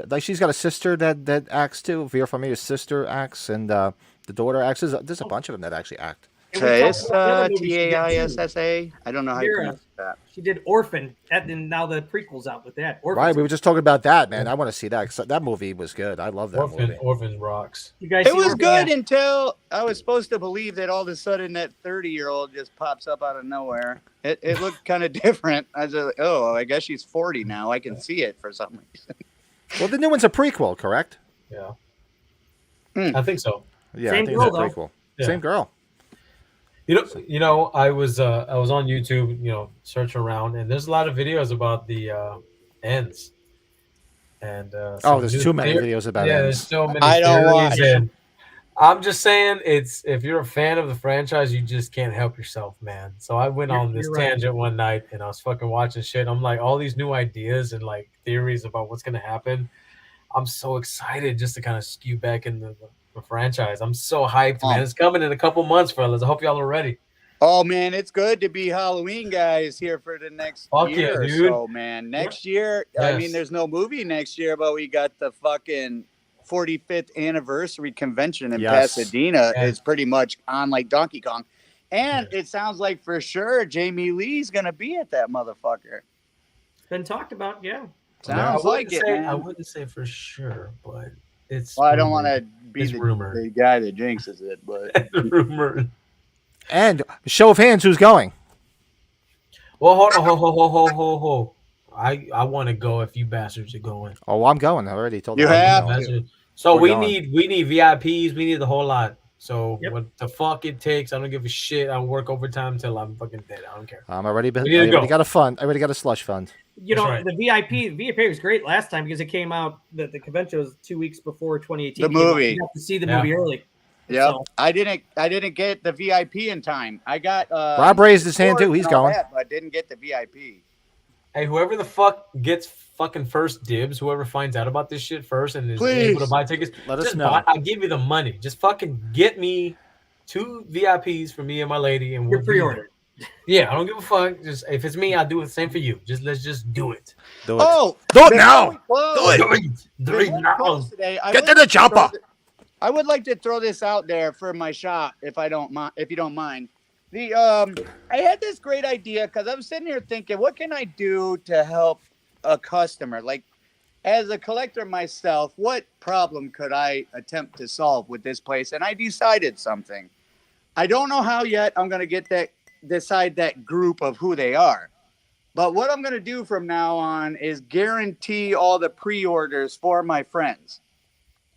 Like she's got a sister that acts too. Vera Farmiga's sister acts, and the daughter acts. There's a bunch of them that actually act. it's Taissa. I don't know how you pronounce that. She did Orphan, and now the prequel's out with that. Orphan. Right, we were just talking about that, man. I want to see that. 'Cause that movie was good. I love that movie. Orphan rocks. You guys It see was Orphan? good until I was supposed to believe that all of a sudden that 30-year-old just pops up out of nowhere. It looked kind of different. I was like, oh, I guess she's 40 now. I can see it for some reason. Well, the new one's a prequel, correct? Yeah. I think so. Yeah, Same I think girl, it's a though. prequel. Yeah. Same girl. You know, I was on YouTube, searching around, and there's a lot of videos about the ends. And There's too many videos about there's ends. so many. I don't theories, watch. and I'm just saying, if you're a fan of the franchise, you just can't help yourself, man. So I went on this You're right. tangent one night, and I was fucking watching shit. I'm like, all these new ideas and like theories about what's gonna happen. I'm so excited just to kind of skew back in the franchise. I'm so hyped, man. It's coming in a couple months, fellas. I hope y'all are ready. Oh, man, it's good to be Halloween guys here for the next Fuck year yeah, or dude. so, man. Next year, I Yes. mean, there's no movie next year, but we got the fucking 45th anniversary convention in Yes. Pasadena. Yeah. It's pretty much on like Donkey Kong. And it sounds like for sure Jamie Lee's going to be at that motherfucker. Been talked about, yeah. Sounds like it, man. I wouldn't say for sure, but it's. Well, I don't want to be It's rumored. the guy that jinxes it, but the rumor. And show of hands, who's going? Well, hold on, ho. I want to go if you bastards are going. Oh, I'm going. I already told You them I'm have going. to. So We're we going. need VIPs. We need the whole lot. So Yep. what the fuck it takes, I don't give a shit. I'll work overtime until I'm fucking dead. I don't care. I already We need to go. got a fund. I already got a slush fund. You know, That's right. the VIP was great last time because it came out. The convention was 2 weeks before 2018. The It came out. movie. You got to see the Yeah. movie early. Yep. So- I didn't get the VIP in time. I got Rob raised his hand too. scores He's and all going. that, but I didn't get the VIP. Hey, whoever the fuck gets fucking first dibs, whoever finds out about this shit first and is Please. able to buy tickets, Let us just know. I'll give you the money. Just fucking get me 2 VIPs for me and my lady, and Your we'll be pre-order. there. Yeah, I don't give a fuck. Just if it's me, I'll do the same for you. Let's just do it. Do it. Oh, Do it before now. we close- Do it. Do it before we now. close today, I Get would to the like throw chopper. I would like to throw this out there for my shop, if you don't mind. The I had this great idea because I was sitting here thinking, what can I do to help a customer? Like, as a collector myself, what problem could I attempt to solve with this place? And I decided something. I don't know how yet. I'm going to decide that group of who they are. But what I'm going to do from now on is guarantee all the pre-orders for my friends.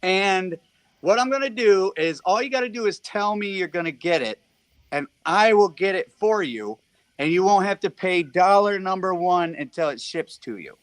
And what I'm going to do is all you got to do is tell me you're going to get it, and I will get it for you, and you won't have to pay dollar number one until it ships to you.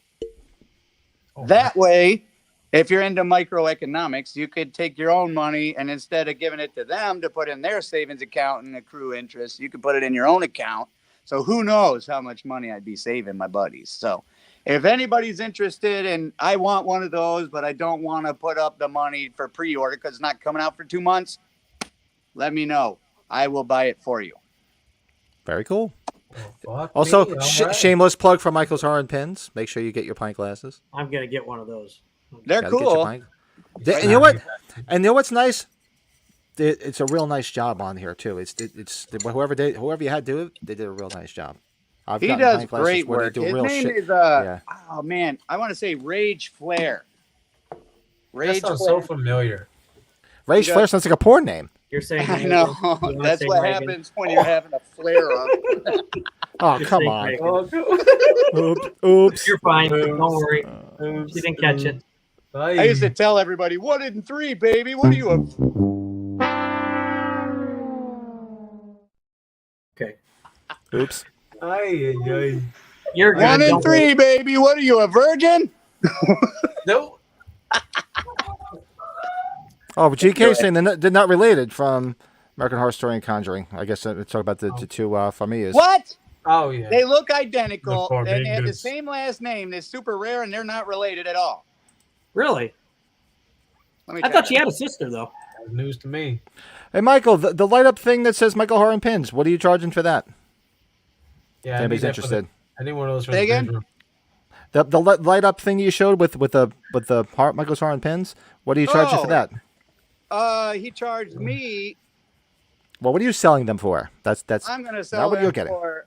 That way, if you're into microeconomics, you could take your own money, and instead of giving it to them to put in their savings account and accrue interest, you could put it in your own account. So who knows how much money I'd be saving my buddies. So if anybody's interested, and I want one of those, but I don't want to put up the money for pre-order because it's not coming out for 2 months, let me know. I will buy it for you. Very cool. Fuck Also, me, all right. shameless plug for Michael's Horror and Pins. Make sure you get your pint glasses. I'm gonna get one of those. They're Gotta get your cool. pint- And you know what? And you know what's nice? It's a real nice job on here too. It's whoever you had do it, they did a real nice job. I've He gotten does pint glasses great where they work. do His real name shit. is Yeah. oh man, I want to say Rage Flare. That Rage sounds Flare. so familiar. Rage he Flare does- sounds like a porn name. You're saying I know. You wanna That's say what Reagan? happens when you're having a flare up. Oh, You're come saying on. Reagan. Oops. You're fine. Don't worry. She didn't catch it. I used to tell everybody 1 in 3, baby. What are you? Okay. Oops. Ay, ay, ay. You're good. 1 and Don't 3, baby. What are you, a virgin? No. Oh, but GK saying they're not related from American Horror Story and Conjuring. I guess it's talking about the two familias. What? Oh yeah. They look identical, The and they have the Forbidden same last name. They're super rare, and they're not related at all. Really? Let me I check thought it. she had a sister though. That's news to me. Hey, Michael, the light up thing that says Michael Horror and Pins. What are you charging for that? Yeah, If anybody's interested. I need one of those for Say the again? bedroom. The light up thing you showed with the heart, Michael's Horror and Pins. What are you charging for that? He charged me. Well, what are you selling them for? That's I'm gonna not sell what them you're getting. for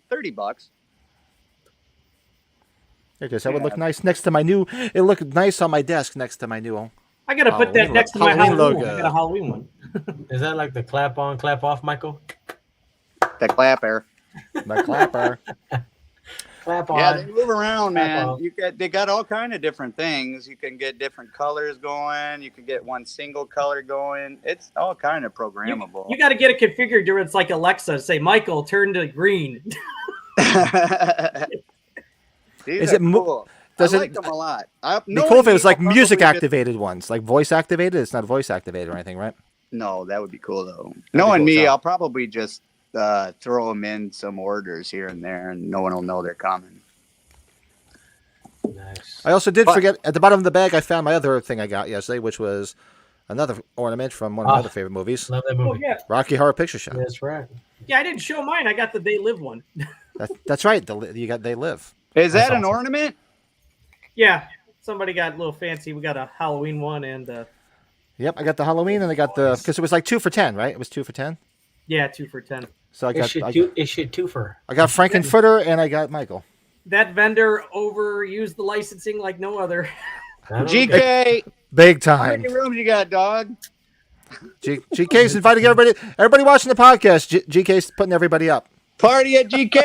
$30. Because that would look nice next to my new. It looked nice on my desk next to my new. I gotta put that Halloween next to my Halloween Halloween one. logo. I got a Halloween one. Is that like the clap on, clap off, Michael? The clapper. My clapper. Clap on. Yeah, they move around, man. off. They got all kind of different things. You can get different colors going. You can get one single color going. It's all kind of programmable. You got to get it configured to it's like Alexa. Say, Michael, turn to green. These Is are it cool. does I it- like them a lot. It'd be cool if it was like music activated ones, like voice activated. It's not voice activated or anything, right? No, that would be cool though. Knowing cool, me, so. I'll probably just throw them in some orders here and there, and no one will know they're coming. Nice. I also did But- forget at the bottom of the bag. I found my other thing I got yesterday, which was another ornament from one of my other favorite movies, Love that Oh movie. yeah, Rocky Horror Picture Show. That's right. yeah. I didn't show mine. I got the They Live one. That's right. You got They Live. Is That's that an awesome. ornament? Yeah, somebody got a little fancy. We got a Halloween one and Yep, I got the Halloween and I got the because it was like 2 for $10, right? It was 2 for $10. yeah, 2 for $10. So I It got should twofer. I got Frankenfurter and I got Michael. That vendor overused the licensing like no other. GK, Big how time. many rooms you got, dog? GK's inviting everybody watching the podcast. GK's putting everybody up. Party at GK.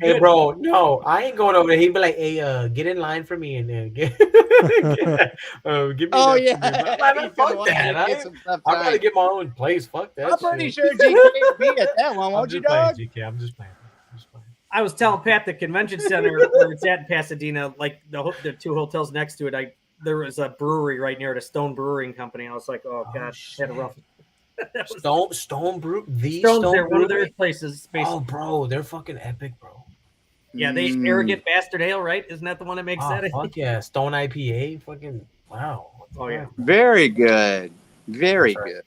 Hey, bro, no, I ain't going over there. He'd be like, hey, get in line for me and then give me Oh that. yeah. I'm like, He's gonna fuck want you that. to get some stuff I gotta signed. get my own place. Fuck that. I'm pretty shit. sure GK will be at that one, I'm won't you, just playing, dog? GK. I'm just playing. I'm just playing. I was telling Pat the convention center where it's at in Pasadena, like the 2 hotels next to it. There was a brewery right near it, a Stone Brewing Company. I was like, oh gosh, had a rough. That was- Stone Brew, the Stone's Stone there, one of their Brewery? places. Basically. Oh, bro, they're fucking epic, bro. Yeah, they arrogant bastard ale, right? Isn't that the one that makes Oh, that? fuck yeah, Stone IPA, fucking wow. Oh yeah. Very good. Very That's right. good.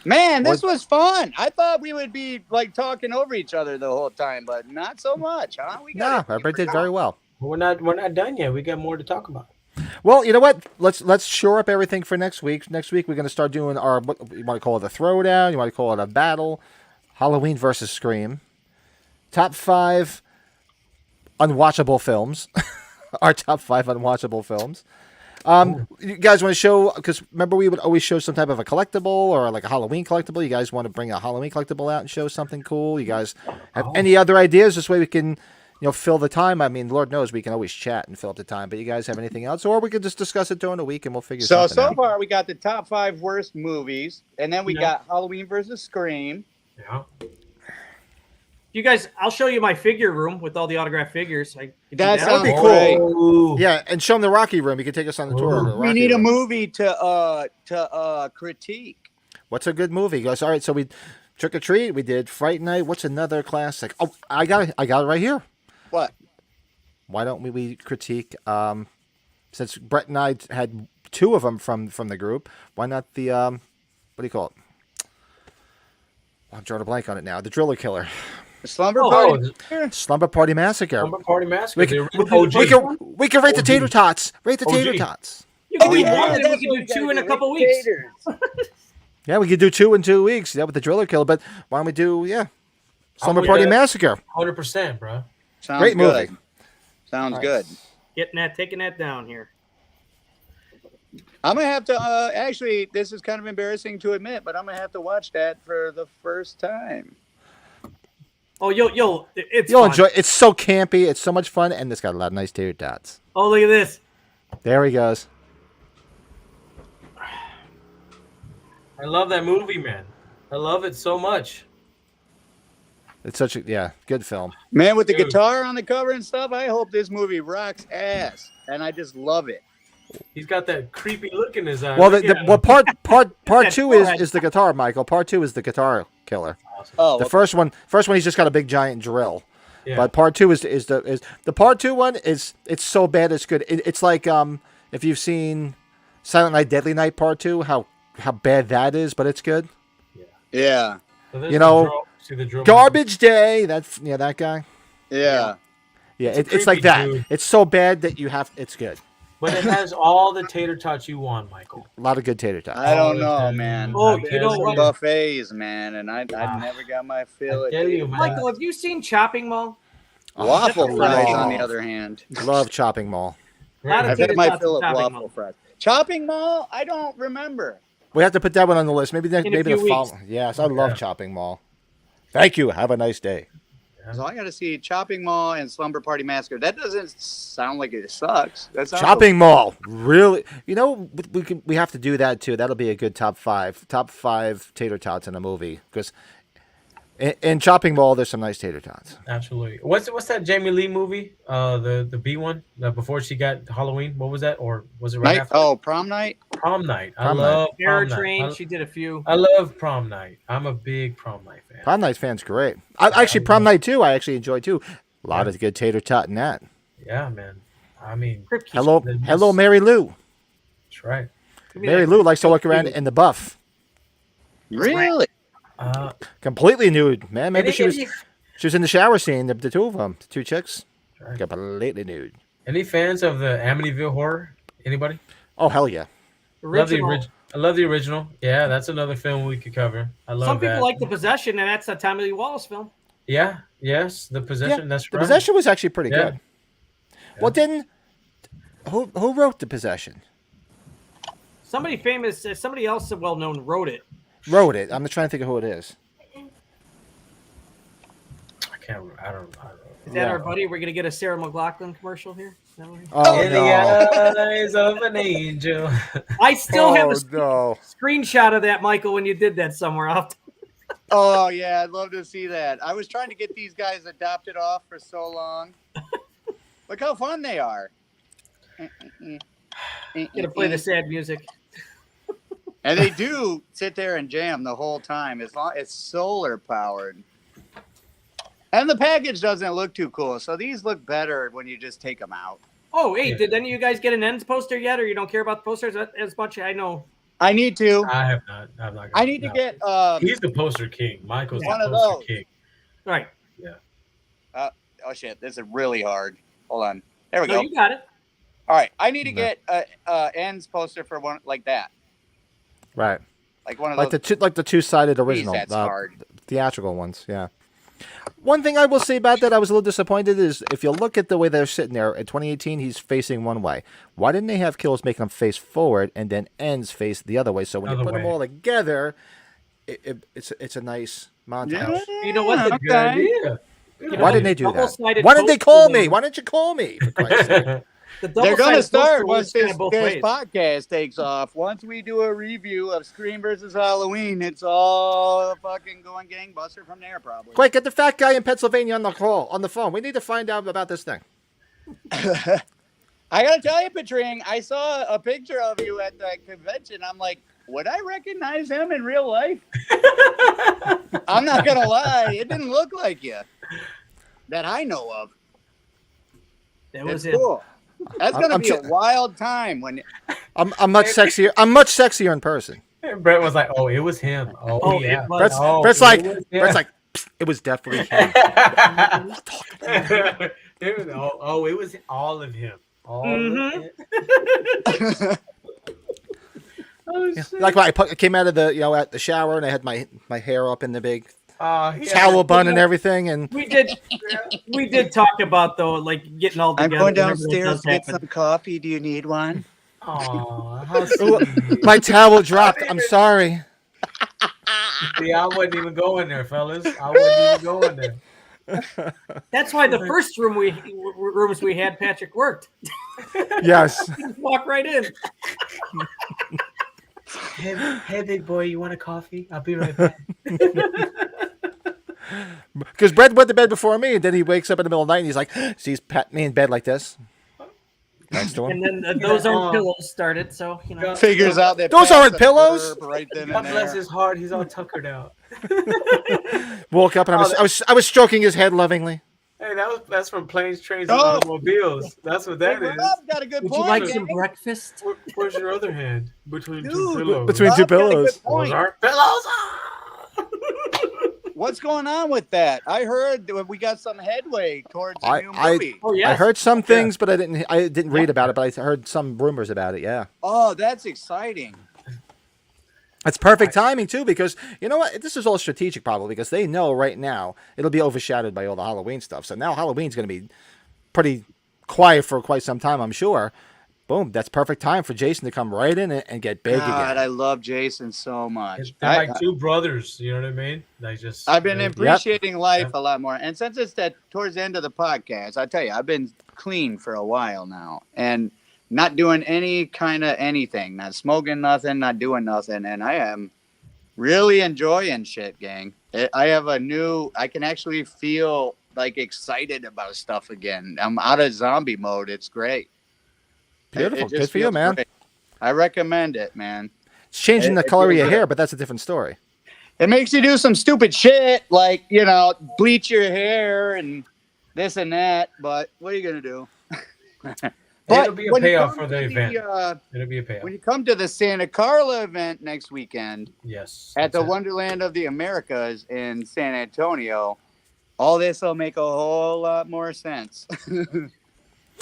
Man, this was fun. I thought we would be like talking over each other the whole time, but not so much, huh? We No, got it everybody did figured very out. well. We're not done yet. We got more to talk about. Well, you know what? Let's shore up everything for next week. Next week we're going to start doing our what you want to call it a throwdown. You want to call it a battle. Halloween versus Scream. Top 5 unwatchable films. Our top 5 unwatchable films. You guys want to show? Because remember we would always show some type of a collectible or like a Halloween collectible. You guys want to bring a Halloween collectible out and show something cool? You guys have any other ideas? This way we can. Fill the time. I mean, Lord knows we can always chat and fill up the time. But you guys have anything else, or we could just discuss it during the week and we'll figure something out. So far we got the top 5 worst movies, and then we got Halloween versus Scream. Yeah. You guys, I'll show you my figure room with all the autographed figures. I could do That that. sounds be great. Ooh. Yeah, and show them the Rocky Room. You can take us on the tour. Of the We Rocky need a Room. movie to critique. What's a good movie, guys? All right, so we Trick or Treat. We did Fright Night. What's another classic? Oh, I got it right here. What? Why don't we critique? Since Brett and I had 2 of them from the group, why not the what do you call it? I'm drawing a blank on it now. The Driller Killer, The Slumber Oh, Party? Slumber Party Massacre. Slumber Party Massacre. We the can, original OG. we can rate the tater tots. Rate the OG. tater tots. You can Oh, do yeah, one, and that's we what can do gotta 2 in a do. couple weeks. Taters. Yeah, we could do 2 in 2 weeks. Yeah, with the Driller Killer. But why don't we do Slumber we Party got- Massacre? 100%, bro. Sounds Great good. movie. Sounds Nice. good. Taking that down here. I'm gonna have to actually. This is kind of embarrassing to admit, but I'm gonna have to watch that for the first time. Oh, you'll it's You'll fun. enjoy. It's so campy. It's so much fun, and it's got a lot of nice tater tots. Oh, look at this. There he goes. I love that movie, man. I love it so much. It's such a good film. Man, with the guitar on the cover and stuff, I hope this movie rocks ass, and I just love it. He's got that creepy look in his eye. Well, part two is the guitar, Michael. Part two is the guitar killer. Oh, the first one he's just got a big giant drill. Yeah. But part two is the part two one is it's so bad it's good. It's like if you've seen Silent Night Deadly Night Part 2, how bad that is, but it's good. Yeah. So you know, Garbage Day. That's that guy. Yeah. Yeah, it's like that. Dude. It's so bad that it's good. But it has all the tater tots you want, Michael. A lot of good tater tots. I don't know, man. Oh, I've you been know to what? buffets, man, and I never got my fill. I tell you, man. Michael, have you seen Chopping Mall? Waffle Oh. fries, on the other hand. Love Chopping Mall. Lot of I've had tater my tots fill of at Chopping waffle Mall. fries. Chopping Mall? I don't remember. We have to put that one on the list. Maybe In a maybe few the weeks. following. Yes, I love Chopping Mall. Thank you. Have a nice day. So I got to see Chopping Mall and Slumber Party Massacre. That doesn't sound like it sucks. That sounds Chopping Mall, really? We have to do that too. That'll be a good top five tater tots in a movie because in Chopping Mall there's some nice tater tots. Absolutely. What's that Jamie Lee movie? The B one before she got Halloween. What was that? Or was it right Night? after? Oh, Prom Night? Prom Night. I Prom love Terror Prom Train. Night. She did a few. I love Prom Night. I'm a big Prom Night fan. Prom Night's fan's great. Actually, Prom Night too. I actually enjoy too. A lot of good tater tot in that. Yeah, man. I mean, Hello, Mary Lou. that's right. Mary Lou likes to walk around in the buff, Really? completely nude. Man, maybe she was any, in the shower scene. The two of them, the two chicks, Right. completely nude. any fans of the Amityville Horror? Anybody? Oh hell yeah! Original. I love the original. Yeah, that's another film we could cover. I love Some that. people like The Possession, and that's a Tommy Lee Wallace film. Yeah. Yes. The Possession. That's The right. Possession was actually pretty Yeah. good. Well, didn't who wrote The Possession? Somebody famous, somebody else well known wrote it. Wrote it. I'm trying to think of who it is. I can't remember. I don't know. Is that our buddy? We're gonna get a Sarah McLachlan commercial here. Is that what we- Oh In no! the eyes of an angel. I still have a no! screenshot of that, Michael, when you did that somewhere. Oh, yeah. I'd love to see that. I was trying to get these guys adopted off for so long. Look how fun they are. Gonna play the sad music. And they do sit there and jam the whole time. It's solar powered. And the package doesn't look too cool. So these look better when you just take them out. Oh, hey, did any of you guys get an Ends poster yet, or you don't care about the posters as much? I know. I need to. I have not. I'm not. I need to get. He's the poster king. Michael's one the of poster those. king. All right. Oh shit! This is really hard. Hold on. There we No, go. you got it. All right. I need to get Ends poster for one like that. Right. Like one of Like those. the two-sided original, that's hard. theatrical ones. Yeah. One thing I will say about that, I was a little disappointed, is if you look at the way they're sitting there in 2018, he's facing one way. Why didn't they have Kills make him face forward and then Ends face the other way? So when you put them all together, it's a nice montage. Yeah, You know what? The Good idea. Why didn't they do that? double-sided Why didn't they poster call thing. me? Why didn't you call me? For Christ's sake. The They're going to double-sided start poster once works kinda this both ways. podcast takes off. Once we do a review of Scream versus Halloween, it's all fucking going gangbuster from there, probably. Quick, get the fat guy in Pennsylvania on the phone. We need to find out about this thing. I gotta tell you, Patring, I saw a picture of you at that convention. I'm like, would I recognize him in real life? I'm not gonna lie, it didn't look like you that I know of. That was It's it. cool. That's gonna I'm be a wild time when. I'm much sexier. I'm much sexier in person. Brett was like, "Oh, it was him." Oh, yeah. it was. Brett's like, it was him. Brett's like, "Psst, it was definitely him. It was all of him. All Mhm. of him. Oh, shit. Like when I came out of the at the shower and I had my hair up in the big Yeah. towel bun and everything, and We did talk about though, like getting all I'm together. going whenever it downstairs does to get happen. some coffee. Do you need one? Aw, how sweet. my towel dropped. I'm sorry. See, I wasn't even going there, fellas. I wasn't even going there. That's why the first rooms we had, Patrick worked. Yes. Walk right in. Hey, big boy, you want a coffee? I'll be right back. Because Brett went to bed before me, and then he wakes up in the middle of the night, and he's like, sees Pat me in bed like this next to him. And then those aren't pillows started, so you know. Figures out that Those Pat's aren't a pillows? perp right then God and bless there. his heart. He's all tuckered out. Woke up and I was stroking his head lovingly. Hey, that's from Planes, Trains, Oh. and Automobiles. That's what that Hey, is. Rob's got a good Would point. you like gang. some breakfast? Where's your other hand? Between two Dude, pillows. Between Rob two got a good pillows. point. Those aren't pillows. What's going on with that? I heard that we got some headway towards a new I movie. Oh yeah. I heard some things, but I didn't read about it, but I heard some rumors about it. Yeah. Oh, that's exciting. It's perfect timing too, because you know what? This is all strategic, probably, because they know right now it'll be overshadowed by all the Halloween stuff. So now Halloween's going to be pretty quiet for quite some time, I'm sure. Boom! That's perfect time for Jason to come right in and get big God, again. I love Jason so much. They're like two brothers. You know what I mean? Like just. I've been they're- appreciating life Yep. a lot more. And since it's that towards the end of the podcast, I tell you, I've been clean for a while now and not doing any kind of anything, not smoking nothing, not doing nothing. And I am really enjoying shit, gang. I can actually feel like excited about stuff again. I'm out of zombie mode. It's great. Beautiful. It just Good for you, feels man. great. I recommend it, man. It's changing the It color of feels your good. hair, but that's a different story. It makes you do some stupid shit like, bleach your hair and this and that. But what are you going to do? It'll be a when you payoff come for the to event. the, It'll be a payoff. when you come to the Santa Carla event next weekend Yes. at the that's it. Wonderland of the Americas in San Antonio, all this will make a whole lot more sense.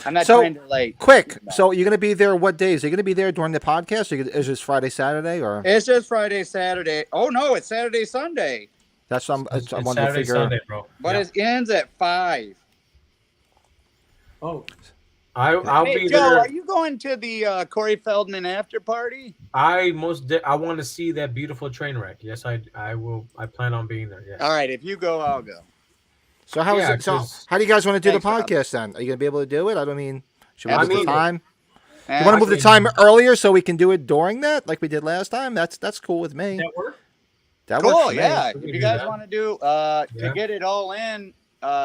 I'm not So, trying to like. Quick. So you're going to be there what days? Are you going to be there during the podcast? Or is this Friday, Saturday, or It's just Friday, Saturday. Oh no, it's Saturday, Sunday. that's what It's I'm wanting to Saturday, figure. Sunday, bro. But Yeah. it ends at 5. Oh, I'll Hey be Joe, there. are you going to the Corey Feldman after party? I want to see that beautiful train wreck. Yes, I will. I plan on being there. Yes. All right, if you go, I'll go. So how is Yeah, it? So 'cause- how do you guys want to do Thanks, the Rob. podcast then? Are you going to be able to do it? I don't mean. Should we I move the mean- time? And You want to move the mean- time earlier so we can do it during that, like we did last time? That's cool with me. that work? That works Cool, for me. yeah. We If can you do guys that. want to do Yeah. to get it all in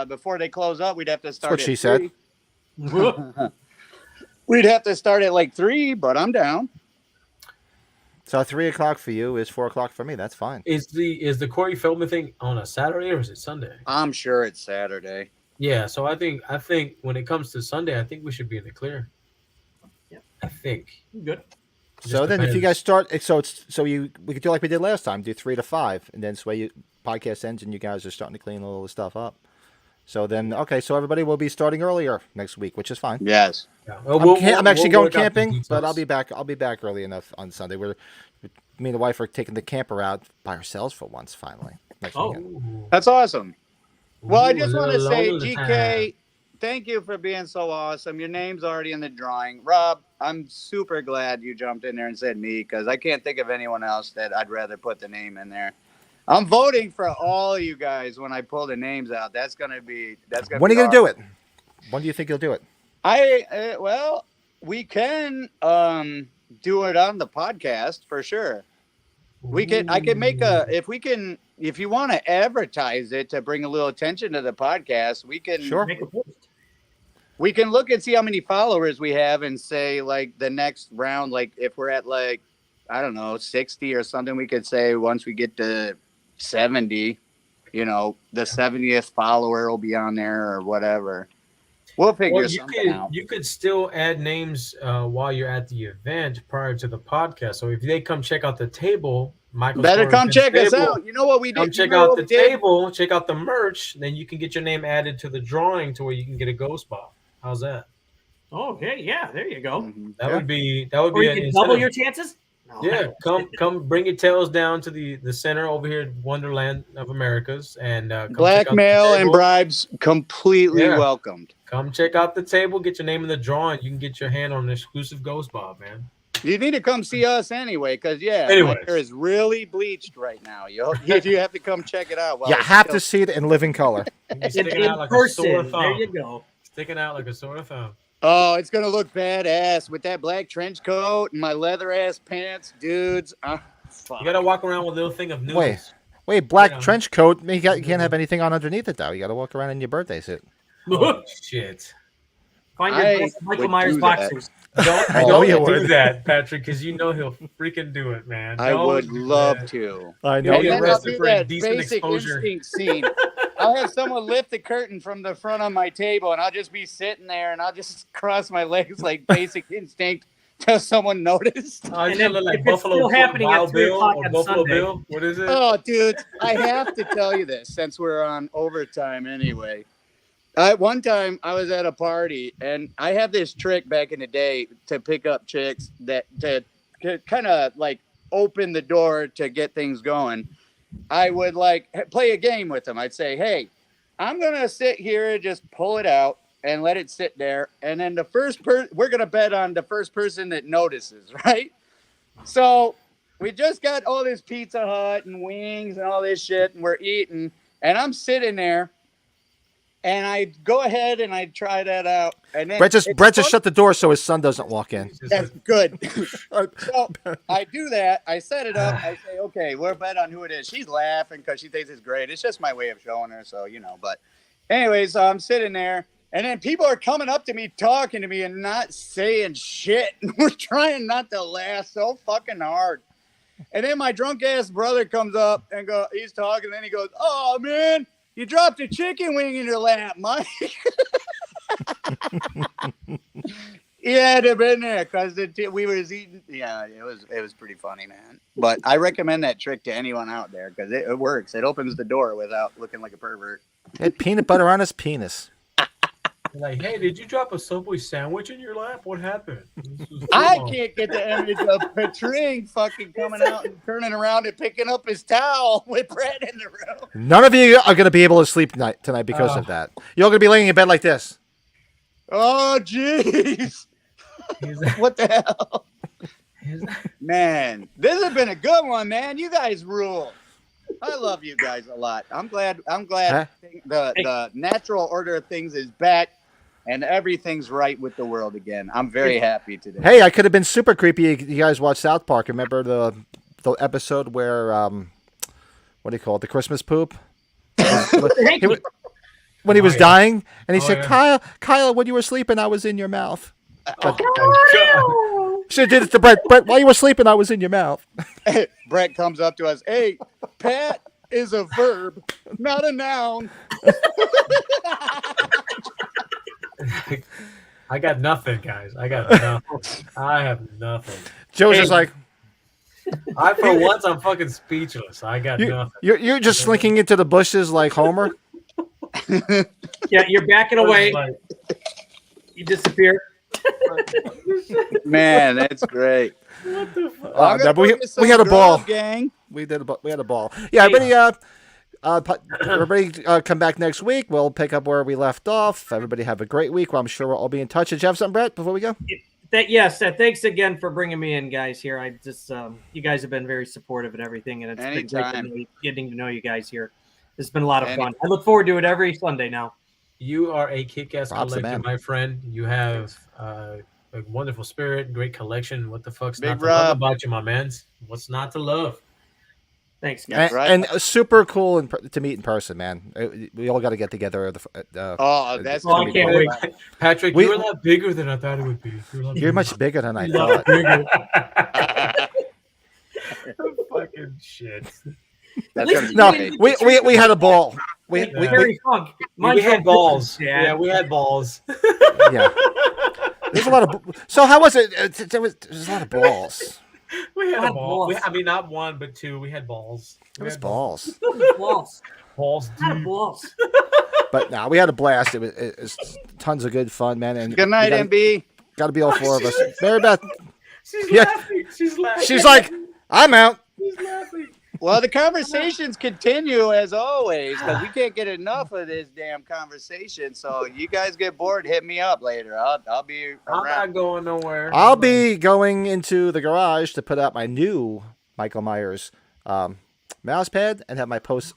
before they close up, we'd have to start. what at she said. 3. We'd have to start at like 3, but I'm down. So 3:00 for you is 4:00 for me. That's fine. Is the Corey Feldman thing on a Saturday or is it Sunday? I'm sure it's Saturday. Yeah. So I think when it comes to Sunday, I think we should be in the clear. Yeah. I think. Good. So then, if you guys start, we could do like we did last time, do 3 to 5, and then this way podcast ends and you guys are starting to clean all the stuff up. So then, okay, so everybody will be starting earlier next week, which is fine. Yes. Yeah. I'm actually going work out the camping, but details. I'll be back. I'll be back early enough on Sunday. Me and the wife are taking the camper out by ourselves for once, finally. Next Oh. weekend. Ooh. That's awesome. Well, I Ooh, just a want to little say, longer GK, time. thank you for being so awesome. Your name's already in the drawing. Rob, I'm super glad you jumped in there and said me because I can't think of anyone else that I'd rather put the name in there. I'm voting for all you guys when I pull the names out. That's gonna be. When are you going to do it? When do you think you'll do it? Well, we can do it on the podcast for sure. I can make if you want to advertise it to bring a little attention to the podcast, we can Sure. Make a post. we can look and see how many followers we have and say like the next round, like if we're at like, I don't know, 60 or something, we could say once we get to 70, the 70th follower will be on there or whatever. We'll figure Well, something out. you could still add names while you're at the event prior to the podcast. So if they come check out the table, Michael Better come Sorensen's check us table, out. You know what we did? Come You check know out what the we did? table, check out the merch, then you can get your name added to the drawing to where you can get a ghost ball. How's that? Oh, okay, yeah, there you go. Mhm. That Yeah. would be Or you an can double incentive. your chances. No, Yeah, come bring your tails down to the center over here at Wonderland of Americas and come check out the Blackmail and table. bribes completely Yeah. welcomed. Come check out the table, get your name in the drawing. You can get your hand on an exclusive ghost bob, man. You need to come see us anyway, because my Anyways. hair is really bleached right now. You have to come check it out. while You it's have still- to see it in living color. You be in, sticking in out like a sore person. thumb. There you go. Sticking out like a sore thumb. Oh, it's gonna look badass with that black trench coat and my leather ass pants, dudes. Fuck. You gotta walk around with a little thing of noodles. Wait. Wait, black trench coat. You can't have anything on underneath it though. You got to walk around in your birthday suit. Oh, shit. Find your best Michael Myers boxers. Don't do that, Patrick, because you know he'll freaking do it, man. I would love to. I know. And then I'll arrested do for that indecent basic exposure. instinct scene. I'll have someone lift the curtain from the front of my table, and I'll just be sitting there, and I'll just cross my legs like basic instinct till someone noticed. And then look like if it's Buffalo still happening at Wild 3 Bill o'clock or on Buffalo Sunday. Bill. What is it? Oh, dude, I have to tell you this since we're on overtime anyway. One time I was at a party, and I have this trick back in the day to pick up chicks that to kind of like open the door to get things going. I would like play a game with them. I'd say, hey, I'm going to sit here and just pull it out and let it sit there. And then we're going to bet on the first person that notices, right? So we just got all this Pizza Hut and wings and all this shit, and we're eating, and I'm sitting there, and I go ahead and I try that out. And then Brett just shut the door so his son doesn't walk in. That's good. So I do that. I set it up. I say, okay, we're bet on who it is. She's laughing because she thinks it's great. It's just my way of showing her. So, but anyways, so I'm sitting there, and then people are coming up to me, talking to me and not saying shit. We're trying not to laugh so fucking hard. And then my drunk ass brother comes up and he's talking, and then he goes, oh man, you dropped a chicken wing in your lap, Mike. Yeah, they've been there because we was eating. Yeah, it was pretty funny, man. But I recommend that trick to anyone out there because it works. It opens the door without looking like a pervert. He had peanut butter on his penis. Like, hey, did you drop a Subway sandwich in your lap? What happened? I can't get the image of Patring fucking coming out and turning around and picking up his towel with Brett in the room. None of you are going to be able to sleep tonight because of that. You're going to be laying in bed like this. Oh, jeez. What the hell? Man, this has been a good one, man. You guys rule. I love you guys a lot. I'm glad the natural order of things is back and everything's right with the world again. I'm very happy today. Hey, I could have been super creepy. You guys watch South Park. Remember the episode where what do you call it? The Christmas poop? When he was dying, and he said, yeah. Kyle, when you were sleeping, I was in your mouth. She did it to Brett. Brett, while you were sleeping, I was in your mouth. Brett comes up to us. Hey, Pat is a verb, not a noun. I got nothing, guys. I have nothing. Joe's just like, for once, I'm fucking speechless. I got nothing. You're just slinking into the bushes like Homer. Yeah, you're backing away. You disappear. Man, that's great. What the fuck? We had a ball, gang. We had a ball. Yeah, everybody come back next week. We'll pick up where we left off. Everybody have a great week. Well, I'm sure we'll all be in touch. Did you have something, Brett, before we go? Yes. Thanks again for bringing me in, guys. Here, I just you guys have been very supportive and everything, and it's been great getting to know you guys here. It's been a lot of fun. I look forward to it every Sunday now. You are a kick-ass collector, my friend. You have a wonderful spirit, great collection. What the fuck's not to love about you, my man? What's not to love? Thanks, guys. And super cool to meet in person, man. We all got to get together. That's I can't wait. Patrick, you're a lot bigger than I thought it would be. You're much bigger than I thought. Fucking shit. No, we had a ball. We had balls. Yeah, we had balls. Yeah. There's a lot of. So how was it? There's a lot of balls. We had balls. I mean, not one, but two. We had balls. It was balls. Balls. Balls. But no, we had a blast. It was tons of good fun, man. And good night, MB. Got to be all four of us. Mary Beth. She's laughing. She's laughing. She's like, I'm out. She's laughing. Well, the conversations continue as always because we can't get enough of this damn conversation. So you guys get bored, hit me up later. I'll be around. I'm not going nowhere. I'll be going into the garage to put out my new Michael Myers mouse pad and have my post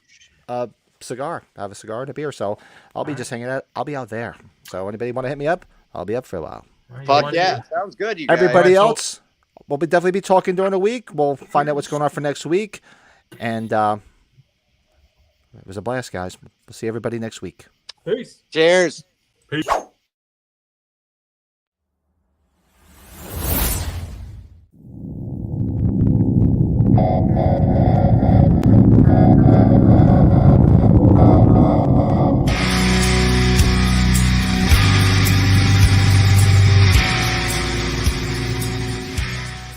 cigar. I have a cigar and a beer, so I'll be just hanging out. I'll be out there. So anybody want to hit me up? I'll be up for a while. Fuck yeah, sounds good. You guys. Everybody else, we'll definitely be talking during the week. We'll find out what's going on for next week. And It was a blast, guys. We'll see everybody next week. Peace. Cheers. Peace.